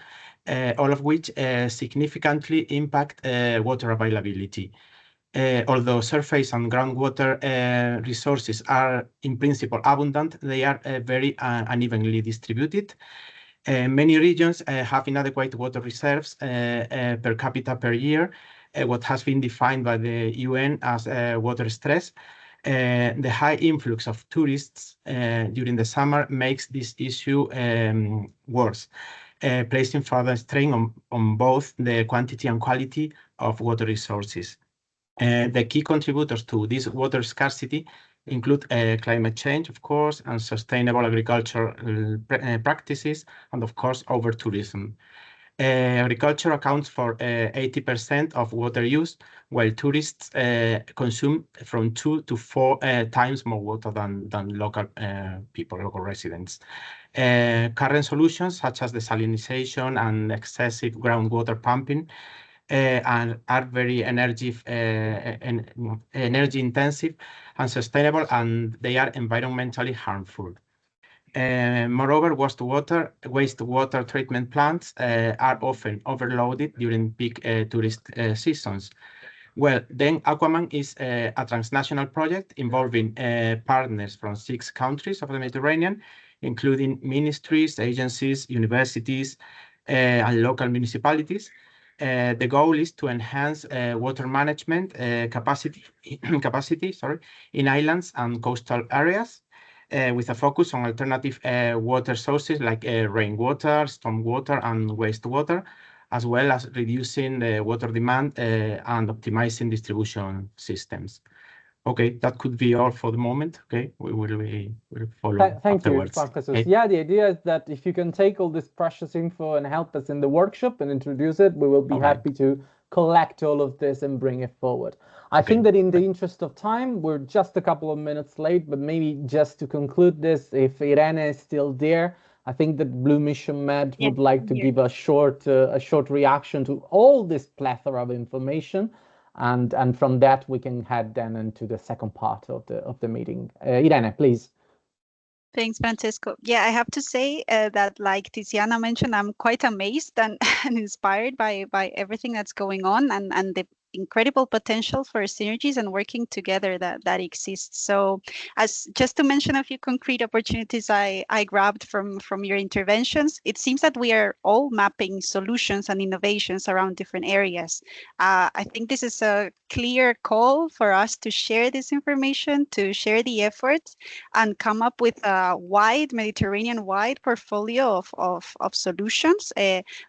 all of which significantly impact water availability. Although surface and groundwater resources are in principle abundant, they are very unevenly distributed. Many regions have inadequate water reserves per capita per year, what has been defined by the UN as water stress. The high influx of tourists during the summer makes this issue worse, placing further strain on both the quantity and quality of water resources. The key contributors to this water scarcity include climate change, of course, and sustainable agricultural practices, and of course, over-tourism. Agriculture accounts for 80% of water use, while tourists consume from 2 to 4 times more water than local people, local residents. Current solutions such as desalination and excessive groundwater pumping are very energy intensive and sustainable, and they are environmentally harmful. Moreover, wastewater treatment plants are often overloaded during peak tourist seasons. Well, then Aquaman is a transnational project involving partners from 6 countries of the Mediterranean, including ministries, agencies, universities, and local municipalities. The goal is to enhance water management capacity in islands and coastal areas, with a focus on alternative water sources like rainwater, stormwater, and wastewater, as well as reducing the water demand and optimizing distribution systems. Okay, that could be all for the moment. Okay, we'll follow Thank afterwards. you, Professor. Okay. Yeah, the idea is that if you can take all this precious info and help us in the workshop and introduce it, we will be happy to collect all of this and bring it forward. I think that in the interest of time, we're just a couple of minutes late, but maybe just to conclude this, if Irene is still there, I think that BlueMissionMed would like to give a short reaction to all this plethora of information. And from that, we can head then into the second part of the meeting. Irene, please. Thanks, Francesco. Yeah, I have to say that, like Tiziana mentioned, I'm quite amazed and inspired by everything that's going on and the incredible potential for synergies and working together that exists. So, as just to mention a few concrete opportunities I grabbed from your interventions, it seems that we are all mapping solutions and innovations around different areas. I think this is a clear call for us to share this information, to share the efforts, and come up with a wide Mediterranean-wide portfolio of solutions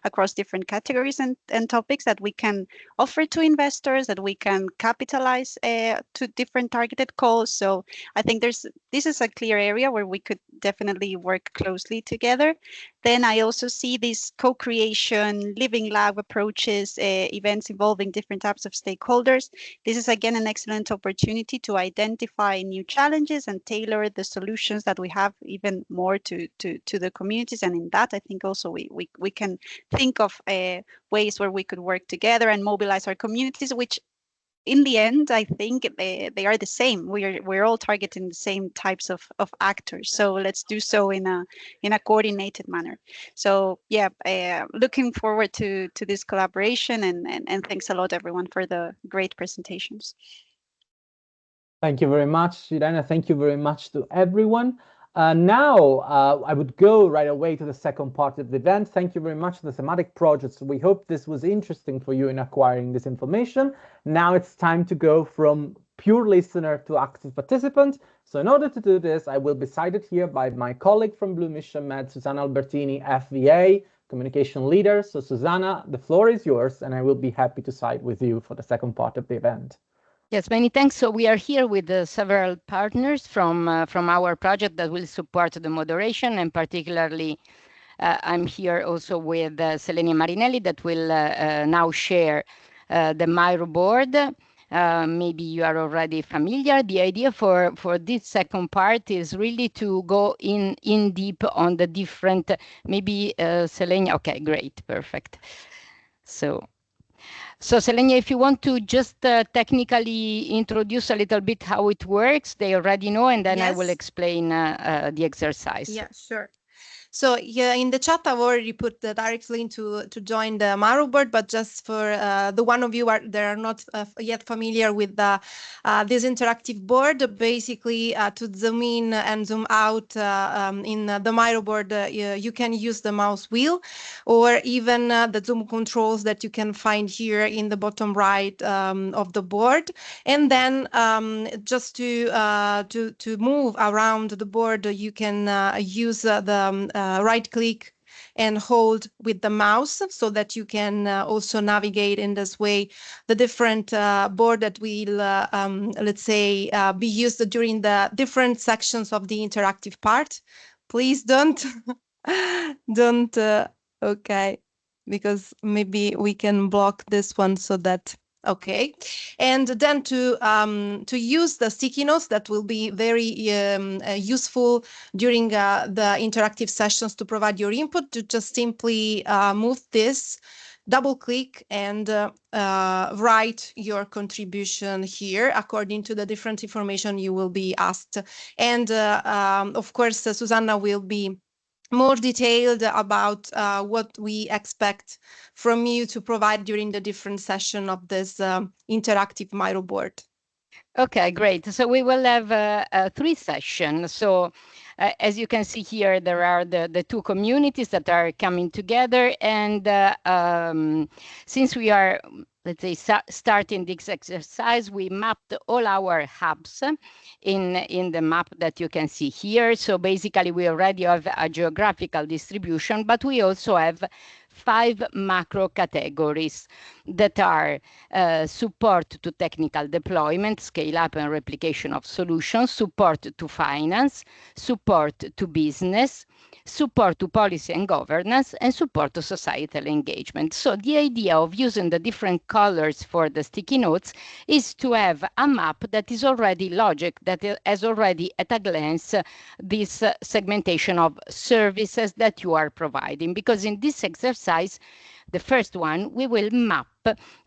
across different categories and topics that we can offer to investors, that we can capitalize to different targeted calls. So I think this is a clear area where we could definitely work closely together. Then I also see these co-creation, living lab approaches, events involving different types of stakeholders. This is again an excellent opportunity to identify new challenges and tailor the solutions that we have even more to the communities. And in that, I think also we can think of ways where we could work together and mobilize our communities, which in the end, I think they are the same. We're all targeting the same types of actors. So let's do so in a coordinated manner. So yeah, looking forward to this collaboration and thanks a lot everyone for the great presentations. Thank you very much, Irene. Thank you very much to everyone. Now, I would go right away to the second part of the event. Thank you very much to the thematic projects. We hope this was interesting for you in acquiring this information. Now it's time to go from pure listener to active participant. So in order to do this, I will be cited here by my colleague from BlueMissionMed, Susanna Albertini, FVA, communication leader. So Susanna, the floor is yours, and I will be happy to cite with you for the second part of the event. Yes, many thanks. So we are here with several partners from our project that will support the moderation, and particularly I'm here also with Selenia Marinelli that will now share the Miro board. Maybe you are already familiar. The idea for this second part is really to go in deep on the different, maybe Selenia, okay, great, perfect. So Selenia, if you want to just technically introduce a little bit how it works, they already know, and then I will explain the exercise. Yeah, sure. So yeah, in the chat, I've already put the direct link to join the Miro board, but just for the one of you that are not yet familiar with this interactive board, basically to zoom in and zoom out in the Miro board, you can use the mouse wheel or even the zoom controls that you can find here in the bottom right of the board. And then just to move around the board, you can use the right click and hold with the mouse so that you can also navigate in this way the different board that will, let's say, be used during the different sections of the interactive part. Please don't, okay, because maybe we can block this one so that. Okay, and then to use the sticky notes that will be very useful during the interactive sessions to provide your input, to just simply move this, double click and write your contribution here according to the different information you will be asked. And of course, Susanna will be more detailed about what we expect from you to provide during the different session of this interactive Miro board. Okay, great. So we will have 3 sessions. So as you can see here, there are the 2 communities that are coming together. And since we are, let's say, starting this exercise, we mapped all our hubs in the map that you can see here. So basically, we already have a geographical distribution, but we also have 5 macro categories that are support to technical deployment, scale up and replication of solutions, support to finance, support to business, support to policy and governance, and support to societal engagement. So the idea of using the different colors for the sticky notes is to have a map that is already logic, that has already at a glance this segmentation of services that you are providing. Because in this exercise, the first one, we will map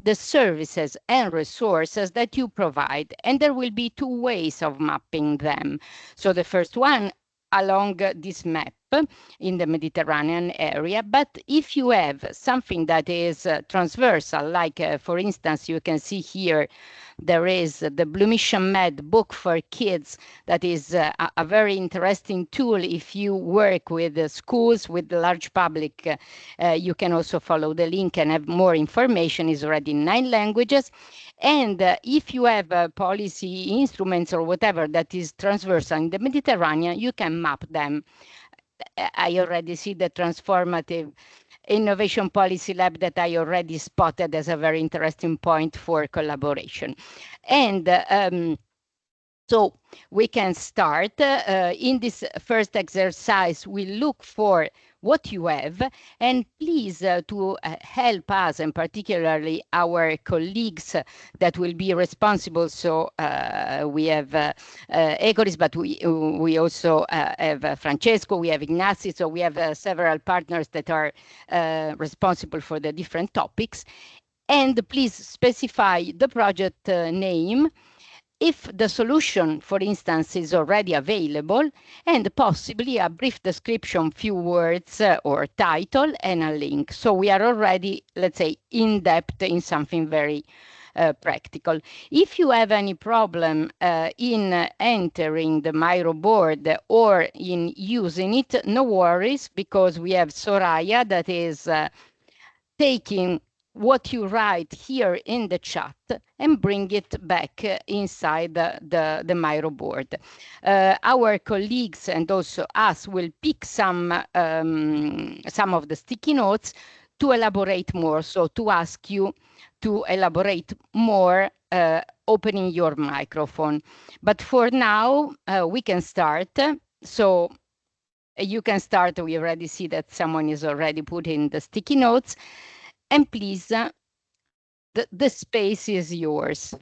the services and resources that you provide, and there will be 2 ways of mapping them. So the first one, along this map in the Mediterranean area. But if you have something that is transversal, like for instance, you can see here, there is the BlueMissionMed book for kids that is a very interesting tool. If you work with schools, with the large public, you can also follow the link and have more information. It's already in 9 languages. And if you have policy instruments or whatever that is transversal in the Mediterranean, you can map them. I already see the transformative innovation policy lab that I already spotted as a very interesting point for collaboration. And so we can start. In this first exercise, we look for what you have, and please to help us, and particularly our colleagues that will be responsible. So we have Ecoris, but we also have Francesco, we have Ignasi, so we have several partners that are responsible for the different topics. And please specify the project name, if the solution, for instance, is already available, and possibly a brief description, few words or title, and a link. So we are already, let's say, in depth in something very practical. If you have any problem in entering the Miro board or in using it, no worries, because we have Soraya that is taking what you write here in the chat and bring it back inside the Miro board. Our colleagues and also us will pick some of the sticky notes to elaborate more, so to ask you to elaborate more opening your microphone. But for now, we can start. So you can start. We already see that someone is already putting the sticky notes. And please, the space is yours.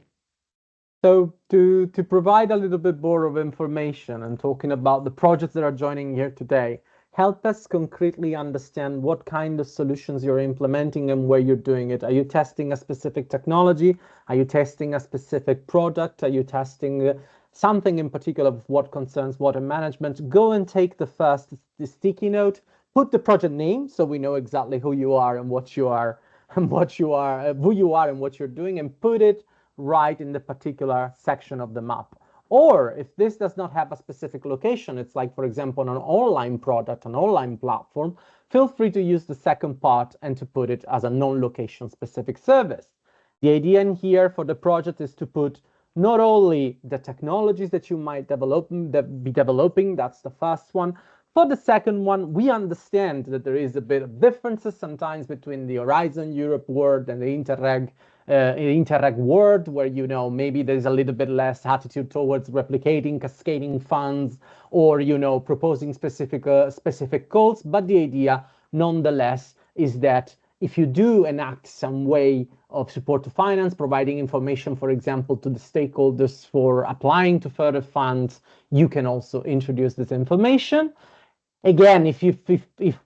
So to provide a little bit more of information and talking about the projects that are joining here today, help us concretely understand what kind of solutions you're implementing and where you're doing it. Are you testing a specific technology? Are you testing a specific product? Are you testing something in particular of what concerns water management? Go and take the sticky note, put the project name so we know exactly who you are and what you are and who you are and what you're doing, and put it right in the particular section of the map. Or if this does not have a specific location, it's like, for example, an online product, an online platform, feel free to use the second part and to put it as a non-location specific service. The idea in here for the project is to put not only the technologies that you might be developing, that's the first one. For the second one, we understand that there is a bit of differences sometimes between the Horizon Europe world and the Interreg world, where, you know, maybe there's a little bit less attitude towards replicating, cascading funds, or, you know, proposing specific goals. But the idea, nonetheless, is that if you do enact some way of support to finance, providing information, for example, to the stakeholders for applying to further funds, you can also introduce this information. Again, if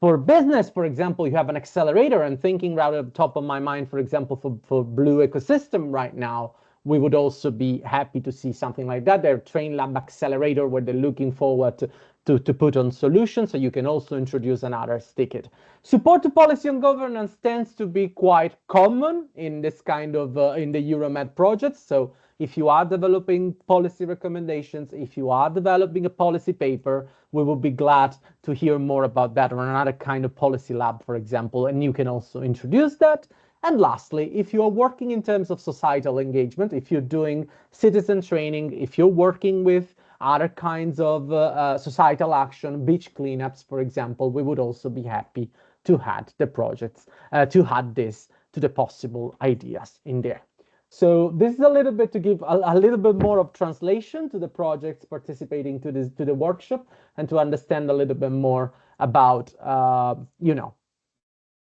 for business, for example, you have an accelerator, and thinking right at the top of my mind, for example, for Blue Ecosystem right now, we would also be happy to see something like that. Their Train Lab Accelerator, where they're looking forward to put on solutions, so you can also introduce another ticket. Support to policy and governance tends to be quite common in this kind of, in the Euro-MED projects. So if you are developing policy recommendations, if you are developing a policy paper, we will be glad to hear more about that, or another kind of policy lab, for example, and you can also introduce that. And lastly, if you are working in terms of societal engagement, if you're doing citizen training, if you're working with other kinds of societal action, beach cleanups, for example, we would also be happy to add the projects, to add this to the possible ideas in there. So this is a little bit to give a little bit more of translation to the projects participating to the workshop, and to understand a little bit more about, you know,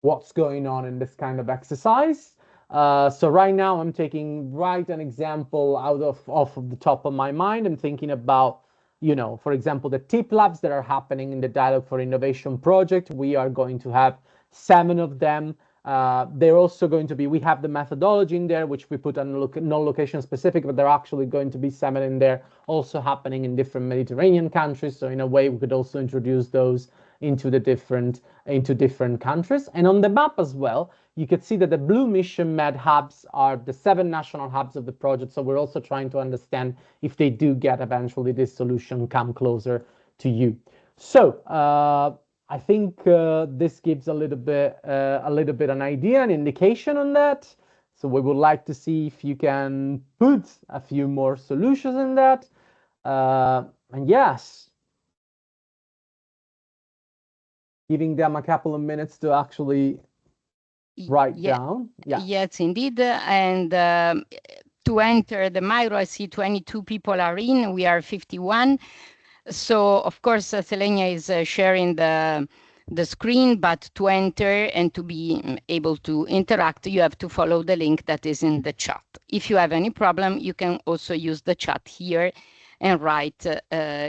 what's going on in this kind of exercise. So right now I'm taking an example out of the top of my mind. I'm thinking about, you know, for example, the TIP labs that are happening in the Dialogue for Innovation project. We are going to have 7 of them. They're also going to be, we have the methodology in there, which we put on non-location specific, but they're actually going to be 7 in there, also happening in different Mediterranean countries. So in a way, we could also introduce those into different countries. And on the map as well, you could see that the BlueMissionMed hubs are the 7 national hubs of the project. So we're also trying to understand if they do get eventually this solution come closer to you. So I think this gives a little bit an idea, an indication on that. So we would like to see if you can put a few more solutions in that. And yes, giving them a couple of minutes to actually write down. Yeah. Yes, indeed. And to enter the Miro, I see 22 people are in. We are 51. So of course, Selenia is sharing the screen, but to enter and to be able to interact, you have to follow the link that is in the chat. If you have any problem, you can also use the chat here and write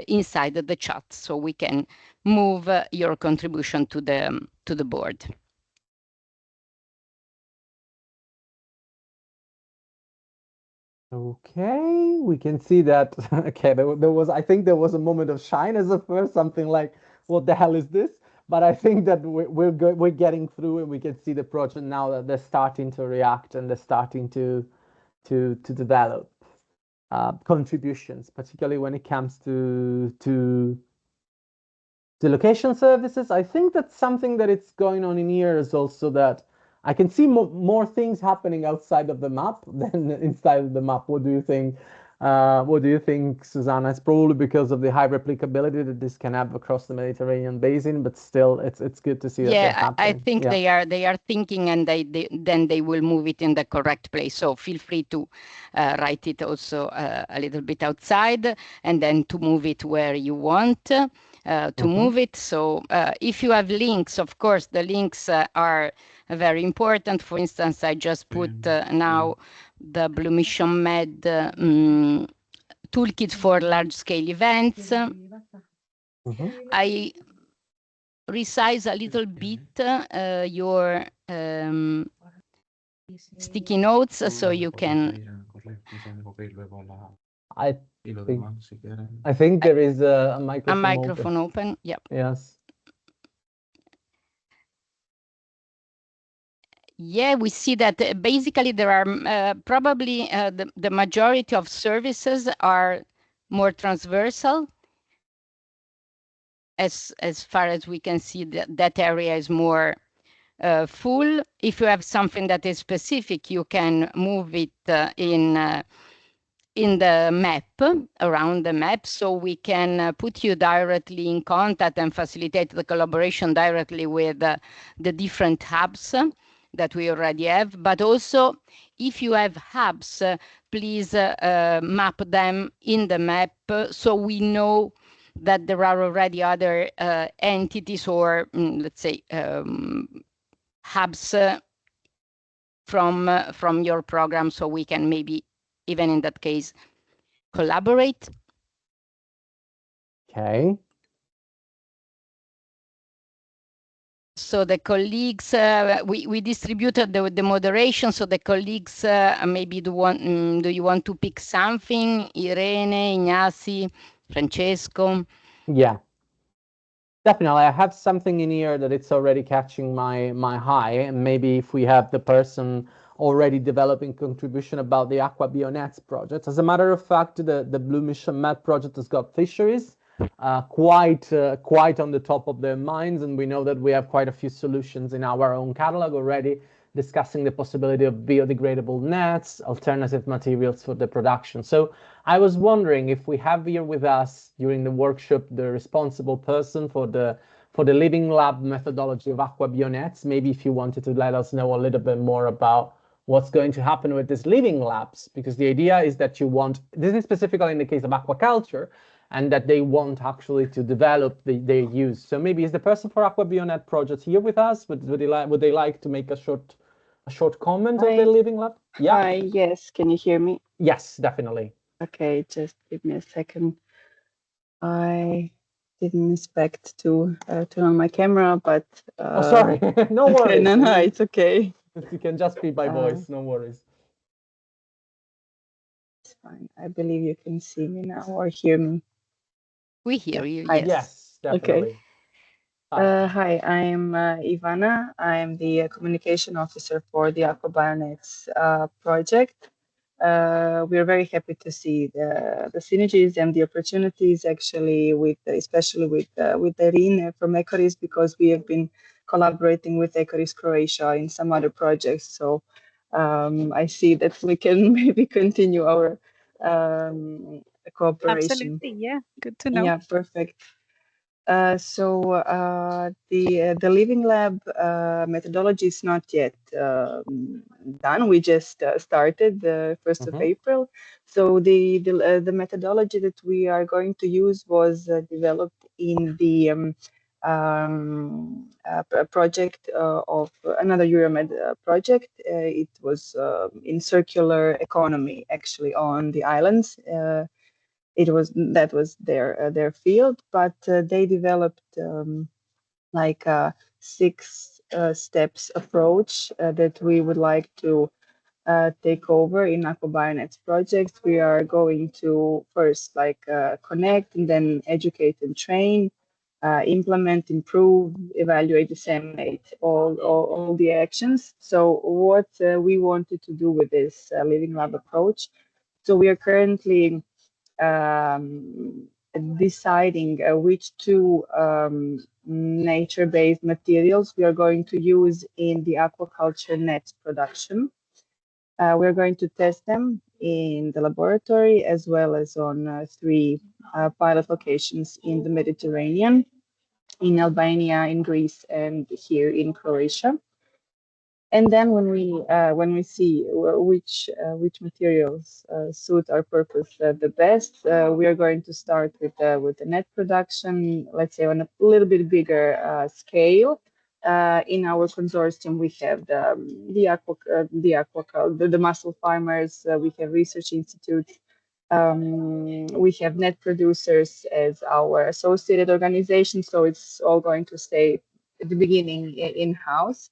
inside the chat, so we can move your contribution to the board. Okay, we can see that. Okay, I think there was a moment of shyness at first, something like, what the hell is this? But I think that we're getting through, and we can see the project now that they're starting to react, and they're starting to develop contributions, particularly when it comes to location services. I think that something that it's going on in here is also that I can see more things happening outside of the map than inside of the map. What do you think, What do you think, Susanna? It's probably because of the high replicability that this can have across the Mediterranean basin, but still, it's good to see that they're happening. I think they are thinking, and then they will move it in the correct place. So feel free to write it also a little bit outside, and then to move it where you want to move it. So if you have links, of course, the links are very important. For instance, I just put now the BlueMissionMed toolkit for large-scale events. I resize a little bit your sticky notes so you can. I think there is a microphone. A microphone open. Yep. Yes. Yeah, we see that basically there are probably the majority of services are more transversal. As far as we can see, that area is more full. If you have something that is specific, you can move it in the map, around the map, so we can put you directly in contact and facilitate the collaboration directly with the different hubs that we already have. But also, if you have hubs, please map them in the map so we know that there are already other entities or let's say hubs from your program, so we can maybe even in that case collaborate. Okay. So the colleagues, we distributed the moderation. So the colleagues, maybe do you want to pick something? Irene, Ignasi, Francesco? Yeah. Definitely, I have something in here that it's already catching my eye, and maybe if we have the person already developing contribution about the Aqua BioNets project. As a matter of fact, the BlueMissionMed project has got fisheries quite on the top of their minds, and we know that we have quite a few solutions in our own catalog already, discussing the possibility of biodegradable nets, alternative materials for the production. So I was wondering if we have here with us during the workshop the responsible person for the Living Lab methodology of Aqua BioNets. Maybe if you wanted to let us know a little bit more about what's going to happen with these living labs, because the idea is that you want, this is specifically in the case of aquaculture, and that they want actually to develop their use. So maybe is the person for Aqua BioNet project here with us? Would they like to make a short comment on the living lab? Yeah. Hi, yes, can you hear me? Yes, definitely. Okay, just give me a second. I didn't expect to turn on my camera, but oh, sorry. No okay, worries. no, it's okay. You can just be by voice, no worries. It's fine. I believe you can see me now or hear me. We hear you, Hi. Yes, definitely. Okay. Hi, I'm Ivana. I'm the communication officer for the Aqua BioNets project. We are very happy to see the synergies and the opportunities actually especially with Irene from Ecoris, because we have been collaborating with Ecoris Croatia in some other projects. So I see that we can maybe continue our cooperation. Absolutely, yeah, good to know. Yeah, perfect. So the Living Lab methodology is not yet done. We just started the 1st of April. So the methodology that we are going to use was developed in the project of another Euro-MED project. It was in circular economy, actually, on the islands. That was their field, but they developed like a 6 steps approach that we would like to take over in Aqua BioNets projects. We are going to first connect and then educate and train, implement, improve, evaluate, disseminate all the actions. So what we wanted to do with this Living Lab approach. So we are currently deciding which 2 nature-based materials we are going to use in the aquaculture nets production. We're going to test them in the laboratory, as well as on 3 pilot locations in the Mediterranean, in Albania, in Greece, and here in Croatia. And then when we see which materials suit our purpose the best, we are going to start with the net production, let's say on a little bit bigger scale. In our consortium, we have the mussel farmers, we have research institutes, we have net producers as our associated organization, so it's all going to stay at the beginning in-house.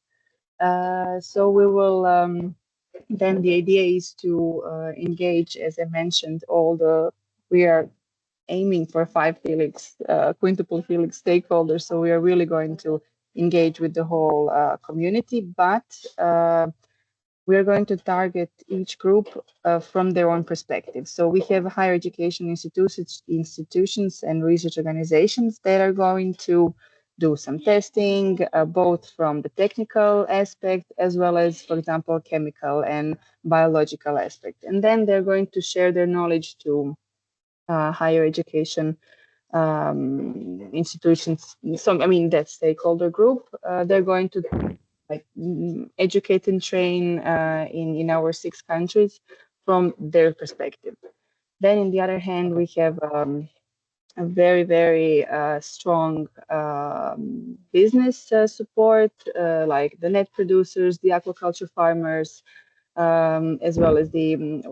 So we will, then the idea is to engage, as I mentioned, we are aiming for 5 helix, quintuple helix stakeholders. So we are really going to engage with the whole community, but we are going to target each group from their own perspective. So we have higher education institutions and research organizations that are going to do some testing, both from the technical aspect as well as, for example, chemical and biological aspect. And then they're going to share their knowledge to higher education institutions. So, I mean, that stakeholder group, they're going to educate and train in our 6 countries from their perspective. Then, on the other hand, we have a very, very strong business support, like the net producers, the aquaculture farmers, as well as the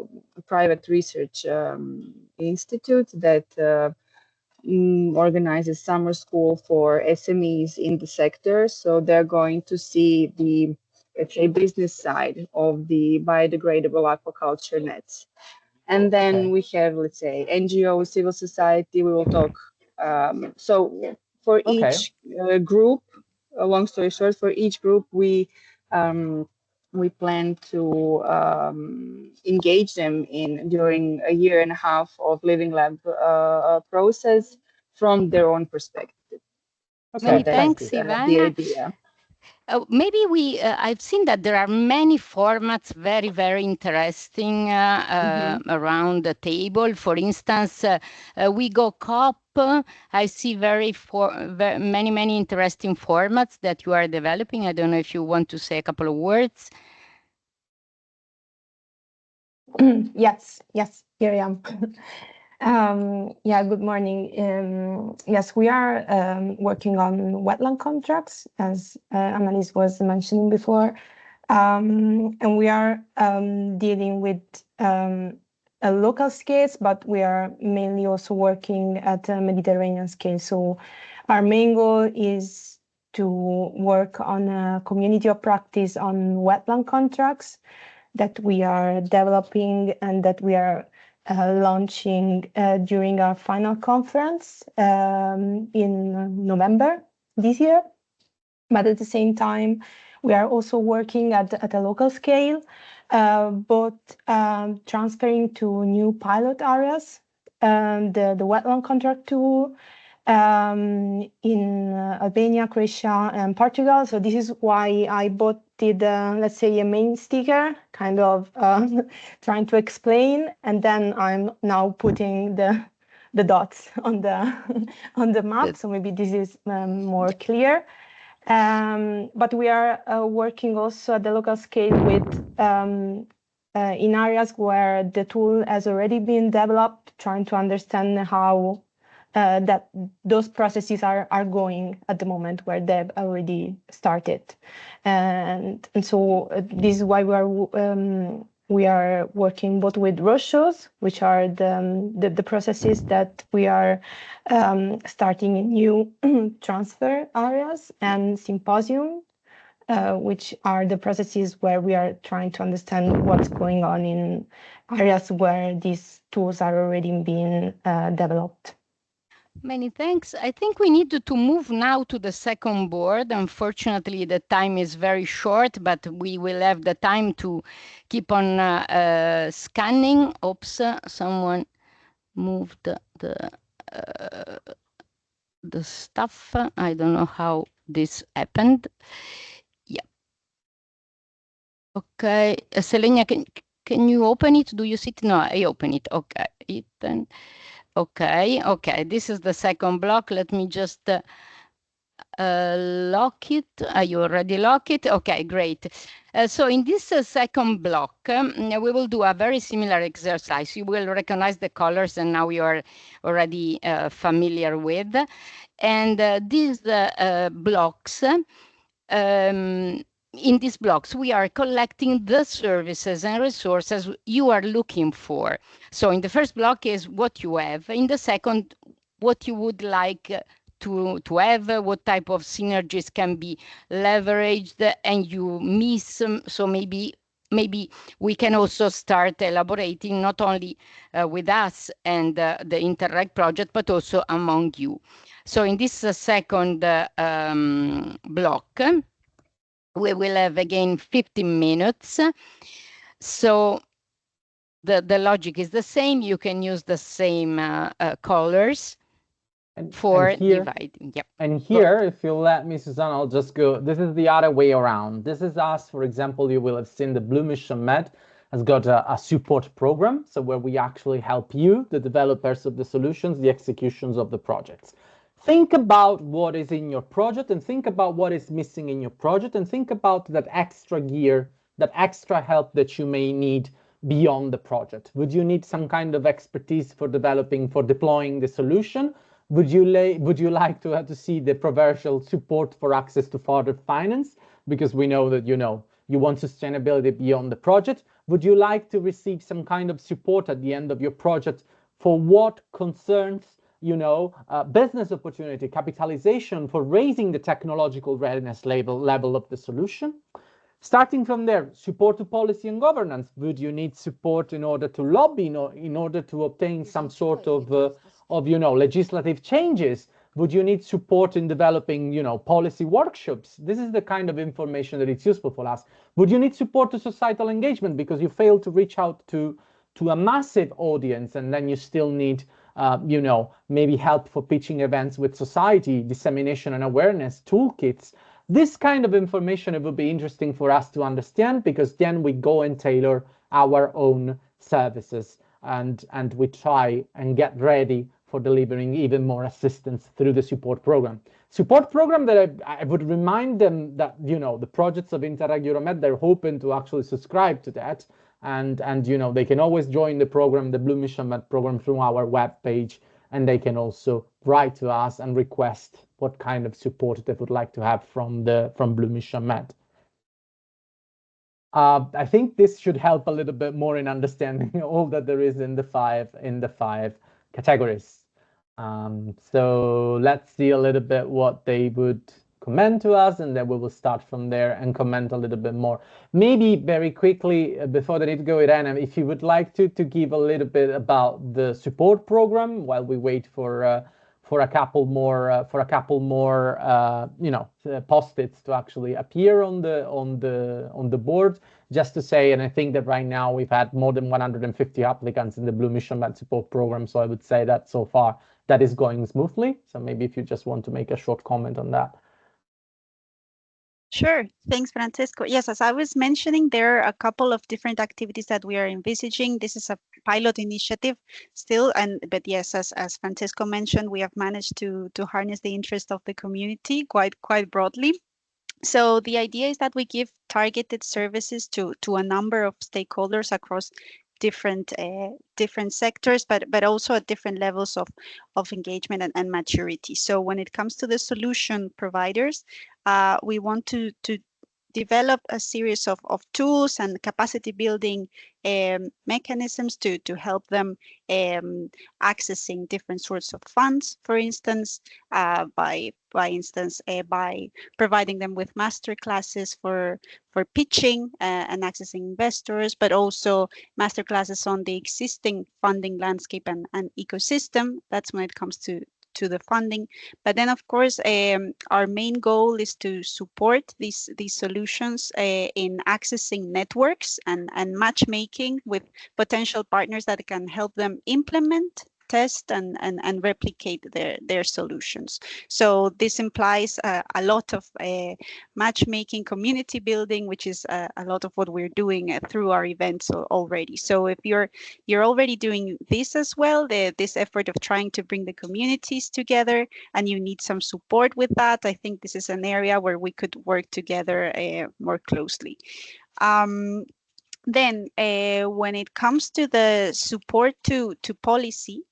private research institute that organizes summer school for SMEs in the sector. So they're going to see the, let's say, business side of the biodegradable aquaculture nets. And then we have, let's say, NGO, civil society, we will talk. So for each group, long story short, for each group, we plan to engage them during a year and a half of living lab process from their own perspective. Many thanks, Ivana. The idea. Maybe I've seen that there are many formats very, very interesting around the table. For instance, we go COP. I see many interesting formats that you are developing. I don't know if you want to say a couple of words. Yes, here I am. Yeah, good morning. Yes, we are working on wetland contracts, as Annalise was mentioning before. And we are dealing with a local scale, but we are mainly also working at a Mediterranean scale. So our main goal is to work on a community of practice on wetland contracts that we are developing and that we are launching during our final conference in November this year. But at the same time, we are also working at a local scale, both transferring to new pilot areas, the wetland contract tool in Albania, Croatia, and Portugal. So this is why I did, let's say, a main sticker, kind of trying to explain, and then I'm now putting the dots on the map. So maybe this is more clear. But we are working also at the local scale with in areas where the tool has already been developed, trying to understand how that those processes are going at the moment where they've already started, and so this is why we are working both with roadshows, which are the processes that we are starting in new transfer areas, and symposium, which are the processes where we are trying to understand what's going on in areas where these tools are already being developed. Many thanks. I think we need to move now to the second board. Unfortunately, the time is very short, but we will have the time to keep on scanning. Oops, someone moved the stuff. I don't know how this happened. Yeah. Okay, Selenia, Can you open it? Do you see it? No, I open it. Okay. Okay. This is the second block. Let me just lock it. You already lock it? Okay, great. So in this second block, we will do a very similar exercise. You will recognize the colors, and now you are already familiar with. And these blocks, in these blocks, we are collecting the services and resources you are looking for. So in the first block is what you have. In the second, what you would like to have, what type of synergies can be leveraged and you miss. So maybe we can also start elaborating not only with us and the Interreg project, but also among you. So in this second block, we will have again 15 minutes. So the logic is the same. You can use the same colors for dividing. Yep. And here, if you let me, Susanna, I'll just go. This is the other way around. This is us, for example, you will have seen the BlueMissionMed has got a support program. So where we actually help you, the developers of the solutions, the executions of the projects. Think about what is in your project and think about what is missing in your project and think about that extra gear, that extra help that you may need beyond the project. Would you need some kind of expertise for deploying the solution? Would you like to have to see the provincial support for access to further finance? Because we know that, you want sustainability beyond the project. Would you like to receive some kind of support at the end of your project for what concerns business opportunity, capitalization for raising the technological readiness level of the solution? Starting from there, support to policy and governance. Would you need support in order to lobby, in order to obtain some sort of legislative changes? Would you need support in developing, policy workshops? This is the kind of information that is useful for us. Would you need support to societal engagement because you failed to reach out to a massive audience and then you still need maybe help for pitching events with society, dissemination and awareness, toolkits. This kind of information, it would be interesting for us to understand because then we go and tailor our own services and we try and get ready for delivering even more assistance through the support program. Support program that I would remind them that, the projects of Interreg Euro-MED, they're hoping to actually subscribe to that. And they can always join the program, the BlueMissionMed program, through our web page, and they can also write to us and request what kind of support they would like to have from BlueMissionMed. I think this should help a little bit more in understanding all that there is in the five categories. So let's see a little bit what they would comment to us, and then we will start from there and comment a little bit more. Maybe very quickly before that, go, Irene, if you would like to give a little bit about the support program while we wait for a couple more post-its to actually appear on the board. Just to say, and I think that right now we've had more than 150 applicants in the BlueMissionMed support program, so I would say that so far that is going smoothly. So maybe if you just want to make a short comment on that. Sure. Thanks, Francesco. Yes, as I was mentioning, there are a couple of different activities that we are envisaging. This is a pilot initiative still, but yes, as Francesco mentioned, we have managed to harness the interest of the community quite broadly. So the idea is that we give targeted services to a number of stakeholders across different sectors, but also at different levels of engagement and maturity. So when it comes to the solution providers, we want to develop a series of tools and capacity building mechanisms to help them accessing different sorts of funds, for instance, by providing them with master classes for pitching and accessing investors, but also master classes on the existing funding landscape and ecosystem. That's when it comes to the funding. But then, of course, our main goal is to support these solutions in accessing networks and matchmaking with potential partners that can help them implement test and replicate their solutions. So this implies a lot of matchmaking, community building, which is a lot of what we're doing through our events already. So if you're already doing this as well, this effort of trying to bring the communities together, and you need some support with that, I think this is an area where we could work together more closely. Then when it comes to the support to policy,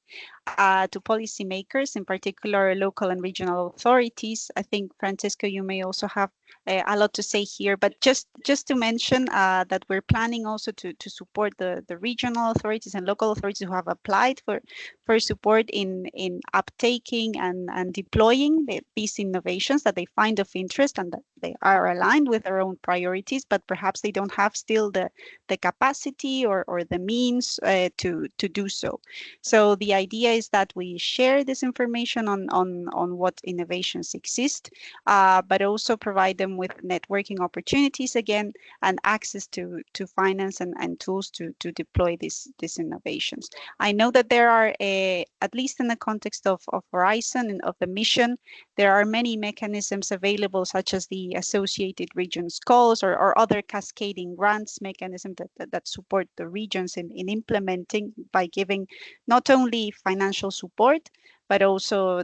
to policymakers, in particular local and regional authorities, I think, Francesco, you may also have a lot to say here, but just to mention that we're planning also to support the regional authorities and local authorities who have applied for support in uptaking and deploying these innovations that they find of interest and that they are aligned with their own priorities, but perhaps they don't have still the capacity or the means to do so. So the idea is that we share this information on what innovations exist, but also provide them with networking opportunities again and access to finance and tools to deploy these innovations. I know that there are, at least in the context of Horizon and of the mission, there are many mechanisms available, such as the associated regions calls or other cascading grants mechanisms that support the regions in implementing by giving not only financial support, but also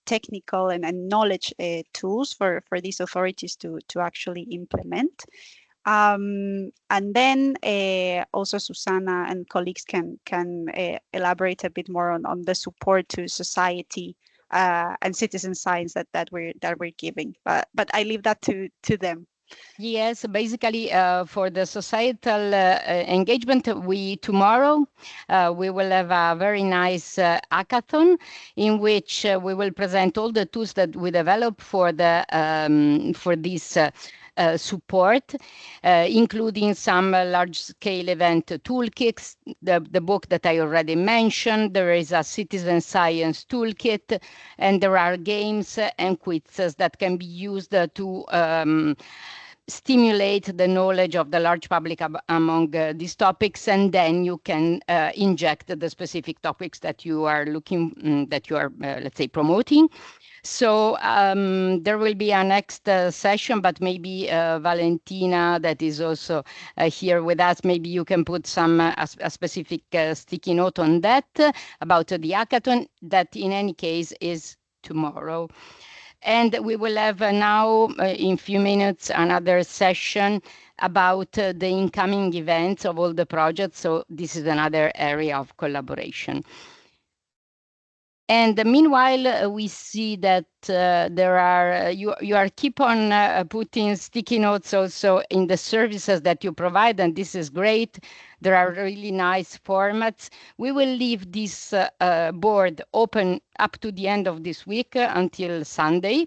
technical and knowledge tools for these authorities to actually implement. And then also Susanna and colleagues can elaborate a bit more on the support to society and citizen science that we're giving. But I leave that to them. Yes, basically for the societal engagement, tomorrow we will have a very nice hackathon in which we will present all the tools that we develop for this support, including some large-scale event toolkits, the book that I already mentioned. There is a citizen science toolkit, and there are games and quizzes that can be used to stimulate the knowledge of the large public among these topics, and then you can inject the specific topics that you are let's say, promoting. So there will be a next session, but maybe Valentina, that is also here with us, maybe you can put some a specific sticky note on that about the hackathon, that in any case is tomorrow. And we will have now, in a few minutes, another session about the incoming events of all the projects. So this is another area of collaboration. And meanwhile, we see that there are you are keep on putting sticky notes also in the services that you provide, and this is great. There are really nice formats. We will leave this board open up to the end of this week until Sunday.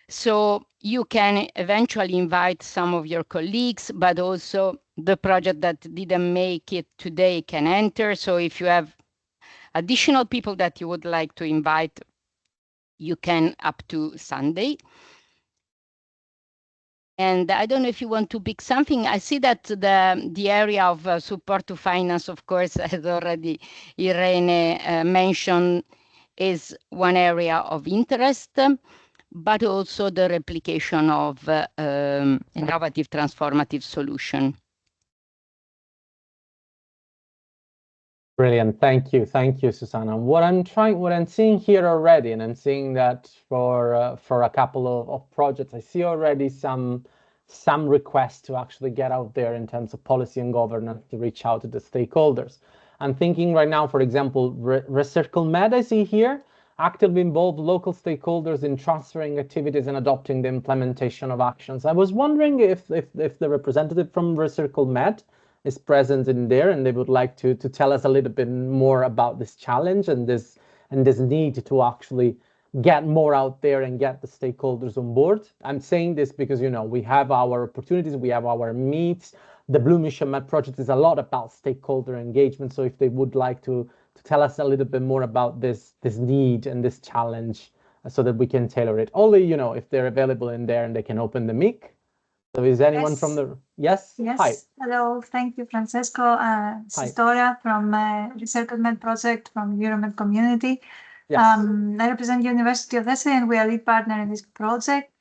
So you can eventually invite some of your colleagues, but also the project that didn't make it today can enter. So if you have additional people that you would like to invite, you can up to Sunday. And I don't know if you want to pick something. I see that the area of support to finance, of course, as already Irene mentioned, is one area of interest, but also the replication of innovative transformative solution. Brilliant. Thank you, Susanna. What I'm seeing here already, and I'm seeing that for a couple of projects, I see already some requests to actually get out there in terms of policy and governance to reach out to the stakeholders. I'm thinking right now, for example, Recircle-Med, I see here, actively involve local stakeholders in transferring activities and adopting the implementation of actions. I was wondering if the representative from Recircle-Med is present in there, and they would like to tell us a little bit more about this challenge and this need to actually get more out there and get the stakeholders on board. I'm saying this because, you know, we have our opportunities, we have our meets. The BlueMissionMed project is a lot about stakeholder engagement. So if they would like to tell us a little bit more about this need and this challenge, so that we can tailor it. Only, you know, if they're available in there and they can open the mic. So is anyone from the... Yes? Yes. Hi. Hello. Thank you, Francesco. This is Dora from Recycle-Med project from Euro-MED community. Yes. I represent University of Lecce and we are lead partner in this project.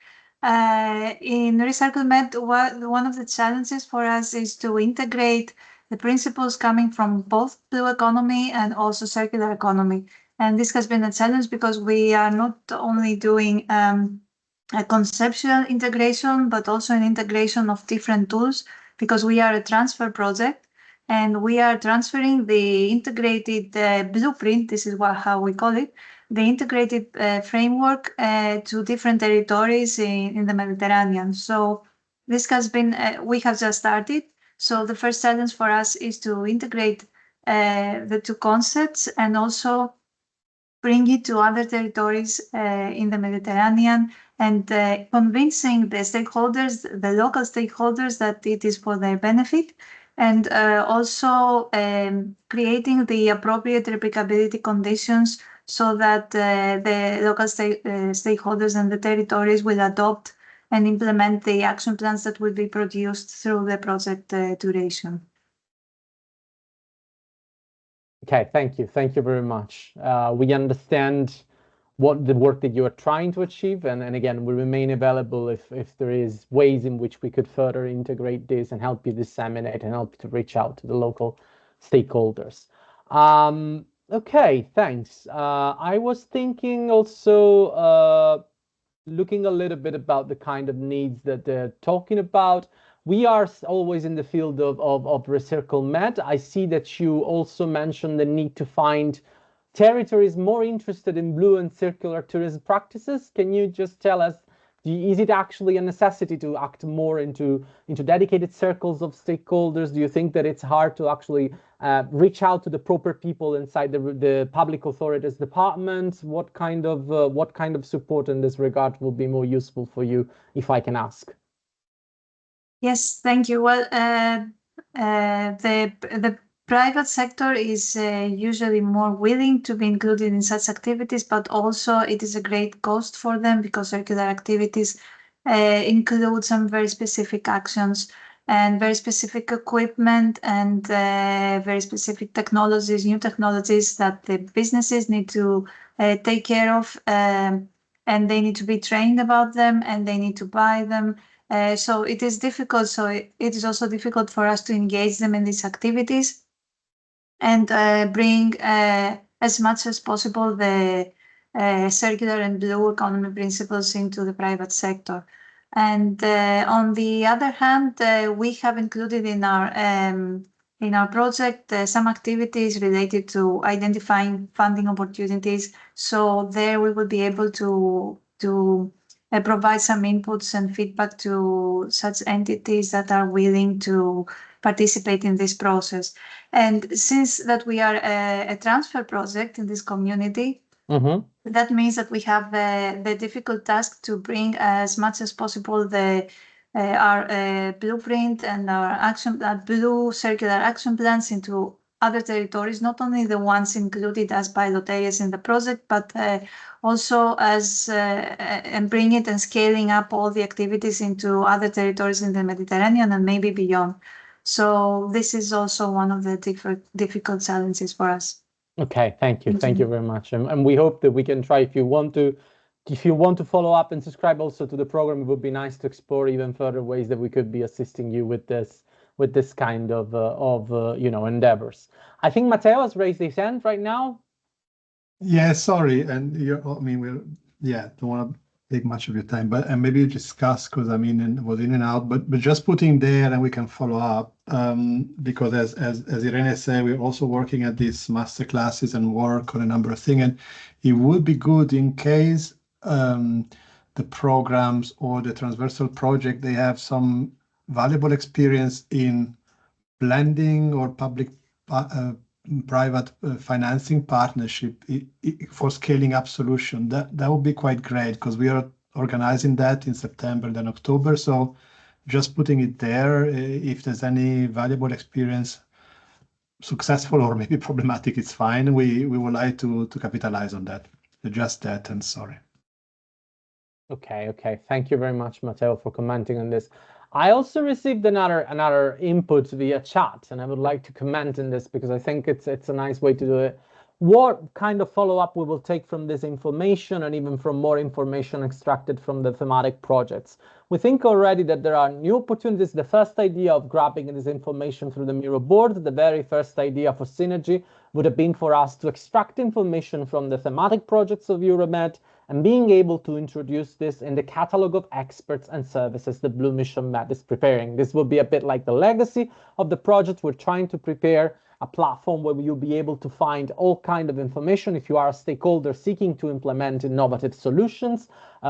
In Recycle-Med, one of the challenges for us is to integrate the principles coming from both blue economy and also circular economy. And this has been a challenge because we are not only doing a conceptual integration, but also an integration of different tools, because we are a transfer project and we are transferring the integrated blueprint, this is how we call it, the integrated framework to different territories in the Mediterranean. So this has been, we have just started. So the first challenge for us is to integrate the two concepts and also bring it to other territories in the Mediterranean and convincing the stakeholders, the local stakeholders, that it is for their benefit, and also creating the appropriate replicability conditions so that the local stakeholders and the territories will adopt and implement the action plans that will be produced through the project duration. Okay, thank you. Thank you very much. We understand what the work that you are trying to achieve, and again, we remain available if there is ways in which we could further integrate this and help you disseminate and help you to reach out to the local stakeholders. Okay, thanks. I was thinking also looking a little bit about the kind of needs that they're talking about. We are always in the field of Recycle-Med. I see that you also mentioned the need to find territories more interested in blue and circular tourism practices. Can you just tell us, is it actually a necessity to act more into dedicated circles of stakeholders? Do you think that it's hard to actually reach out to the proper people inside the public authorities department? What kind of support in this regard will be more useful for you, if I can ask? Yes, thank you. Well, the private sector is usually more willing to be included in such activities, but also it is a great cost for them because circular activities include some very specific actions and very specific equipment and very specific technologies, new technologies that the businesses need to take care of, and they need to be trained about them and they need to buy them. So it is difficult. So it is also difficult for us to engage them in these activities and bring as much as possible the circular and blue economy principles into the private sector. And on the other hand, we have included in our project some activities related to identifying funding opportunities. So there we will be able to provide some inputs and feedback to such entities that are willing to participate in this process. And since that we are a transfer project in this community, that means that we have the difficult task to bring as much as possible our blueprint and our blue circular action plans into other territories, not only the ones included as pilot areas in the project, but also as and bring it and scaling up all the activities into other territories in the Mediterranean and maybe beyond. So this is also one of the difficult challenges for us. Okay, thank you. Thank you very much. And we hope that we can try, if you want to follow up and subscribe also to the program, it would be nice to explore even further ways that we could be assisting you with this kind of endeavors. I think Matteo has raised his hand right now. Yeah, sorry, and don't want to take much of your time, but and maybe discuss, because I mean it was in and out, but just putting there and we can follow up, because as Irene said, we're also working at these master classes and work on a number of things, and it would be good in case the programs or the transversal project, they have some valuable experience in blending or public private financing partnership for scaling up solution. That would be quite great, because we are organizing that in September, then October. So just putting it there, if there's any valuable experience, successful or maybe problematic, it's fine. We would like to capitalize on that. Just that, and sorry. Okay. Thank you very much, Matteo, for commenting on this. I also received another input via chat, and I would like to comment on this because I think it's a nice way to do it. What kind of follow-up we will take from this information and even from more information extracted from the thematic projects. We think already that there are new opportunities. The first idea of grabbing this information through the Miro board, the very first idea for synergy would have been for us to extract information from the thematic projects of Euro-MED and being able to introduce this in the catalog of experts and services that BlueMissionMed is preparing. This will be a bit like the legacy of the project. We're trying to prepare a platform where you'll be able to find all kind of information if you are a stakeholder seeking to implement innovative solutions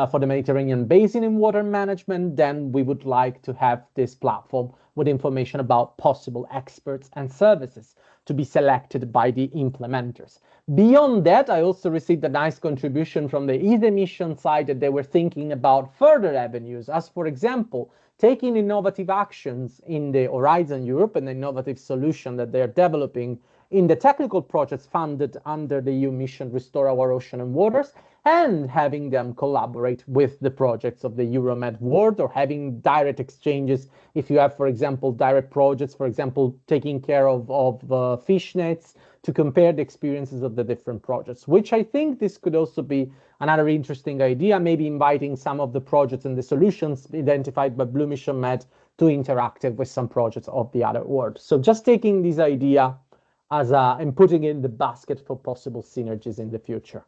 for the Mediterranean Basin in water management. Then we would like to have this platform with information about possible experts and services to be selected by the implementers. Beyond that, I also received a nice contribution from the EASE mission side that they were thinking about further avenues, as for example, taking innovative actions in the Horizon Europe and the innovative solution that they're developing in the technical projects funded under the EU mission Restore Our Ocean and Waters, and having them collaborate with the projects of the Euro-MED world, or having direct exchanges if you have, for example, direct projects, for example, taking care of fish nets, to compare the experiences of the different projects, which I think this could also be another interesting idea, maybe inviting some of the projects and the solutions identified by BlueMissionMed to interact with some projects of the other world. So just taking this idea as and putting it in the basket for possible synergies in the future.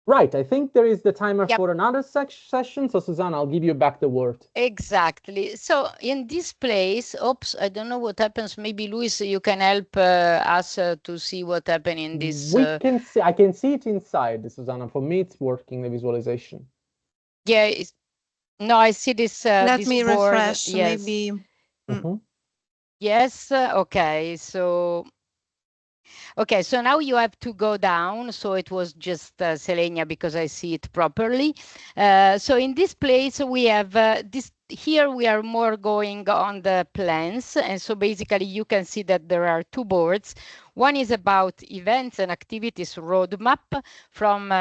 Right, I think there is the timer for another session. So Susanna, I'll give you back the word. Exactly. So in this place, oops, I don't know what happens. Maybe Luis, you can help us to see what happened in this. We can see. I can see it inside, Susanna. For me, it's working, the visualization. Yeah. No, I see this. Let this me board. refresh. Yes. Maybe. Yes. Okay. So. Okay, so now you have to go down. So it was just Selenia because I see it properly. So in this place, we have this. Here we are more going on the plans. And so basically you can see that there are two boards. One is about events and activities roadmap from,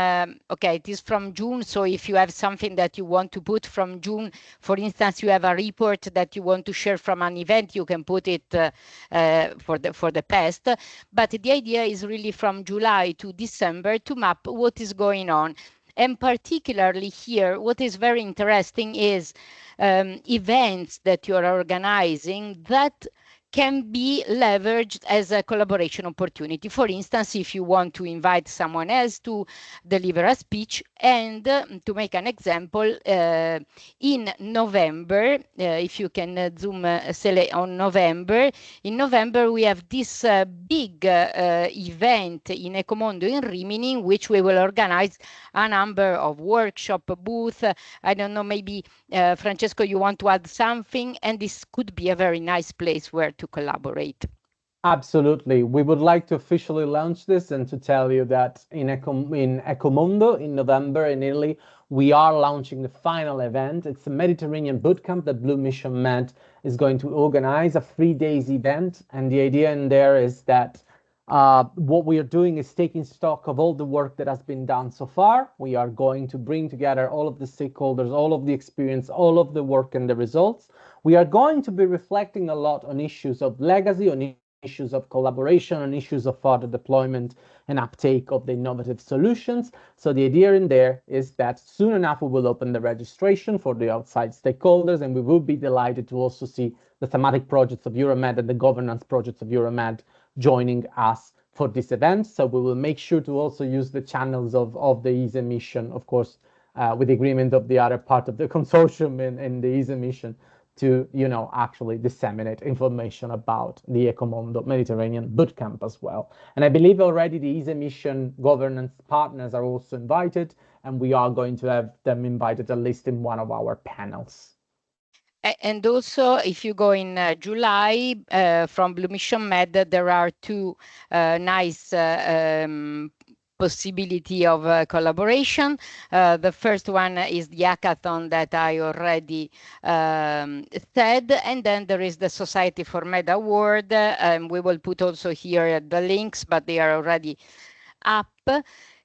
okay, it is from June. So if you have something that you want to put from June, for instance, you have a report that you want to share from an event, you can put it for the past. But the idea is really from July to December to map what is going on. And particularly here, what is very interesting is events that you are organizing that can be leveraged as a collaboration opportunity. For instance, if you want to invite someone else to deliver a speech, and to make an example, in November, if you can zoom on November, in November we have this big event in Ecomondo in Rimini, in which we will organize a number of workshop booths. I don't know, maybe Francesco, you want to add something? And this could be a very nice place where to collaborate. Absolutely. We would like to officially launch this and to tell you that in Ecomondo in November in Italy, we are launching the final event. It's a Mediterranean bootcamp that BlueMissionMed is going to organize, a 3 days event. And the idea in there is that what we are doing is taking stock of all the work that has been done so far. We are going to bring together all of the stakeholders, all of the experience, all of the work and the results. We are going to be reflecting a lot on issues of legacy, on issues of collaboration, on issues of further deployment and uptake of the innovative solutions. So the idea in there is that soon enough we will open the registration for the outside stakeholders, and we will be delighted to also see the thematic projects of Euro-MED and the governance projects of Euro-MED joining us for this event. So we will make sure to also use the channels of the EASE mission, of course, with the agreement of the other part of the consortium in the EASE mission, to, actually disseminate information about the Ecomondo Mediterranean Bootcamp as well. And I believe already the EASE mission governance partners are also invited, and we are going to have them invited at least in one of our panels. And also, if you go in July, from BlueMissionMed, there are two nice possibility of collaboration. The first one is the hackathon that I already said, and then there is the Society for Med Award. We will put also here the links, but they are already up.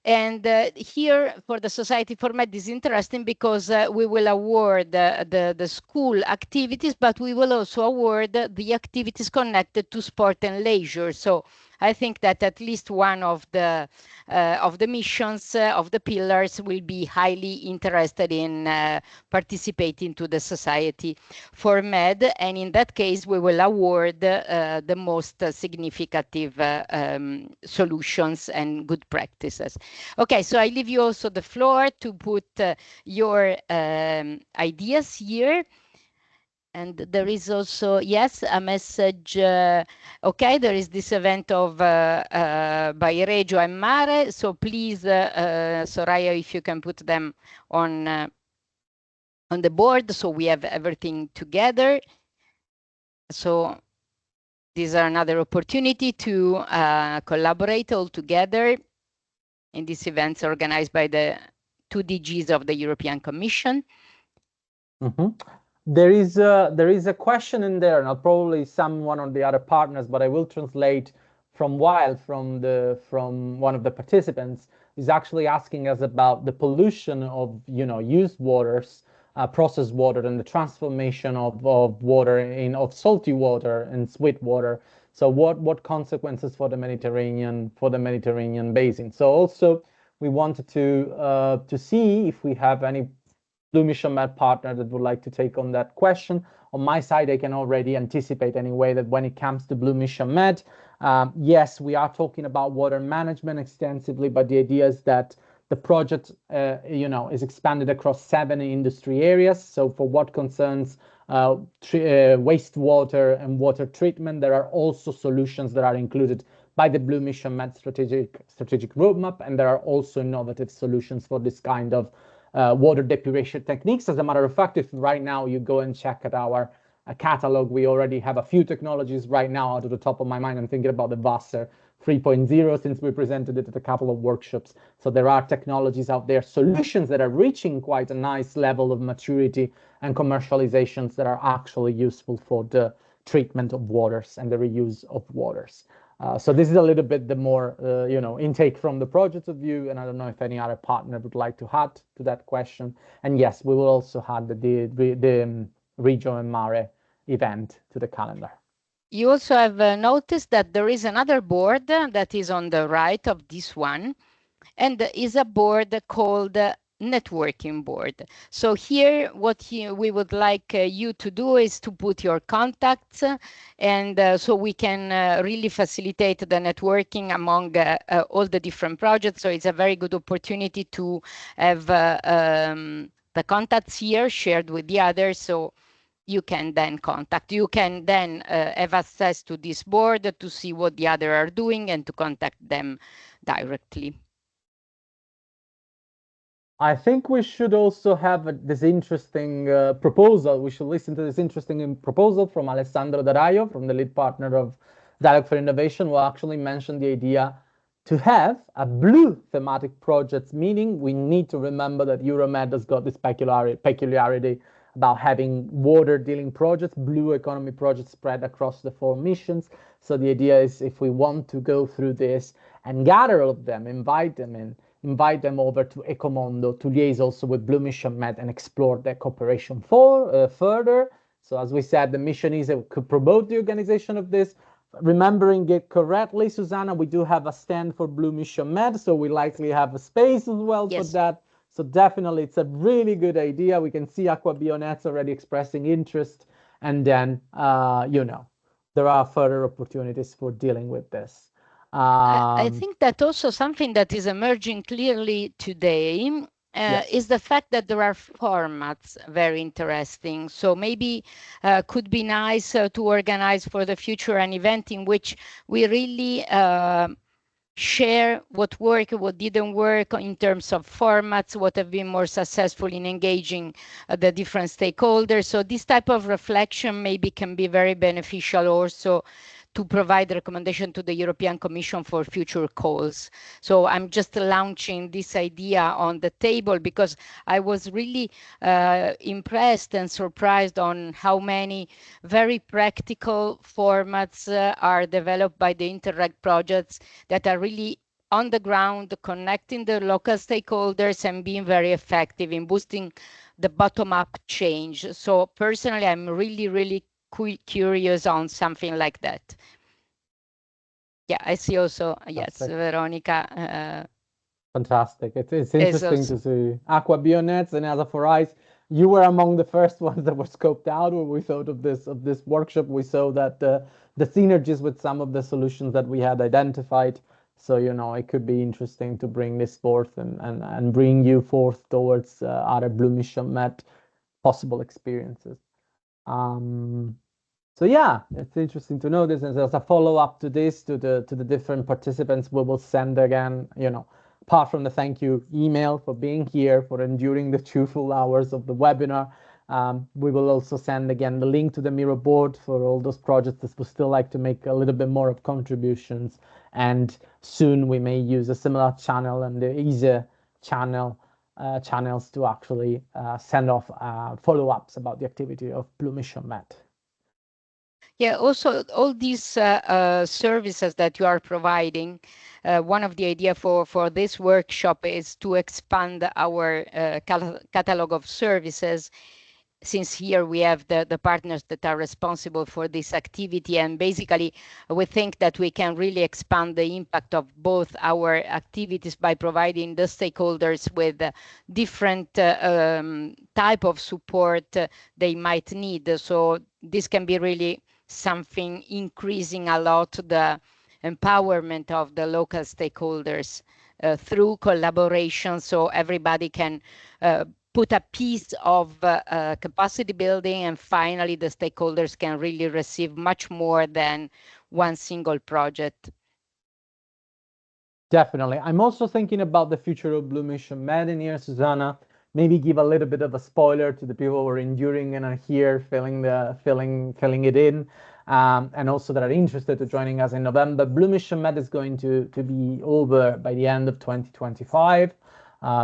And here for the Society for Med is interesting because we will award the school activities, but we will also award the activities connected to sport and leisure. So I think that at least one of the missions of the pillars will be highly interested in participating to the Society for Med, and in that case we will award the most significant solutions and good practices. Okay, so I leave you also the floor to put your ideas here. And there is also, yes, a message. Okay, there is this event of by Reggio and Mare. So please, Soraya, if you can put them on the board, so we have everything together. So these are another opportunity to collaborate all together in these events organized by the 2 DGs of the European Commission. Mm-hmm. There is a question in there, and probably one of the other partners, but I will translate from one of the participants is actually asking us about the pollution of used waters, processed water, and the transformation of water of salty water and sweet water. So what consequences for the Mediterranean Basin? So also we wanted to see if we have any BlueMissionMed partner that would like to take on that question. On my side, I can already anticipate anyway that when it comes to BlueMissionMed, yes, we are talking about water management extensively, but the idea is that the project, is expanded across 7 industry areas. So for what concerns wastewater and water treatment, there are also solutions that are included by the BlueMissionMed strategic roadmap, and there are also innovative solutions for this kind of water depuration techniques. As a matter of fact, if right now you go and check at our catalog, we already have a few technologies right now out of the top of my mind. I'm thinking about the Wasser 3.0 since we presented it at a couple of workshops. So there are technologies out there, solutions that are reaching quite a nice level of maturity and commercializations that are actually useful for the treatment of waters and the reuse of waters. So this is a little bit the more, intake from the project of view, and I don't know if any other partner would like to add to that question. And yes, we will also add the Reggio and Mare event to the calendar. You also have noticed that there is another board that is on the right of this one, and is a board called networking board. So here what we would like you to do is to put your contacts, and so we can really facilitate the networking among all the different projects. So it's a very good opportunity to have the contacts here shared with the others, so you can then you can then have access to this board to see what the others are doing and to contact them directly. I think we should also have this interesting proposal. We should listen to this interesting proposal from Alessandro D'Araio, from the lead partner of Dialogue for Innovation, who actually mentioned the idea to have a blue thematic project, meaning we need to remember that Euro-MED has got this peculiarity about having water dealing projects, blue economy projects spread across the 4 missions. So the idea is, if we want to go through this and gather all of them, invite them over to Ecomondo to liaise also with BlueMissionMed and explore their cooperation further. So as we said, the mission is to promote the organization of this. Remembering it correctly, Susanna, we do have a stand for BlueMissionMed, so we likely have a space as well for that. So definitely, it's a really good idea. We can see Aquabionets already expressing interest, and then, there are further opportunities for dealing with this. I think that also something that is emerging clearly today is the fact that there are formats very interesting. So maybe could be nice to organize for the future an event in which we really share what worked, what didn't work in terms of formats, what have been more successful in engaging the different stakeholders. So this type of reflection maybe can be very beneficial also to provide recommendation to the European Commission for future calls. So I'm just launching this idea on the table because I was really impressed and surprised on how many very practical formats are developed by the Interreg projects that are really on the ground, connecting the local stakeholders and being very effective in boosting the bottom-up change. So personally, I'm really, really curious on something like that. Yeah, I see also, yes, Veronica. Fantastic. It's interesting to see Aqua Bionets and Asa for Ice. You were among the first ones that were scoped out when we thought of this workshop. We saw that the synergies with some of the solutions that we had identified. So, you know, it could be interesting to bring this forth and bring you forth towards other BlueMissionMed possible experiences. So yeah, it's interesting to know this. And as a follow-up to this, to the different participants, we will send again, you know, apart from the thank you email for being here, for enduring the 2 full hours of the webinar, we will also send again the link to the Miro board for all those projects that would still like to make a little bit more of contributions. And soon we may use a similar channel and the easier channels to actually send off follow-ups about the activity of BlueMissionMed. Yeah, also all these services that you are providing, one of the idea for this workshop is to expand our catalog of services, since here we have the partners that are responsible for this activity. And basically, we think that we can really expand the impact of both our activities by providing the stakeholders with different type of support they might need. So this can be really something increasing a lot the empowerment of the local stakeholders through collaboration, so everybody can put a piece of capacity building, and finally the stakeholders can really receive much more than one single project. Definitely. I'm also thinking about the future of BlueMissionMed in here, Susanna. Maybe give a little bit of a spoiler to the people who are enduring and are here filling it in, and also that are interested to joining us in November. BlueMissionMed is going to be over by the end of 2025,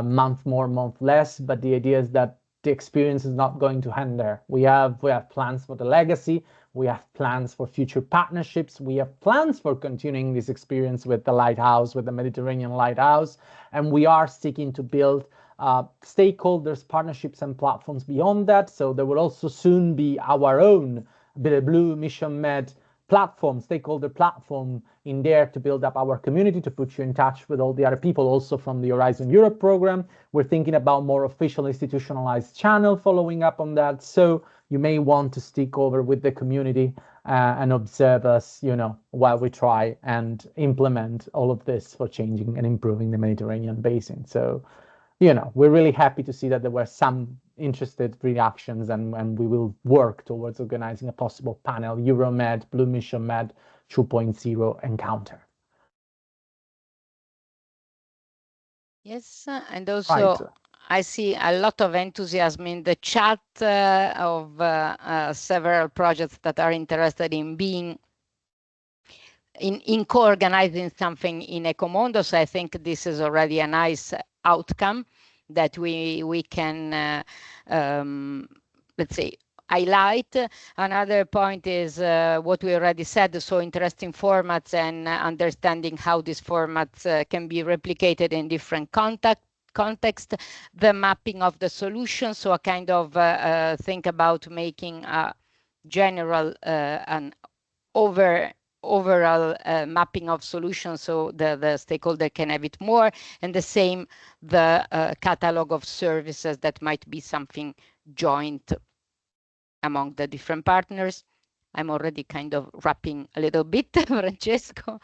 month more, month less. But the idea is that the experience is not going to end there. We have plans for the legacy. We have plans for future partnerships. We have plans for continuing this experience with the Lighthouse, with the Mediterranean Lighthouse, and we are seeking to build stakeholders, partnerships, and platforms beyond that. So there will also soon be our own BlueMissionMed platform, stakeholder platform in there to build up our community, to put you in touch with all the other people also from the Horizon Europe program. We're thinking about more official institutionalized channel following up on that. So you may want to stick over with the community and observe us, you know, while we try and implement all of this for changing and improving the Mediterranean Basin. So, you know, we're really happy to see that there were some interested reactions, and we will work towards organizing a possible panel, Euro-MED, BlueMissionMed 2.0 encounter. Yes, and also right. I see a lot of enthusiasm in the chat of several projects that are interested in being in co-organizing something in Ecomondo. So I think this is already a nice outcome that we can, let's say, highlight. Another point is what we already said, so interesting formats and understanding how these formats can be replicated in different context, the mapping of the solution, so a kind of think about making a general an overall mapping of solutions, so the stakeholder can have it more, and the same the catalog of services that might be something joint among the different partners. I'm already kind of wrapping a little bit, Francesco.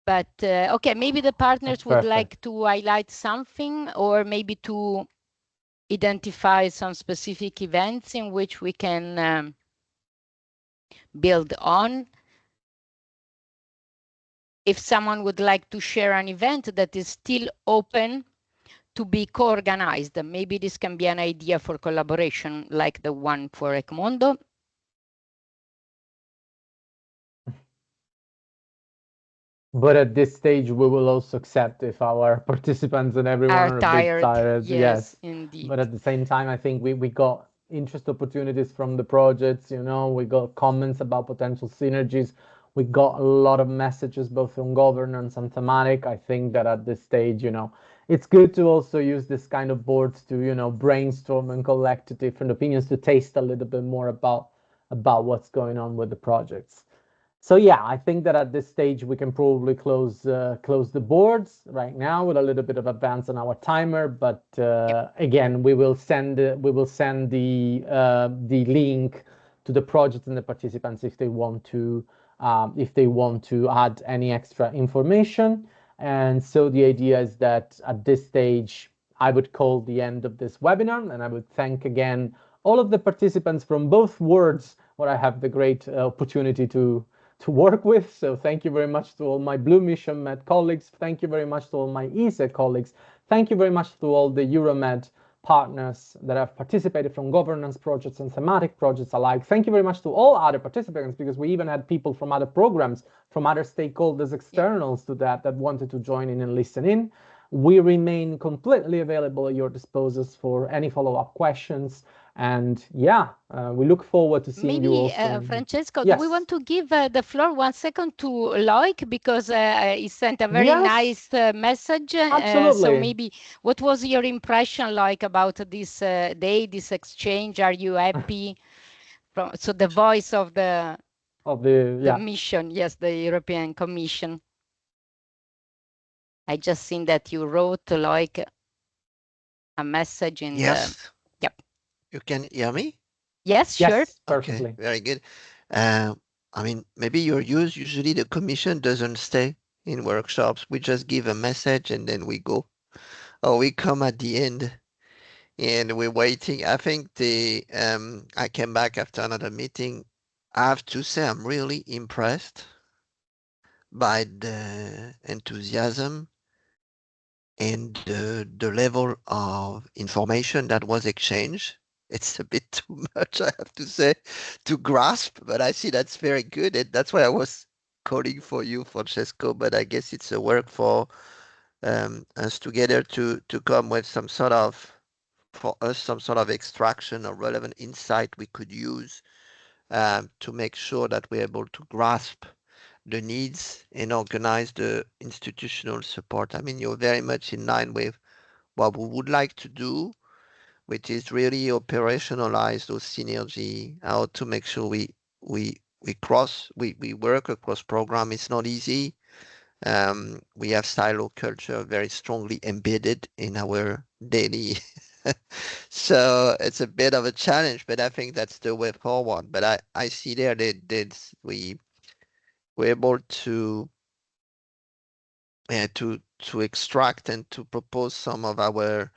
But okay, maybe the partners would like to highlight something, or maybe to identify some specific events in which we can build on. If someone would like to share an event that is still open to be co-organized, maybe this can be an idea for collaboration like the one for Ecomondo. But at this stage, we will also accept if our participants and everyone are a bit tired. Yes, indeed. But at the same time, I think we got interest opportunities from the projects, you know, we got comments about potential synergies. We got a lot of messages both on governance and thematic. I think that at this stage, it's good to also use this kind of boards to, brainstorm and collect different opinions to taste a little bit more about what's going on with the projects. So yeah, I think that at this stage we can probably close the boards right now with a little bit of advance on our timer. But again, we will send the link to the project and the participants if they want to add any extra information. And so the idea is that at this stage, I would call the end of this webinar, and I would thank again all of the participants from both worlds where I have the great opportunity to work with. So thank you very much to all my BlueMissionMed colleagues. Thank you very much to all my ESA colleagues. Thank you very much to all the Euro-MED partners that have participated from governance projects and thematic projects alike. Thank you very much to all other participants, because we even had people from other programs, from other stakeholders, externals to that wanted to join in and listen in. We remain completely available at your disposal for any follow-up questions. And yeah, we look forward to seeing you also. Maybe, Francesco, yes. do we want to give the floor 1 second to Loic, because he sent a very nice message. Absolutely. So maybe, what was your impression like about this day, this exchange? Are you happy? So the voice of the mission, yes, the European Commission. I just seen that you wrote Loic a message in the. Yep. You can hear me? Yes, sure. Perfectly. Okay, very good. I mean, maybe you're used, usually the commission doesn't stay in workshops. We just give a message and then we go. Or we come at the end and we're waiting. I think I came back after another meeting. I have to say I'm really impressed by the enthusiasm and the level of information that was exchanged. It's a bit too much, I have to say, to grasp, but I see that's very good. And that's why I was calling for you, Francesco, but I guess it's a work for us together to come with some sort of extraction or relevant insight we could use to make sure that we're able to grasp the needs and organize the institutional support. I mean, you're very much in line with what we would like to do, which is really operationalize those synergy, how to make sure we work across program. It's not easy. We have silo culture very strongly embedded in our daily. So it's a bit of a challenge, but I think that's the way forward. But I see there that we're able to extract and to propose some of our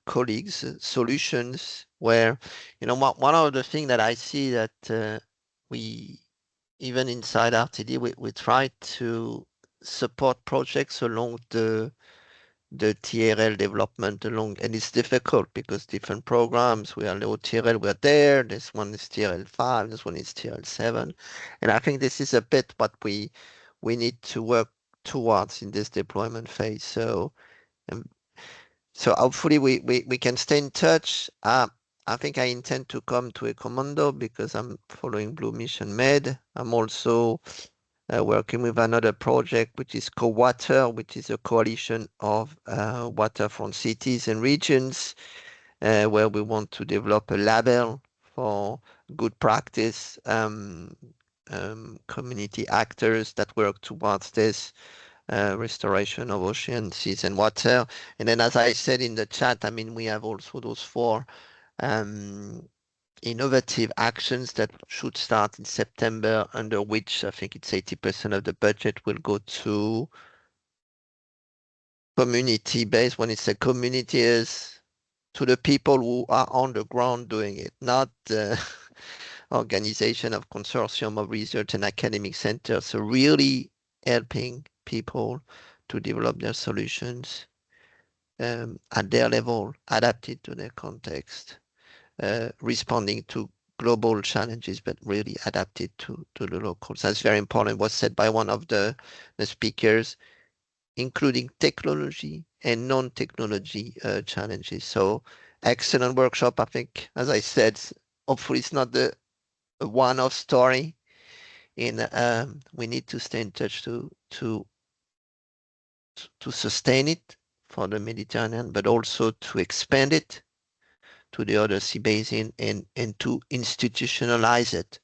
colleagues solutions where, one of the things that I see that we, even inside RTD, we try to support projects along the TRL development and it's difficult because different programs, we are low TRL, we're there, this one is TRL 5, this one is TRL 7. And I think this is a bit what we need to work towards in this deployment phase. So hopefully we can stay in touch. I think I intend to come to a commando because I'm following BlueMissionMed. I'm also working with another project, which is Co-Water, which is a coalition of waterfront cities and regions, where we want to develop a label for good practice community actors that work towards this restoration of ocean, seas, and water. And then, as I said in the chat, I mean, we have also those 4 innovative actions that should start in September, under which I think it's 80% of the budget will go to community-based. When it's a community, is to the people who are on the ground doing it, not the organization of consortium of research and academic centers. So really helping people to develop their solutions at their level, adapted to their context, responding to global challenges, but really adapted to the locals. That's very important. It was said by one of the speakers, including technology and non-technology challenges. So excellent workshop. I think, as I said, hopefully it's not the one-off story. we need to stay in touch to sustain it for the Mediterranean, but also to expand it to the other sea basin and to institutionalize it.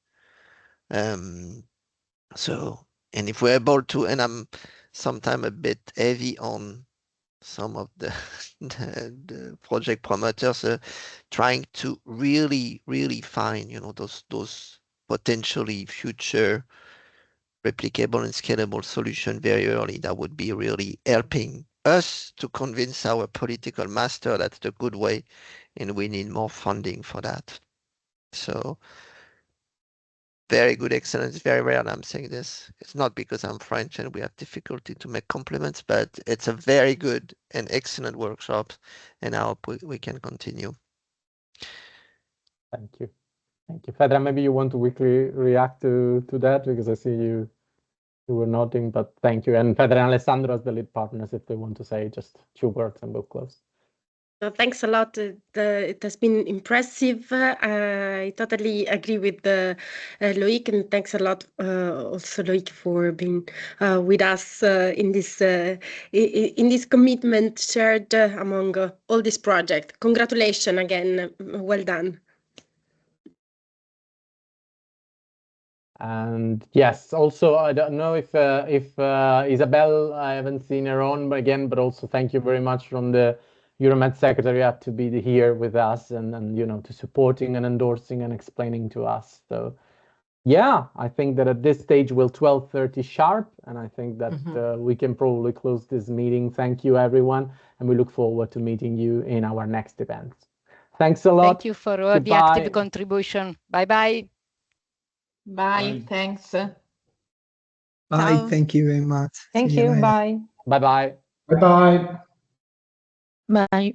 So, and if we're able to, and I'm sometimes a bit heavy on some of the project promoters trying to really find, you know, those potentially future replicable and scalable solution very early. That would be really helping us to convince our political master that's the good way, and we need more funding for that. So very good, excellent. It's very rare I'm saying this. It's not because I'm French and we have difficulty to make compliments, but it's a very good and excellent workshop, and I hope we can continue. Thank you. Thank you. Fedra, maybe you want to quickly react to that, because I see you were nodding, but thank you. And Fedra and Alessandro as the lead partners, if they want to say just 2 words and we'll close. Thanks a lot. It has been impressive. I totally agree with Loic, and thanks a lot also Loic for being with us in this commitment shared among all this project. Congratulations again. Well done. And yes, also I don't know if Isabel, I haven't seen her on again, but also thank you very much from the Euro-MED Secretariat to be here with us and you know, to supporting and endorsing and explaining to us. So yeah, I think that at this stage we'll 12:30 sharp, and I think that we can probably close this meeting. Thank you everyone, and we look forward to meeting you in our next event. Thanks a lot. Thank you for the active contribution. Bye-bye. Bye. Thanks. Bye. Ciao. Thank you very much. Thank you. Bye. Bye-bye. Bye-bye. Bye.